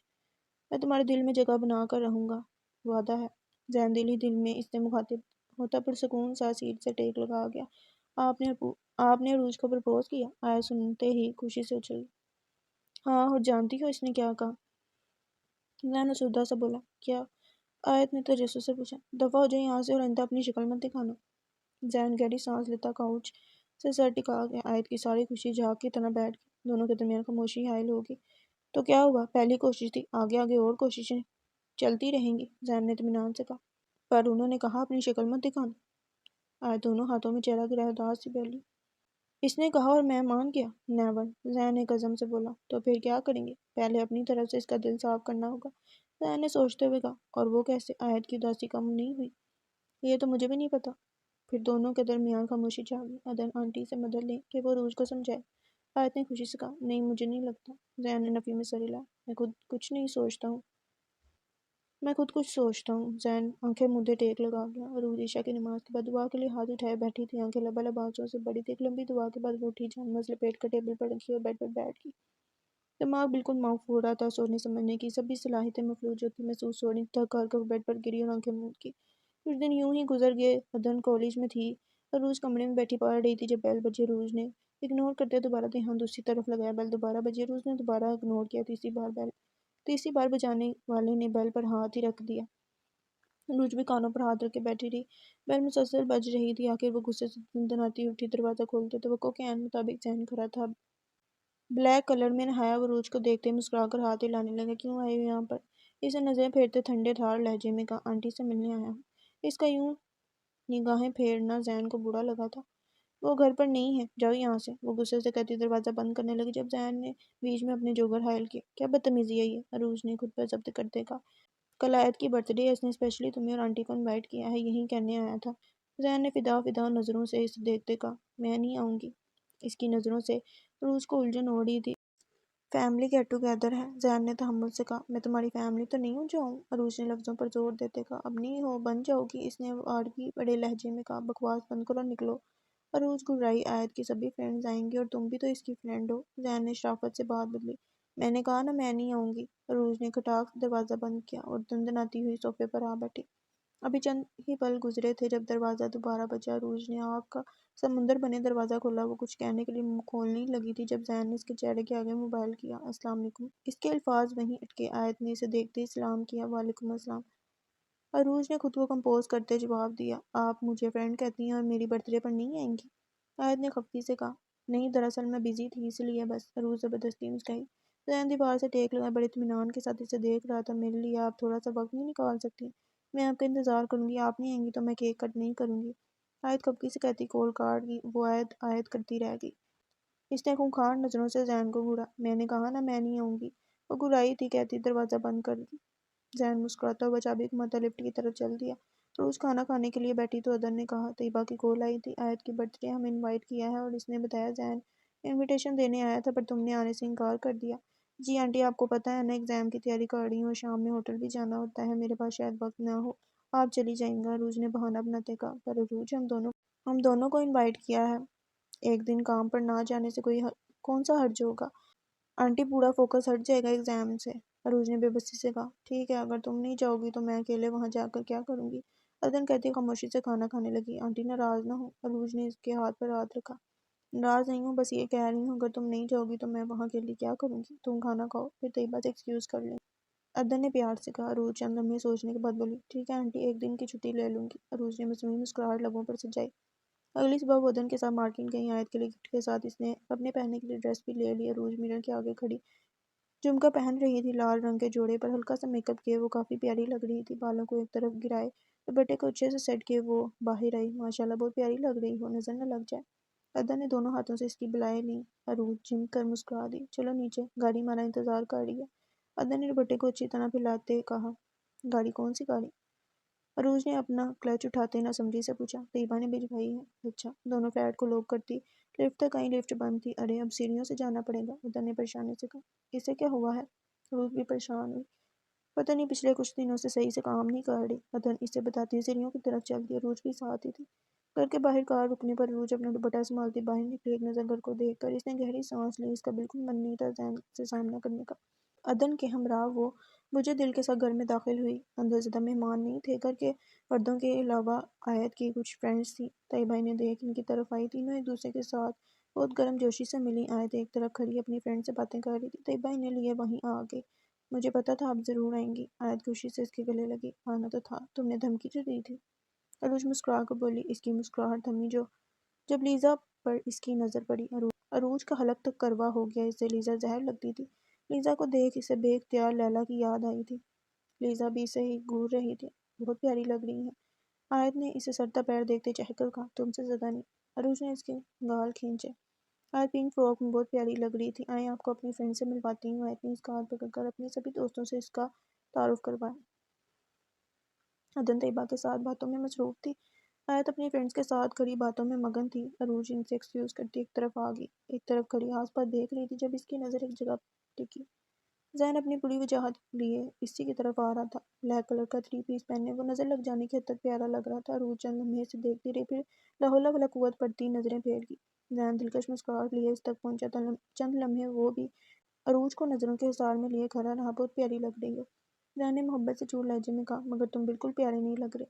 میں تمہارے دل میں جگہ بنا کر رہوں گا، وعدہ ہے۔ زین دل ہی دل میں اس سے مخاطب ہوتا پرسکون سا سیٹ سے ٹیک لگا گیا۔ آپ نے عروج کو پرپوز کیا؟ آیت سنتے ہی خوشی سے اچھل گئی۔ ہاں، اور جانتی ہو اس نے کیا کہا؟ زین افسردہ سا بولا۔ کیا؟ آیت نے تجسس سے پوچھا۔ دفعہ ہو جائے یہاں سے اور آئندہ اپنی شکل مت دکھانا۔ زین گہری سانس لیتا کاؤچ سے سر ٹکا گیا۔ آیت کی ساری خوشی جھاگ کی طرح بیٹھ گئی۔ دونوں کے درمیان خاموشی حائل ہو گئی۔ تو کیا ہوا؟ پہلی کوشش تھی، آگے آگے اور کوششیں چلتی رہیں گی، زین نے اطمینان سے کہا۔ پر انہوں نے کہا اپنی شکل مت دکھانا۔ آیت دونوں ہاتھوں میں چہرہ گرائے اداس سی بیٹھی۔ اس نے کہا اور میں مان گیا؟ نیور، زین نے عزم سے بولا۔ تو پھر کیا کریں گے؟ پہلے اپنی طرف سے اس کا دل صاف کرنا ہوگا، زین نے سوچتے ہوئے کہا۔ اور وہ کیسے؟ آیت کی اداسی کم نہیں ہوئی۔ یہ تو مجھے بھی نہیں پتا۔ پھر دونوں کے درمیان خاموشی چھا گئی۔ ادن آنٹی سے مدد لیں کہ وہ عروج کو سمجھائے، آیت نے خوشی سے کہا۔ نہیں، مجھے نہیں لگتا، زین نے نفی میں سر ہلایا۔ میں خود کچھ سوچتا ہوں، زین آنکھیں مودے ٹیک لگا گیا۔ عروج عشاء کی نماز کے بعد دعا کے لیے ہاتھ اٹھائے بیٹھی تھی، آنکھیں لبالب آنسوؤں سے بڑی تھی۔ ایک لمبی دعا کے بعد وہ اٹھی، جانماز لپیٹ کر ٹیبل پر رکھی اور بیڈ پر بیٹھ گئی۔ دماغ بالکل معاف ہو رہا تھا۔ سوچنے سمجھنے کی سبھی صلاحیتیں مفلوج ہوتی محسوس ہو رہی تھیں۔ تھک ہار کر وہ بیڈ پر گری اور آنکھیں موند کی۔ کچھ دن یوں ہی گزر گئے۔ ادن کالج میں تھی۔ عروج کمرے میں بیٹھی پڑھ رہی تھی جب بیل بجی۔ عروج نے اگنور کرتے دوبارہ دھیان دوسری طرف لگایا۔ بیل دوبارہ بجی۔ عروج نے دوبارہ اگنور کیا۔ تیسری بار بجانے والے نے بیل پر ہاتھ ہی رکھ دیا۔ عروج بھی کانوں پر ہاتھ رکھ کے بیٹھی رہی۔ بیل مسلسل بج رہی تھی۔ آخر وہ غصے سے دندناتی اٹھی۔ دروازہ کھولتے توقع کے عین مطابق زین کھڑا تھا، بلیک کلر میں نہایا۔ وہ عروج کو دیکھتے مسکرا کر ہاتھ ہلانے لگا۔ کیوں آئے ہو یہاں پر؟ اس نے نظریں پھیرتے ٹھنڈے ٹھار لہجے میں کہا۔ آنٹی سے ملنے آیا ہوں۔ اس کا یوں نگاہیں پھیرنا زین کو برا لگا تھا۔ وہ گھر پر نہیں ہے، جاؤ یہاں سے، وہ غصے سے کہتی دروازہ بند کرنے لگی جب زین نے بیچ میں اپنے جوگر حائل کیا۔ کیا بدتمیزی ہے یہ؟ عروج نے خود پر ضبط کرتے کہا۔ کل آیت کی برتھ ڈے ہے، اس نے اسپیشلی تمہیں اور آنٹی کو انوائٹ کیا ہے، یہی کہنے آیا تھا۔ زین نے فدا نظروں سے اسے دیکھتے کہا۔ میں نہیں آؤں گی۔ اس کی نظروں سے عروج کو الجھن ہو رہی تھی۔ فیملی گیٹ ٹوگیدر ہے، زین نے تحمل سے کہا۔ میں تمہاری فیملی تو نہیں ہوں جو آؤں؟ عروج نے لفظوں پر زور دیتے کہا۔ اب نہیں ہو، بن جاؤ گی، اس نے آڑوی بڑے لہجے میں کہا۔ بکواس بند کرو اور نکلو۔ عروج گھبرائی۔ آیت کی سبھی فرینڈز آئیں گی اور تم بھی تو اس کی فرینڈ ہو، زین نے شرافت سے بات بدلی۔ میں نے کہا نا میں نہیں آؤں گی۔ عروج نے کھٹاک سے دروازہ بند کیا اور دندناتی ہوئی صوفے پر آ بیٹھی۔ ابھی چند ہی پل گزرے تھے جب دروازہ دوبارہ بجا۔ عروج نے آگ کا سمندر بنے دروازہ کھولا۔ وہ کچھ کہنے کے لیے منہ کھولنے لگی تھی جب زین نے اس کے چہرے کے آگے موبائل کیا۔ السلام علیکم۔ اس کے الفاظ وہیں اٹکے۔ آیت نے اسے دیکھتے ہی سلام کیا۔ وعلیکم السلام۔ عروج نے خود کو کمپوز کرتے جواب دیا۔ آپ مجھے فرینڈ کہتی ہیں اور میری برتھ ڈے پر نہیں آئیں گی؟ آیت نے خفگی سے کہا۔ نہیں، دراصل میں بزی تھی اس لیے بس۔ عروج زبردستی مسکرائی۔ زین دیوار سے ٹیک لگائے بڑے اطمینان کے ساتھ اسے دیکھ رہا تھا۔ میرے لیے آپ تھوڑا سا وقت نہیں نکال سکتی؟ میں آپ کا انتظار کروں گی، آپ نہیں آئیں گی تو میں کیک کٹ نہیں کروں گی، آیت خفگی سے کہتی کال کاٹ گئی۔ وہ آیت کرتی رہ گئی۔ اس نے خونخوار نظروں سے زین کو گھورا۔ میں نے کہا نا میں نہیں آؤں گی، وہ گھرائی تھی کہتی دروازہ بند کر دی۔ زین مسکراتا ہوا چابی گھماتا لفٹ کی طرف چل دیا۔ روز کھانا کھانے کے لیے بیٹھی تو ادن نے کہا طیبہ کی کال آئی تھی، آیت کی برتھ ڈے ہمیں انوائٹ کیا ہے، اور اس نے بتایا زین انویٹیشن دینے آیا تھا پر تم نے آنے سے انکار کر دیا۔ جی آنٹی، آپ کو پتہ ہے نا ایگزام کی تیاری کر رہی ہوں اور شام میں ہوٹل بھی جانا ہوتا ہے، میرے پاس شاید وقت نہ ہو۔ آپ چلی جائیں گا، عروج نے بہانہ بناتے کہا۔ پر عروج، ہم دونوں کو انوائٹ کیا ہے، ایک دن کام پر نہ جانے سے کون سا حرج ہوگا؟ آنٹی، پورا فوکس ہٹ جائے گا ایگزام سے، عروج نے بے بسی سے کہا۔ ٹھیک ہے، اگر تم نہیں جاؤ گی تو میں اکیلے وہاں جا کر کیا کروں گی؟ ادن کہتی خاموشی سے کھانا کھانے لگی۔ آنٹی ناراض نہ ہو، عروج نے اس کے ہاتھ پر ہاتھ رکھا۔ ناراض نہیں ہوں، بس یہ کہہ رہی ہوں اگر تم نہیں جاؤ گی تو میں وہاں کے لیے کیا کروں گی؟ تم کھانا کھاؤ، پھر طیبہ سے ایکسکیوز کر لیں۔ ادن نے پیار سے کہا۔ عروج چند لمحے سوچنے کے بعد بولی، ٹھیک ہے آنٹی، ایک دن کی چھٹی لے لوں گی۔ عروج نے مصنوعی مسکراہٹ لبوں پر سجائی۔ اگلی صبح وہ ادن کے ساتھ مارکیٹ گئی۔ آیت کے لیے گفٹ کے ساتھ اس نے اپنے پہننے کے لیے ڈریس بھی لے لی۔ عروج مرر کے آگے کھڑی جھمکا پہن رہی تھی، لال رنگ کے جوڑے پر ہلکا سا میک اپ کیے وہ کافی پیاری لگ رہی تھی۔ بالوں کو ایک طرف گرائے، دوپٹے کو اچھے سے سیٹ کیے وہ باہر آئی۔ ماشاءاللہ، بہت پیاری لگ رہی ہو، نظر نہ لگ جائے۔ ادن نے دونوں ہاتھوں سے اس کی بالائیں لیں۔ عروج جھم کر مسکرا دی۔ چلو نیچے، گاڑی ہمارا انتظار کر رہی ہے، ادن نے دوپٹے کو اچھی طرح پھیلاتے کہا۔ گاڑی؟ کون سی گاڑی؟ عروج نے اپنا کلچ اٹھاتے نہ سمجھی سے پوچھا۔ طیبہ نے بھجوائی ہے۔ اچھا۔ دونوں فلیٹ کو لاک کرتی لفٹ تک آئی، لفٹ بند تھی۔ ارے اب سیڑھیوں سے جانا پڑے گا، ادن نے پریشانی سے کہا۔ اسے کیا ہوا ہے؟ عروج بھی پریشان ہوئی۔ پتہ نہیں، پچھلے کچھ دنوں سے صحیح سے کام نہیں کر رہی، ادن اسے بتاتی سیڑھیوں کی طرف چل دی۔ عروج بھی ساتھ ہی تھی۔ گھر کے باہر کار رکنے پر عروج اپنا دوپٹہ سنبھالتی باہر نکلی۔ ایک نظر گھر کو دیکھ کر اس نے گہری سانس لی۔ اس کا بالکل من نہیں تھا زین سے سامنا کرنے کا۔ ادن کے ہمراہ وہ بجھے دل کے ساتھ گھر میں داخل ہوئی۔ اندر زدہ مہمان نہیں تھے، گھر کے مردوں کے علاوہ آیت کی کچھ فرینڈز تھیں۔ طیبہ انہیں دیکھ ان کی طرف آئی۔ تینوں ایک دوسرے کے ساتھ بہت گرم جوشی سے ملی۔ آیت ایک طرف کھڑی اپنی فرینڈ سے باتیں کر رہی تھی، طیبہ انہیں لیے وہیں آ گئی۔ مجھے پتا تھا آپ ضرور آئیں گی، آیت خوشی سے اس کے گلے لگی۔ آنا تو تھا، تم نے دھمکی جو دی تھی؟ عروج مسکرا کر بولی۔ اس کی مسکراہٹ تھمی جب لیزا پر اس کی نظر پڑی۔ عروج کا حلق تک کروا ہو گیا، اسے لیزا زہر لگتی تھی۔ لیزا کو دیکھ اسے بے اختیار لیلا کی یاد آئی تھی۔ لیزا بھی اسے ہی گھور رہی تھی۔ بہت پیاری لگ رہی ہیں، آیت نے اسے سرتا پیر دیکھتے چہک کر کہا۔ تم سے زیادہ نہیں، عروج نے اس کے گال کھینچے۔ آیت پنک فراک میں بہت پیاری لگ رہی تھی۔ آئیں آپ کو اپنی فرینڈ سے ملواتی ہوں، آیت نے اس کا ہاتھ پکڑ کر اپنے سبھی دوستوں سے اس کا تعارف کروایا۔ ادن طیبہ کے ساتھ باتوں میں مصروف تھی، آیت اپنی فرینڈز کے ساتھ کھڑی باتوں میں مگن تھی۔ عروج ان سے ایکسکیوز کرتی ایک طرف آ گئی، ایک طرف کھڑی آس پاس دیکھ رہی تھی جب اس کی نظر ایک جگہ ٹکی۔ زین اپنی پوری وجاہت لیے اسی کی طرف آ رہا تھا، بلیک کلر کا 3 پیس پہنے وہ نظر لگ جانے کی حد تک پیارا لگ رہا تھا۔ عروج چند لمحے سے دیکھتی رہی، پھر لا حول ولا قوت پڑتی نظریں پھیر لی۔ زین دلکش مسکراہٹ لیے اس تک پہنچا، چند لمحے وہ بھی عروج کو نظروں کے حصار میں لیے کھڑا رہا۔ بہت پیاری لگ رہی ہو، زین نے محبت سے چور لہجے میں کہا، مگر تم بالکل پیارے نہیں لگ رہے۔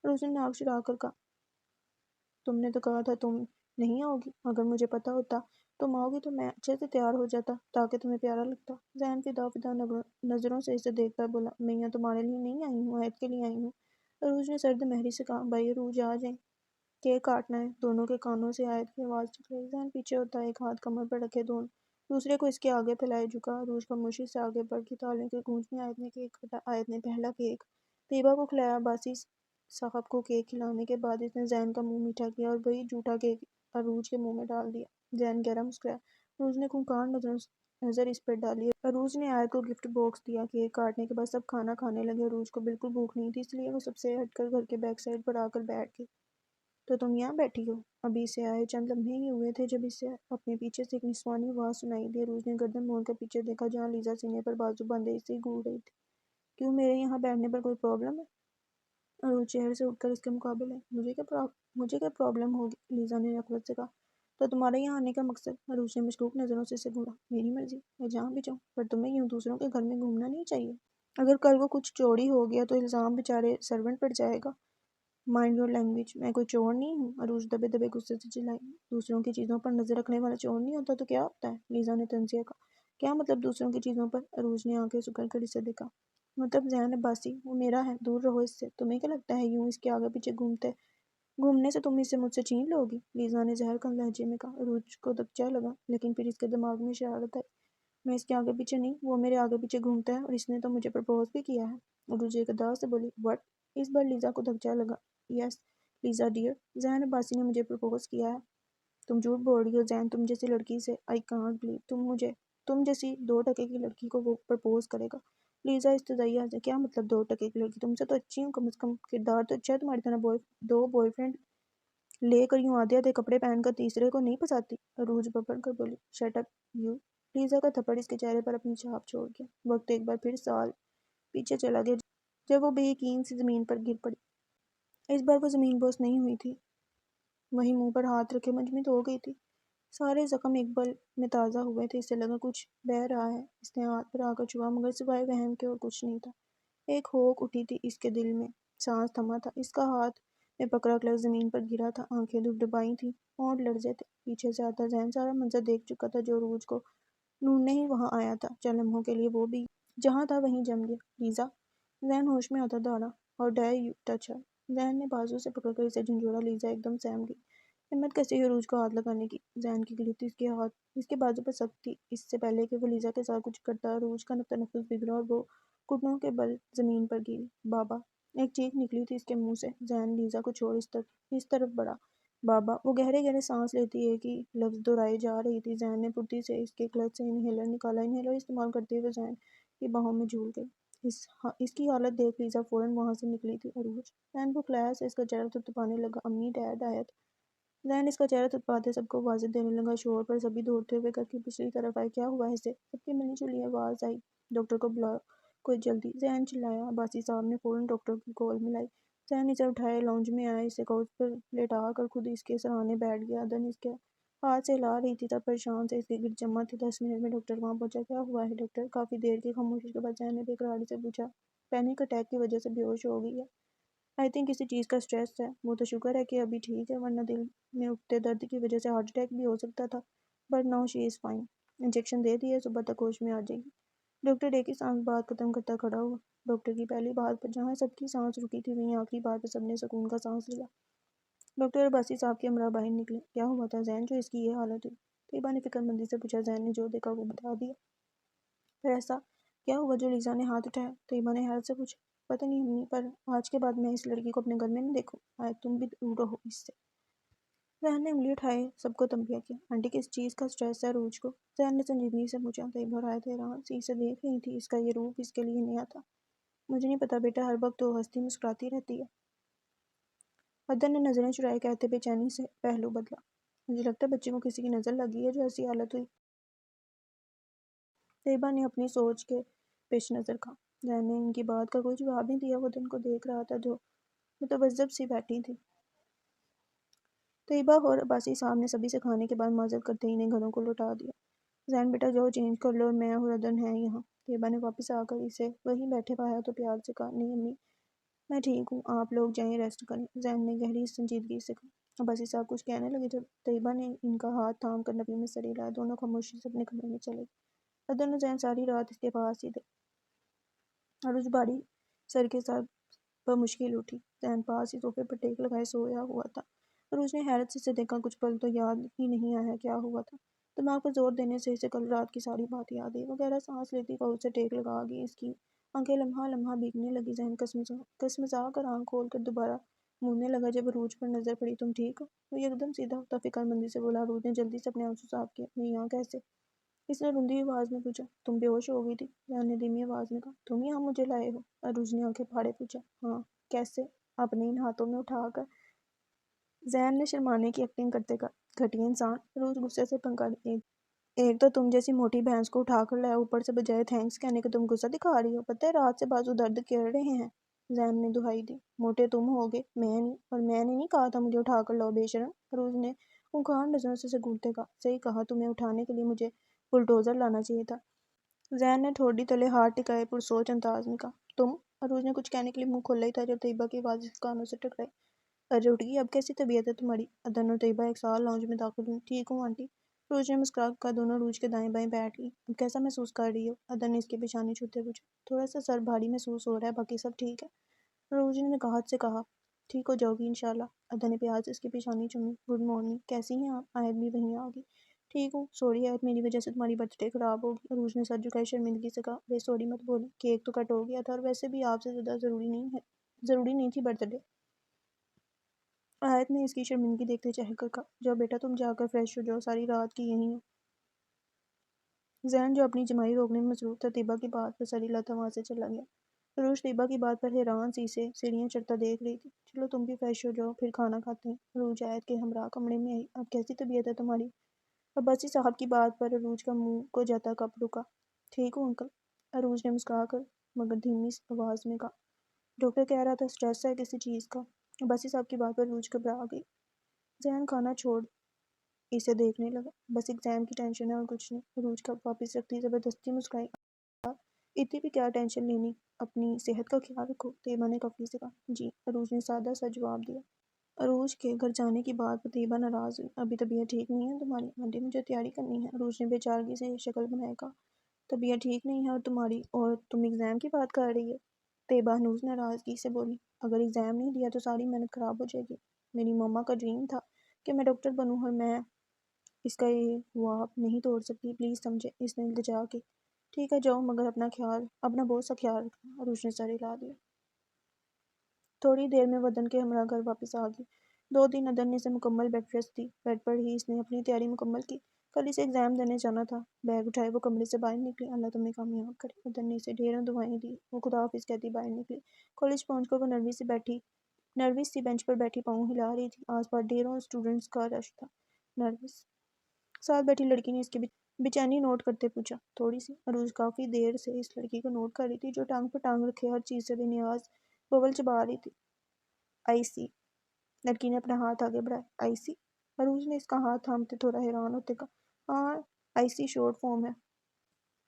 عروج نے ناک چڑھا کر کہا، تم نے تو کہا تھا تم نہیں آؤ گی، اگر مجھے پتا ہوتا تم آؤ گی تو میں اچھے سے تیار ہو جاتا تاکہ تمہیں پیارا لگتا۔ زین فدا فدا نظروں سے اسے دیکھتا بولا، میں یہاں تمہارے لیے نہیں آئی ہوں، آیت کے لیے آئی ہوں۔ عروج نے سرد مہری سے کہا، بھائی عروج آ جائیں، کیک کاٹنا ہے۔ دونوں کے کانوں سے آیت کی آواز ٹکرائی۔ زین پیچھے ہوتا ایک ہاتھ کمر پر رکھے دوسرے کو اس کے آگے پھیلائے جھکا۔ عروج خاموشی سے آگے بڑھ کے تالیوں کے گونج میں آیت نے کیک کاٹا۔ آیت نے پہلا کیک طیبہ کو کھلایا۔ باسی صاحب کو کیک کھلانے کے بعد اس نے زین کا منہ میٹھا کیا اور وہی جھوٹا کیک عروج کے منہ میں ڈال دیا۔ زین گہرا مسکرایا۔ عروج نے خونخوار نظر اس پر ڈالی۔ عروج نے آیت کو گفٹ باکس دیا۔ کیک کاٹنے کے بعد سب کھانا کھانے لگے۔ عروج کو بالکل بھوک نہیں تھی، اس لیے وہ سب سے ہٹ کر گھر کے بیک سائڈ پر آ کر بیٹھ گئی۔ تو تم یہاں بیٹھی ہو؟ ابھی اسے آئے چند لمحے ہی ہوئے تھے جب اسے اپنے پیچھے سے ایک نسوانی آواز سنائی دی۔ عروج نے گردن موڑ کر پیچھے دیکھا جہاں لیزا سینے پر بازو باندھے اسے گھور رہی تھی۔ کیوں، میرے یہاں بیٹھنے پر کوئی پرابلم ہے؟ عروج چیئر سے اٹھ کر اس کے مقابل ہے۔ مجھے کیا پرابلم ہوگی؟ لیزا نے رغبت سے کہا۔ تو تمہارے یہاں آنے کا مقصد؟ عروج نے مشکوک نظروں سے اسے گھورا۔ میری مرضی، میں جہاں بھی جاؤں، پر تمہیں یوں دوسروں کے گھر میں گھومنا نہیں چاہیے۔ اگر کل کو کچھ چوری ہو گیا تو الزام بیچارے سرونٹ پر جائے گا۔ مائنڈ یور لینگویج، میں کوئی چور نہیں ہوں، عروج دبے دبے غصے سے چلائی۔ دوسروں کی چیزوں پر نظر رکھنے والا چور نہیں ہوتا تو کیا ہوتا ہے؟ لیزا نے تنزیہ کہا۔ کیا مطلب دوسروں کی چیزوں پر؟ عروج نے آنکھیں سکڑ کر اسے دیکھا۔ مطلب زین عباسی، وہ میرا ہے، دور رہو اس سے۔ تمہیں کیا لگتا ہے یوں اس کے آگے پیچھے گھومنے سے تم اسے مجھ سے چھین لو گی؟ لیزا نے زہر کن لہجے میں کہا۔ عروج کو دھچکا لگا، لیکن پھر اس کے دماغ میں شرارت آئی۔ میں اس کے آگے پیچھے نہیں، وہ میرے آگے پیچھے گھومتا ہے اور اس نے تو مجھے پرپوز بھی کیا ہے۔ عروج ایک ادا سے بولی، وٹ؟ اس بار لیزا کو دھچکا لگا۔ یس لیزا ڈیئر، زین عباسی نے مجھے پرپوز کیا ہے۔ تم جھوٹ بول رہی ہو زین، تم جیسی لڑکی سے آئی کانٹ بلیو تم جیسی 2 ٹکے کی لڑکی کو وہ پرپوز کرے گا۔ لیزا استدعائیہ سے، کیا مطلب 2 ٹکے کی لڑکی؟ تم سے تو اچھی ہوں، کم از کم کردار تو اچھا ہے تمہاری طرح 2 بوائے فرینڈ لے کر یوں آدھے آدھے کپڑے پہن کر تیسرے کو نہیں پھنساتی۔ عروج ببر کر بولی، شٹ اپ یو لیزا کا تھپڑ اس کے چہرے پر اپنی چھاپ چھوڑ گیا۔ وقت ایک بار پھر سال پیچھے چلا گیا جب وہ بے یقین سی زمین پر گر پڑی۔ اس بار وہ زمین بوس نہیں ہوئی تھی، وہیں منہ پر ہاتھ رکھے مجمد ہو گئی تھی۔ سارے زخم ایک بل میں تازہ ہوئے تھے، اسے لگا کچھ بہہ رہا ہے۔ اس نے ہاتھ پر آ کر چھوا، مگر سوائے وہم کے اور کچھ نہیں تھا۔ ایک ہوک اٹھی تھی اس کے دل میں، سانس تھما تھا، اس کا ہاتھ میں پکڑا گلوز زمین پر گرا تھا، آنکھیں دبدبائی تھیں، ہونٹ لرزے تھے۔ پیچھے سے آتا ذہن سارا منظر دیکھ چکا تھا جو عروج کو ڈھونڈنے ہی وہاں آیا تھا۔ چند لمحوں کے لیے وہ بھی جہاں تھا وہیں جم گیا۔ لیزا! ذہن ہوش میں آتا دوڑا۔ اور ڈیئر یو ٹچ ہر۔ ذہن نے بازو سے پکڑ کر اسے جھنجھوڑا۔ لیزا ایک دم سہم گئی۔ ہمت کیسے ہوئی عروج کو ہاتھ لگانے کی؟ ذہن کی گرفت اس کے بازو پر سخت تھی۔ اس سے پہلے کہ وہ لیزا کے ساتھ کچھ کرتا، عروج کا تنفس بگڑا اور وہ گھٹنوں کے بل زمین پر گری۔ بابا! ایک چیخ نکلی تھی اس کے منہ سے۔ ذہن لیزا کو چھوڑ اس طرف بڑھا۔ بابا! وہ گہرے گہرے سانس لیتی ایک ہی لفظ دہرائے جا رہی تھی۔ ذہن نے پھرتی سے اس کے کلچ سے انہیلر نکالا۔ انہیلر استعمال کرتے ہوئے ذہن کی باہوں میں جھول گئی۔ اس کی حالت دیکھ لیزا فوراً وہاں سے نکلی تھی۔ عروج! ذہن بھکلایا سے اس کا چہرہ تھپتھپانے لگا۔ امی، ڈیڈ، آیت! ذہن اس کا چہرہ تھپتھپاتے سب کو واضح دینے لگا۔ شور پر سبھی دوڑتے ہوئے گھر کی پچھلی طرف آئے۔ کیا ہوا ہے اسے؟ سب کی ملی جلی آواز آئی۔ ڈاکٹر کو بلاؤ کوئی جلدی! ذہن چلایا۔ عباسی صاحب نے فوراً ڈاکٹر کی کال ملائی۔ ذہن اسے اٹھائے لاؤنج میں آیا، اسے کوچ پر لیٹا کر خود اس کے سرہانے بیٹھ گیا۔ عدن اس کے ہاتھ سے ہلا رہی تھی، تب پریشان سے اس کے گرد جمع تھے۔ 10 منٹ میں ڈاکٹر وہاں پہنچا۔ کیا ہوا ہے ڈاکٹر؟ کافی دیر کی خاموشی کے بعد ذہن نے بے قراری سے پوچھا۔ پینک اٹیک کی وجہ سے بے ہوش ہو گئی ہے۔ آئی تھنک کسی چیز کا سٹریس ہے۔ وہ تو شکر ہے کہ ابھی ٹھیک ہے، ورنہ دل میں اٹھتے درد کی وجہ سے ہارٹ اٹیک بھی ہو سکتا تھا۔ But now she is fine. Injection دے دیے، صبح تک ہوش میں آ جائے گی۔ ڈاکٹر ایک ہی سانس بات ختم کرتا کھڑا ہوا۔ ڈاکٹر کی پہلی بات پر جہاں سب کی سانس رکی تھی، وہیں آخری بات پر سب نے سکون کا سانس لیا۔ ڈاکٹر عباسی صاحب کے ہمراہ باہر نکلے۔ کیا ہوا تھا ذہن جو اس کی یہ حالت ہوئی؟ طیبہ نے فکر مندی سے پوچھا۔ ذہن نے جو دیکھا وہ بتا دیا۔ پھر ایسا کیا ہوا جو لیزا نے ہاتھ اٹھایا؟ طیبہ نے حیرت سے پوچھا۔ پتہ نہیں امی، پر آج کے بعد میں اس لڑکی کو اپنے گھر میں نہ دیکھوں۔ آیت تم بھی دور رہو اس سے۔ ذہن نے انگلی اٹھائے سب کو تنبیہ کیا۔ آنٹی کس چیز کا سٹریس ہے عروج کو؟ ذہن نے سنجیدگی سے پوچھا۔ طیبہ اور آیت حیران سی اسے دیکھ رہی تھی، اس کا یہ روپ اس کے لیے نیا تھا۔ مجھے نہیں پتا بیٹا، ہر وقت وہ ہنستی مسکراتی رہتی ہے۔ عدن نے نظریں چرائے کہتے بے چینی سے پہلو بدلا۔ مجھے لگتا ہے بچے کو کسی کی نظر لگ گئی ہے جو ایسی حالت ہوئی۔ طیبہ نے اپنی سوچ کے پیش نظر کہا۔ ذہن نے ان کی بات کا کوئی جواب نہیں دیا۔ وہ عدن کو دیکھ رہا تھا جو متوجب سی بیٹھی تھی۔ طیبہ اور عباسی صاحب نے سبھی سے کھانے کے بعد معذرت کرتے ہی انہیں گھروں کو لوٹا دیا۔ ذہن بیٹا جاؤ چینج کر لو، اور میں اور عدن ہیں یہاں۔ طیبہ نے واپس آ کر اسے وہیں بیٹھے پایا تو پیار سے کہا۔ نہیں امی، میں ٹھیک ہوں، آپ لوگ جائیں ریسٹ کریں۔ ذہن نے گہری سنجیدگی سے کہا۔ عباسی صاحب کچھ کہنے لگے جب طیبہ نے ان کا ہاتھ تھام کر نفی میں سر ہلایا۔ دونوں خاموشی سے اپنے کمرے میں چلے گئے۔ عدن اور ذہن ساری رات اس کے پاس ہی تھے۔ عروج بھاری سر کے ساتھ بمشکل اٹھی۔ ذہن پاس ہی صوفے پر ٹیک لگائے سویا ہوا تھا۔ عروج نے حیرت سے اسے دیکھا۔ کچھ پل تو یاد ہی نہیں آیا کیا ہوا تھا۔ دماغ پر زور دینے سے اسے کل رات کی ساری بات یاد آئی۔ وہ گہرا سانس لیتی کوچ سے ٹیک لگا گئی۔ اس کی آنکھیں لمحہ لمحہ بھیگنے لگی۔ ذہن کسمسا کر آنکھ کھول کر دوبارہ موننے لگا جب عروج پر نظر پڑی۔ تم ٹھیک ہو؟ وہ یکدم سیدھا اٹھا، فکر مندی سے بولا۔ عروج نے جلدی سے اپنے آنسو صاف کیے۔ میں یہاں کیسے؟ اس نے رندی آواز میں پوچھا۔ تم بے ہوش ہو گئی تھی، ذہن نے دھیمی آواز میں کہا۔ تم یہاں مجھے لائے ہو؟ عروج نے آنکھیں پھاڑے پوچھا۔ ہاں، کیسے؟ اپنے ان ہاتھوں میں اٹھا کر۔ ذہن نے شرمانے کی ایکٹنگ کرتے کہا۔ گھٹیا انسان! عروج غصے سے پھنکا دی۔ ایک تو تم جیسی موٹی بھینس کو اٹھا کر لایا، اوپر سے بجائے تھینکس کہنے کے تم غصہ دکھا رہی ہو۔ پتہ ہے رات سے بازو درد کر رہے ہیں۔ ذہن نے دہائی دی۔ موٹے تم ہوگے، میں نہیں، اور میں نے نہیں کہا تھا مجھے اٹھا کر لاؤ بے شرم! عروج نے خونخوار نظروں سے اسے گھورتے کہا۔ صحیح کہا، تمہیں اٹھانے کے لیے مجھے بلڈوزر لانا چاہیے تھا۔ ذہن نے ٹھوڑی تلے ہاتھ ٹکائے پرسوچ انداز میں کہا۔ تم؟ عروج نے کچھ کہنے کے لیے منہ کھولا ہی تھا جب طیبہ کی آواز اس کانوں سے ٹکرائی۔ ارے اٹھ گئی، اب کیسی طبیعت ہے تمہاری؟ عدن اور طیبہ ایک ساتھ لاؤنج میں داخل ہوئیں۔ ٹھیک ہوں آنٹی، عروج نے مسکرا کر دونوں عروج کے دائیں بائیں بیٹھ گئی۔ اب کیسا محسوس کر رہی ہو؟ عدن نے اس کی پیشانی چھوتے پوچھا۔ تھوڑا سا سر بھاری محسوس ہو رہا ہے، باقی سب ٹھیک ہے، عروج نے نقاہت سے کہا۔ ٹھیک ہو جاؤ گی انشاءاللہ۔ عدن نے پیار سے اس کی پیشانی چومی۔ گڈ مارننگ، کیسی ہیں آپ؟ آیت بھی وہیں آ گئی۔ ٹھیک ہوں، سوری آیت، میری وجہ سے تمہاری برتھ ڈے خراب ہوگی۔ عروج نے سر جھکائے شرمندگی سے کہا۔ بے سوری مت بولیں، کیک تو کٹ ہو گیا تھا، اور ویسے بھی آپ سے زیادہ ضروری نہیں تھی برتھ ڈے۔ آیت نے اس کی شرمندگی دیکھتے چہل کر کہا۔ جاؤ بیٹا تم جا کر فریش ہو جاؤ، ساری رات کی یہیں ہو۔ ذہن جو اپنی جمائی روکنے میں مصروف تھا، طیبہ کی بات پر سر ہلاتا وہاں سے چلا گیا۔ عروج طیبہ کی بات پر حیران سی سے سیڑھیاں چڑھتا دیکھ رہی تھی۔ چلو تم بھی فریش ہو جاؤ، پھر کھانا کھاتے ہیں۔ عروج آیت کے ہمراہ کمرے میں آئی۔ اب کیسی طبیعت ہے تمہاری؟ عباسی صاحب کی بات پر عروج کا منہ کو جاتا کب رکا۔ ٹھیک ہوں انکل، عروج نے مسکرا کر مگر دھیمی آواز میں کہا۔ ڈاکٹر کہہ رہا تھا اسٹریس ہے کسی چیز کا۔ عباسی صاحب کی بات پر عروج گھبرا گئی۔ ذہن کھانا چھوڑ اسے دیکھنے لگا۔ بس ایگزام کی ٹینشن ہے اور کچھ نہیں۔ عروج کا واپس رکھتی زبردستی مسکرائی۔ اتنی بھی کیا ٹینشن لینی، اپنی صحت کا خیال رکھو، طیبہ نے کفلی سے کہا۔ جی، عروج نے سادہ سا جواب دیا۔ عروج کے گھر جانے کی بات پر طیبہ ناراض ہوئی۔ ابھی طبیعت ٹھیک نہیں ہے تمہاری؟ آنٹی مجھے تیاری کرنی ہے، عروج نے بے چارگی سے شکل بنائے کہا۔ طبیعت ٹھیک نہیں ہے اور تمہاری، اور تم ایگزام کی بات کر رہی ہے؟ طیبہ ہنوز ناراضگی سے بولی۔ اگر ایگزام نہیں دیا تو ساری محنت خراب ہو جائے گی۔ میری مما کا ڈریم تھا کہ میں ڈاکٹر بنوں اور میں اس کا یہ خواب نہیں توڑ سکتی، پلیز سمجھے، اس نے التجا کی۔ ٹھیک ہے جاؤ، مگر اپنا بہت سا خیال رکھنا، عروج نے سر ہلا دیا۔ تھوڑی دیر میں ودن کے ہمراہ گھر واپس آ گئی۔ 2 دن ادن نے اسے مکمل بیڈ ریسٹ دی۔ بیڈ پر ہی اس نے اپنی تیاری مکمل کی۔ کل اسے ایگزام دینے جانا تھا۔ بیگ اٹھائے وہ کمرے سے باہر نکلی۔ اللہ تمہیں کامیاب کرے، ادن نے اسے ڈھیروں دعائیں دی۔ وہ خدا حافظ کہتی باہر نکلی۔ کالج پہنچ کر وہ نروس سی بینچ پر بیٹھی پاؤں ہلا رہی تھی۔ آس پاس ڈھیروں اسٹوڈنٹس کا رش تھا۔ نروس ساتھ بیٹھی لڑکی نے اس کی بے چینی نوٹ کرتے پوچھا۔ تھوڑی سی، عروج کافی دیر سے اس لڑکی کو نوٹ کر رہی تھی جو ٹانگ پر ٹانگ رکھے ہر چیز سے بے نیاز بول چبا رہی تھی۔ آئی سی، لڑکی نے اپنا ہاتھ آگے بڑھایا۔ آئی سی، عروج نے اس کا ہاتھ تھامتے تھوڑا حیران ہوتے کہا۔ ہاں، آئی سی شارٹ فارم ہے۔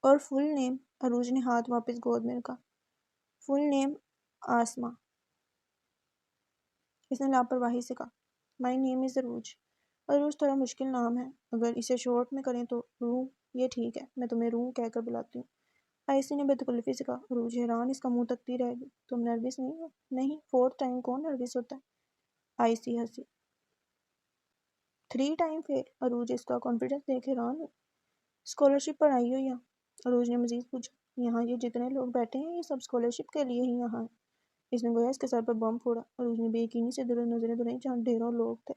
اور فل نیم؟ عروج نے ہاتھ واپس گود میں رکھا۔ فل نیم آسماء، اس نے لاپرواہی سے کہا۔ مائی نیم از عروج۔ عروج تھوڑا مشکل نام ہے، اگر اسے شارٹ میں کریں تو روح، یہ ٹھیک ہے، میں تمہیں روح کہہ کر بلاتی ہوں، آئی سی نے بے تکلفی سے کہا۔ عروج حیران اس کا منہ تکتی رہ گئی۔ تم نروس نہیں ہو؟ نہیں، 4th ٹائم کون نروس ہوتا ہے؟ آئی سی ہنسی۔ 3 ٹائم فیل؟ عروج اس کا کانفیڈنس دیکھ حیران ہوئی۔ اسکالرشپ پر آئی ہو یا؟ عروج نے مزید پوچھا۔ یہاں یہ جتنے لوگ بیٹھے ہیں یہ سب اسکالرشپ کے لیے ہی یہاں ہیں، اس نے گویا اس کے سر پر بم پھوڑا۔ عروج نے بے یقینی سے ادھر نظریں دورائیں جہاں ڈھیروں لوگ تھے۔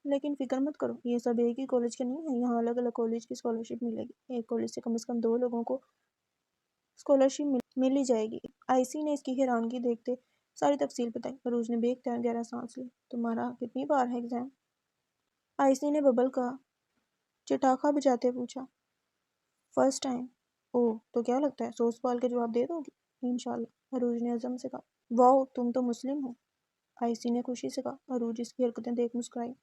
لیکن فکر مت کرو، یہ سب ایک ہی کالج کے نہیں ہیں، یہاں الگ الگ کالج کی اسکالرشپ ملے گی، ایک کالج سے کم از کم 2 لوگوں کو اسکالرشپ مل ہی جائے گی۔ آئی سی نے اس کی حیرانگی دیکھتے ساری تفصیل بتائی۔ عروج نے بے اختیار گہرا سانس لیا۔ تمہارا کتنی بار ہے ایگزام؟ آئی سی نے ببل کا چٹاخا بجاتے پوچھا۔ 1st time. اوہ، تو کیا لگتا ہے 100 سوال کا جواب دے دو گی؟ انشاءاللہ، عروج نے عزم سے کہا۔ واؤ، تم تو مسلم ہو، آئی سی نے خوشی سے کہا۔ عروج اس کی حرکتیں دیکھ مسکرائی۔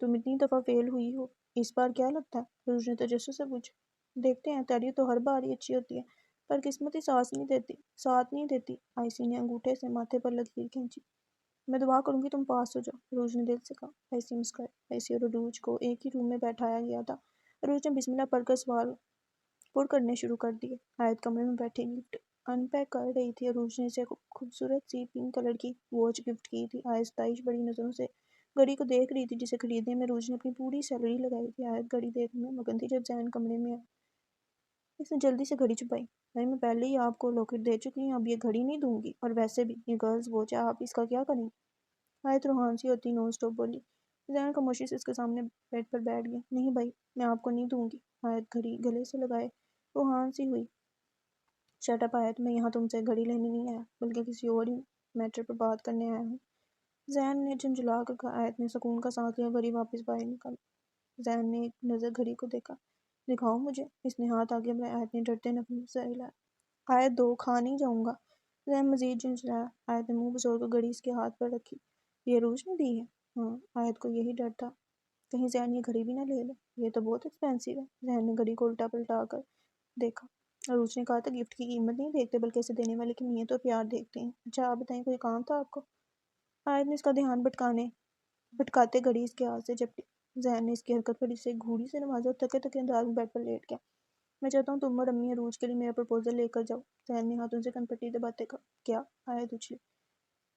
تم اتنی دفعہ فیل ہوئی ہو، اس بار کیا لگتا ہے؟ عروج نے تجسس سے پوچھا۔ دیکھتے ہیں، تیاری تو ہر بار ہی اچھی ہوتی ہے، پر قسمت ہی ساتھ نہیں دیتی، آئی سی نے انگوٹھے سے ماتھے پر لکیر کھینچی۔ میں دعا کروں گی تم پاس ہو جاؤ، عروج نے دل سے کہا۔ آئی سی مسکرائی۔ آئی سی اور عروج کو ایک ہی روم میں بیٹھایا گیا تھا۔ عروج نے بسم اللہ پڑھ کر سوال پر کرنے شروع کر دیے۔ آیت کمرے میں بیٹھے گفٹ ان پیک کر رہی تھی۔ عروج نے اسے خوبصورت سی پنک کلر کی واچ گفٹ کی تھی۔ آیت ستائش بڑی نظروں سے گھڑی کو دیکھ رہی تھی جسے خریدنے میں عروج نے اپنی پوری سیلری لگائی تھی۔ آیت گھڑی دیکھنے میں مگن تھی۔ جب ذہن کمرے میں آیا، اس نے جلدی سے گھڑی چھپائی۔ بھائی، میں پہلے ہی آپ کو لاکٹ دے چکی ہوں، اب یہ گھڑی نہیں دوں گی، اور ویسے بھی یہ گرلز واچ ہے، آپ اس کا کیا کریں گے؟ آیت روحان سی ہوتی نون سٹاپ بولی۔ ذہن خاموشی سے اس کے سامنے بیڈ پر بیٹھ گیا۔ نہیں بھائی، میں آپ کو نہیں دوں گی، آیت گھڑی گلے سے لگائے روحان سی ہوئی۔ شٹ اپ آیت، میں یہاں تم سے گھڑی لینے نہیں آیا، بلکہ کسی اور ہی میٹر پر بات کرنے آیا ہوں، ذہن نے جھنجھلا کر کہا۔ آیت نے سکون کا سانس لیا، گھڑی واپس باہر نکالی۔ ذہن نے ایک نظر گھڑی کو دیکھا۔ دکھاؤ مجھے، اس نے ہاتھ آگے بڑھایا۔ آیت نے ڈرتے نفس سے ہلایا۔ آیت دو، کھا نہیں جاؤں گا، ذہن مزید جھنجھلایا۔ آیت نے منہ بزور کر گھڑی اس کے ہاتھ پر رکھی۔ یہ عروج نے دی ہے؟ ہاں، آیت کو یہی ڈر تھا کہیں ذہن یہ گھڑی بھی نہ لے لے، یہ تو بہت ایکسپینسو ہے۔ ذہن نے گھڑی کو الٹا پلٹا کر دیکھا۔ عروج نے کہا تھا گفٹ کی قیمت نہیں دیکھتے بلکہ اسے دینے والے کی نیت اور پیار دیکھتے ہیں۔ اچھا آپ بتائیں، کوئی کام تھا آپ کو؟ آیت نے اس کا دھیان بھٹکاتے گھڑی اس کے ہاتھ سے جھپٹی۔ ذہن نے اس کی حرکت پر اسے گھوڑی سے نوازا اور تھکے تھکے انداز میں بیڈ پر لیٹ گیا۔ میں چاہتا ہوں تم اور امی عروج کے لیے میرا پرپوزل لے کر جاؤ، ذہن نے ہاتھوں سے کنپٹی دباتے کہا۔ کیا؟ آیت اچھلی۔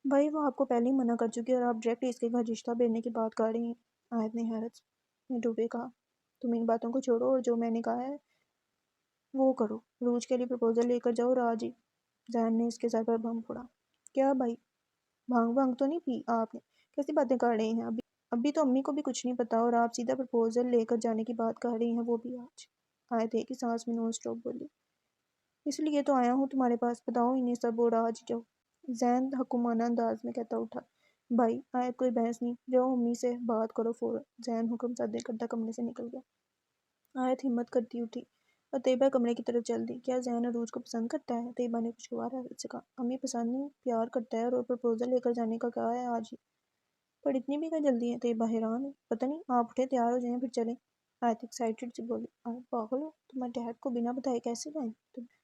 بھائی، وہ آپ کو پہلے ہی منع کر چکی ہے اور آپ ڈائریکٹ اس کے گھر رشتہ بھیجنے کی بات کر رہی ہیں، آیت نے حیرت میں ڈوبے کہا۔ تم ان باتوں کو چھوڑو اور جو میں نے کہا ہے وہ کرو، عروج کے لیے پرپوزل لے کر جاؤ اور آج ہی، ذہن نے اس کے سر پر بم پھوڑا۔ کیا بھائی، بھانگ تو نہیں پی آپ نے؟ کیسی باتیں کر رہے ہیں؟ ابھی تو امی کو بھی کچھ نہیں پتا اور آپ سیدھا پرپوزل لے کر جانے کی بات کر رہی ہیں، وہ بھی آج، آیت ایک ہی سانس میں نون سٹاپ بولی۔ اس لیے تو آیا ہوں تمہارے پاس، بتاؤ انہیں سب اور آج جاؤ، ذہن حکومانہ انداز میں کہتا اٹھا۔ بھائی، آیت کوئی بحث نہیں، جاؤ امی سے بات کرو فوراً، ذہن حکم صادر کرتا کمرے سے نکل گیا۔ آیت ہمت کرتی اٹھی اور طیبہ کمرے کی طرف چل دی۔ کیا زین عروج کو پسند کرتا ہے؟ طیبہ نے خوشگوار حالت سے کہا۔ امی پسند نہیں، پیار کرتا ہے، اور پرپوزل لے کر جانے کا کہا ہے آج ہی۔ پر اتنی بھی کیا جلدی ہے؟ طیبہ حیران ہے۔ پتہ نہیں، آپ اٹھے، تیار ہو جائیں پھر چلیں۔ آیت ایکسائٹڈ سے بولی۔ آیت پاگل ہو، تمہارے ڈیڈ کو بنا بتائے کیسے جائیں؟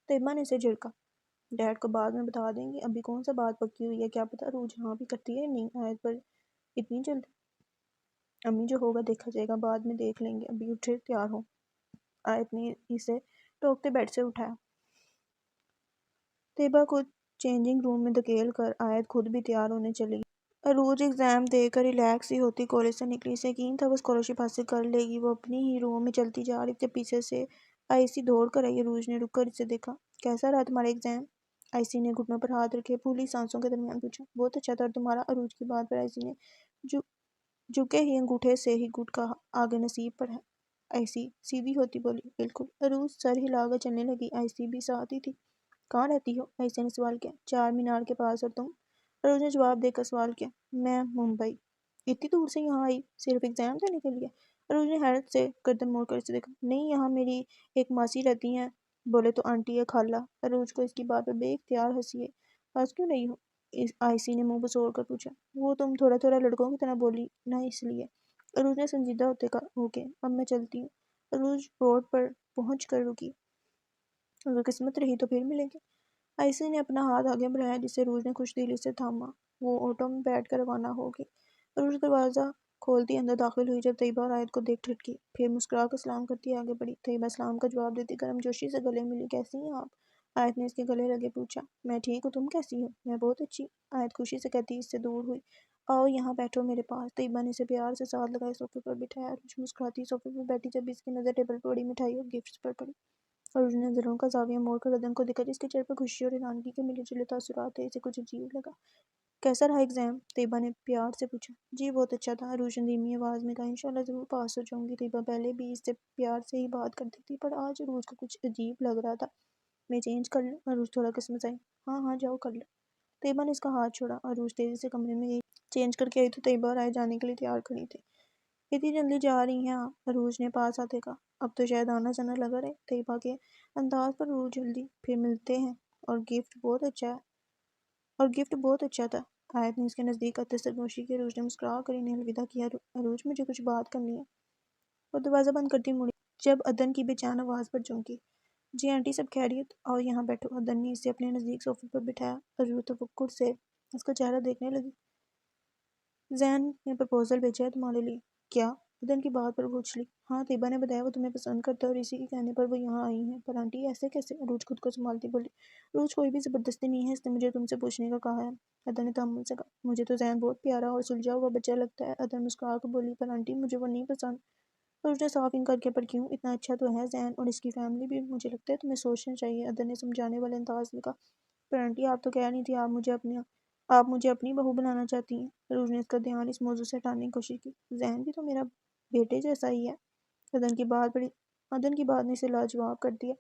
طیبہ نے اسے جھڑکا۔ ڈیڈ کو بعد میں بتا دیں گے، ابھی کون سا بات پکی ہوئی ہے، کیا پتہ عروج ہاں بھی کرتی ہے یا نہیں۔ آیت پر اتنی جلدی؟ امی جو ہوگا دیکھا جائے گا، بعد میں دیکھ لیں گے، ابھی اٹھے تیار ہو۔ آیت نے اسے ٹوکتے بیڈ سے اٹھایا۔ طیبہ کو چینجنگ روم میں دھکیل کر آیت خود بھی تیار ہونے چلی گئی۔ عروج ایگزام دے کر ریلیکس ہی ہوتی کالج سے نکلی۔ اسے یقین تھا وہ اسکالرشپ حاصل کر لے گی۔ وہ اپنی ہی رو میں چلتی جا رہی تھی، پیچھے سے آئیسی دوڑ کر آئی۔ عروج نے رک کر اسے دیکھا۔ کیسا رہا تمہارا ایگزام؟ آئیسی نے گھٹنوں پر ہاتھ رکھے پھولی سانسوں کے درمیان پوچھا۔ بہت اچھا تھا، اور تمہارا؟ عروج کی بات پر آئیسی نے جھکے ہی انگوٹھے سے ہی گٹ کہا۔ آگے نصیب پر ہے۔ آئیسی سیدھی ہوتی بولی۔ بالکل۔ عروج سر ہلا کر چلنے لگی۔ آئیسی بھی ساتھ ہی تھی۔ کہاں رہتی ہو؟ آئیسی نے سوال کیا۔ چار مینار کے پاس، اور تم؟ عروج نے جواب دے کر سوال کیا۔ میں ممبئی۔ اتنی دور سے یہاں آئی، صرف ایگزام دینے کے لیے؟ عروج نے حیرت سے گردن موڑ کر اسے دیکھا۔ نہیں، یہاں میری ایک ماسی رہتی ہیں، بولے تو آنٹی یا خالہ۔ عروج کو اس کی بات پر بے اختیار ہنسی آئی۔ پاس کیوں نہیں ہو؟ آئیسی نے منہ بسوڑ کر پوچھا۔ وہ تم تھوڑا تھوڑا لڑکوں کی طرح بولی نا، اس لیے۔ عروج نے سنجیدہ ہوتے کہا۔ اوکے، اب میں چلتی ہوں۔ عروج روڈ پر پہنچ کر رکی۔ اگر قسمت رہی تو پھر ملیں گے۔ آئیسی نے اپنا ہاتھ آگے بڑھایا، جسے عروج نے خوش دلی سے تھاما۔ وہ آٹو میں بیٹھ کر روانہ ہو گئی۔ عروج دروازہ کھولتی اندر داخل ہوئی۔ جب طیبہ اور آیت کو دیکھ ٹھٹکی، پھر مسکرا کر سلام کرتی آگے بڑھی۔ طیبہ سلام کا جواب دیتی گرم جوشی سے گلے ملی۔ کیسی ہیں آپ؟ آیت نے اس کے گلے لگے پوچھا۔ میں ٹھیک ہوں، تم کیسی ہو؟ میں بہت اچھی۔ آیت خوشی سے کہتی اس سے دور ہوئی۔ آؤ یہاں بیٹھو میرے پاس۔ طیبہ نے اسے پیار سے ساتھ لگائے صوفے پر بٹھایا۔ عروج مسکراتی صوفے پر بیٹھی، جب اس کی نظر ٹیبل پر پڑی مٹھائی اور گفٹس پر پڑی۔ عروج نے نظروں کا زاویہ موڑ کر ردن کو دیکھا، جس کے چہرے پر خوشی اور حیرانگی کے ملے جلے تاثرات تھے۔ اسے کچھ عجیب لگا۔ کیسا رہا ایگزام؟ طیبہ نے پیار سے پوچھا۔ جی بہت اچھا تھا، عروج نے دھیمی آواز میں کہا۔ انشاءاللہ ضرور پاس ہو جاؤں گی۔ طیبہ پہلے بھی اس سے پیار سے ہی بات کرتی تھی، پر آج عروج کو کچھ عجیب لگ رہا تھا۔ میں چینج کر لوں؟ عروج تھوڑا قسمت آئی۔ ہاں ہاں، جاؤ کر لو۔ طیبہ نے اس کا ہاتھ چھوڑا۔ عروج تیزی سے کمرے میں گئی۔ چینج کر کے آئی تو طیبہ اور آئے جانے کے لیے تیار کھڑی تھی۔ اتنی جلدی جا رہی ہیں آپ؟ عروج نے پاس آتے کہا۔ اب تو شاید آنا جانا لگا رہے۔ طیبہ کے انداز پر عروج جلدی، پھر ملتے ہیں، اور گفٹ بہت اچھا تھا۔ آیت نے اس کے نزدیک آتے سرگوشی کی۔ عروج نے مسکرا کر انہیں الوداع کیا۔ عروج مجھے کچھ بات کرنی ہے۔ وہ دروازہ بند کرتی مڑی، جب عدن کی بے چین آواز پر چونکی۔ جی آنٹی، سب خیریت؟ آؤ یہاں بیٹھو۔ عدن نے اسے اپنے نزدیک صوفے پر بٹھایا۔ عروج تفکر سے اس کا چہرہ دیکھنے لگی۔ زین نے پرپوزل بھیجا ہے تمہارے لیے۔ کیا؟ عدن کی بات پر وہ اچھلی۔ ہاں، طیبہ نے بتایا وہ تمہیں پسند کرتا ہے، اور اسی کے کہنے پر وہ یہاں آئی ہیں۔ پر آنٹی ایسے کیسے؟ عروج خود کو سنبھالتی بولی۔ عروج کوئی بھی زبردستی نہیں ہے، اس نے مجھے تم سے پوچھنے کا کہا ہے۔ عدن نے تحمل سے کہا۔ مجھے تو زین بہت پیارا اور سلجھا ہوا بچہ لگتا ہے۔ عدن مسکرا کر بولی۔ پر آنٹی مجھے وہ نہیں پسند۔ عروج نے صاف انکار کیا۔ پر کیوں؟ اتنا اچھا تو ہے زین، اور اس کی فیملی بھی، مجھے لگتا ہے تمہیں سوچنا چاہیے۔ عدن نے سمجھانے والے انداز میں کہا۔ پر آنٹی آپ تو کہہ رہی تھی آپ مجھے اپنی بہو بنانا چاہتی ہیں۔ عروج نے اس کا دھیان اس موضوع سے ہٹانے کی کوشش کی۔ زین بھی تو میرا بیٹے جیسا ہی ہے۔ عدن کی بات نے اسے لاجواب کر دیا۔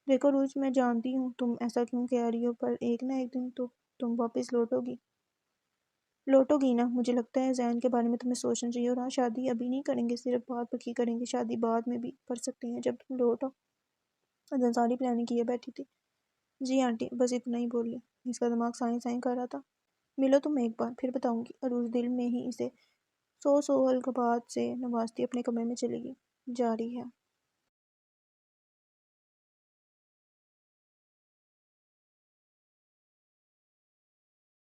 دیکھو عروج، میں جانتی ہوں تم ایسا کیوں کہہ رہی ہو، پر ایک نہ ایک دن تو تم واپس لوٹو گی نا۔ مجھے لگتا ہے زین کے بارے میں تمہیں سوچنا چاہیے، اور ہاں، شادی ابھی نہیں کریں گے، صرف بات پکی کریں گے، شادی بعد میں بھی کر سکتے ہیں جب تم لوٹو۔ عدن ساری پلاننگ کیے بیٹھی تھی۔ جی آنٹی، بس اتنا ہی بولی۔ اس کا دماغ سائیں سائیں کر رہا تھا۔ ملو تم ایک بار، پھر بتاؤں گی۔ عروج دل میں ہی اسے سو القابات سے نوازتی اپنے کمرے میں چلی گئی۔ جاری ہے۔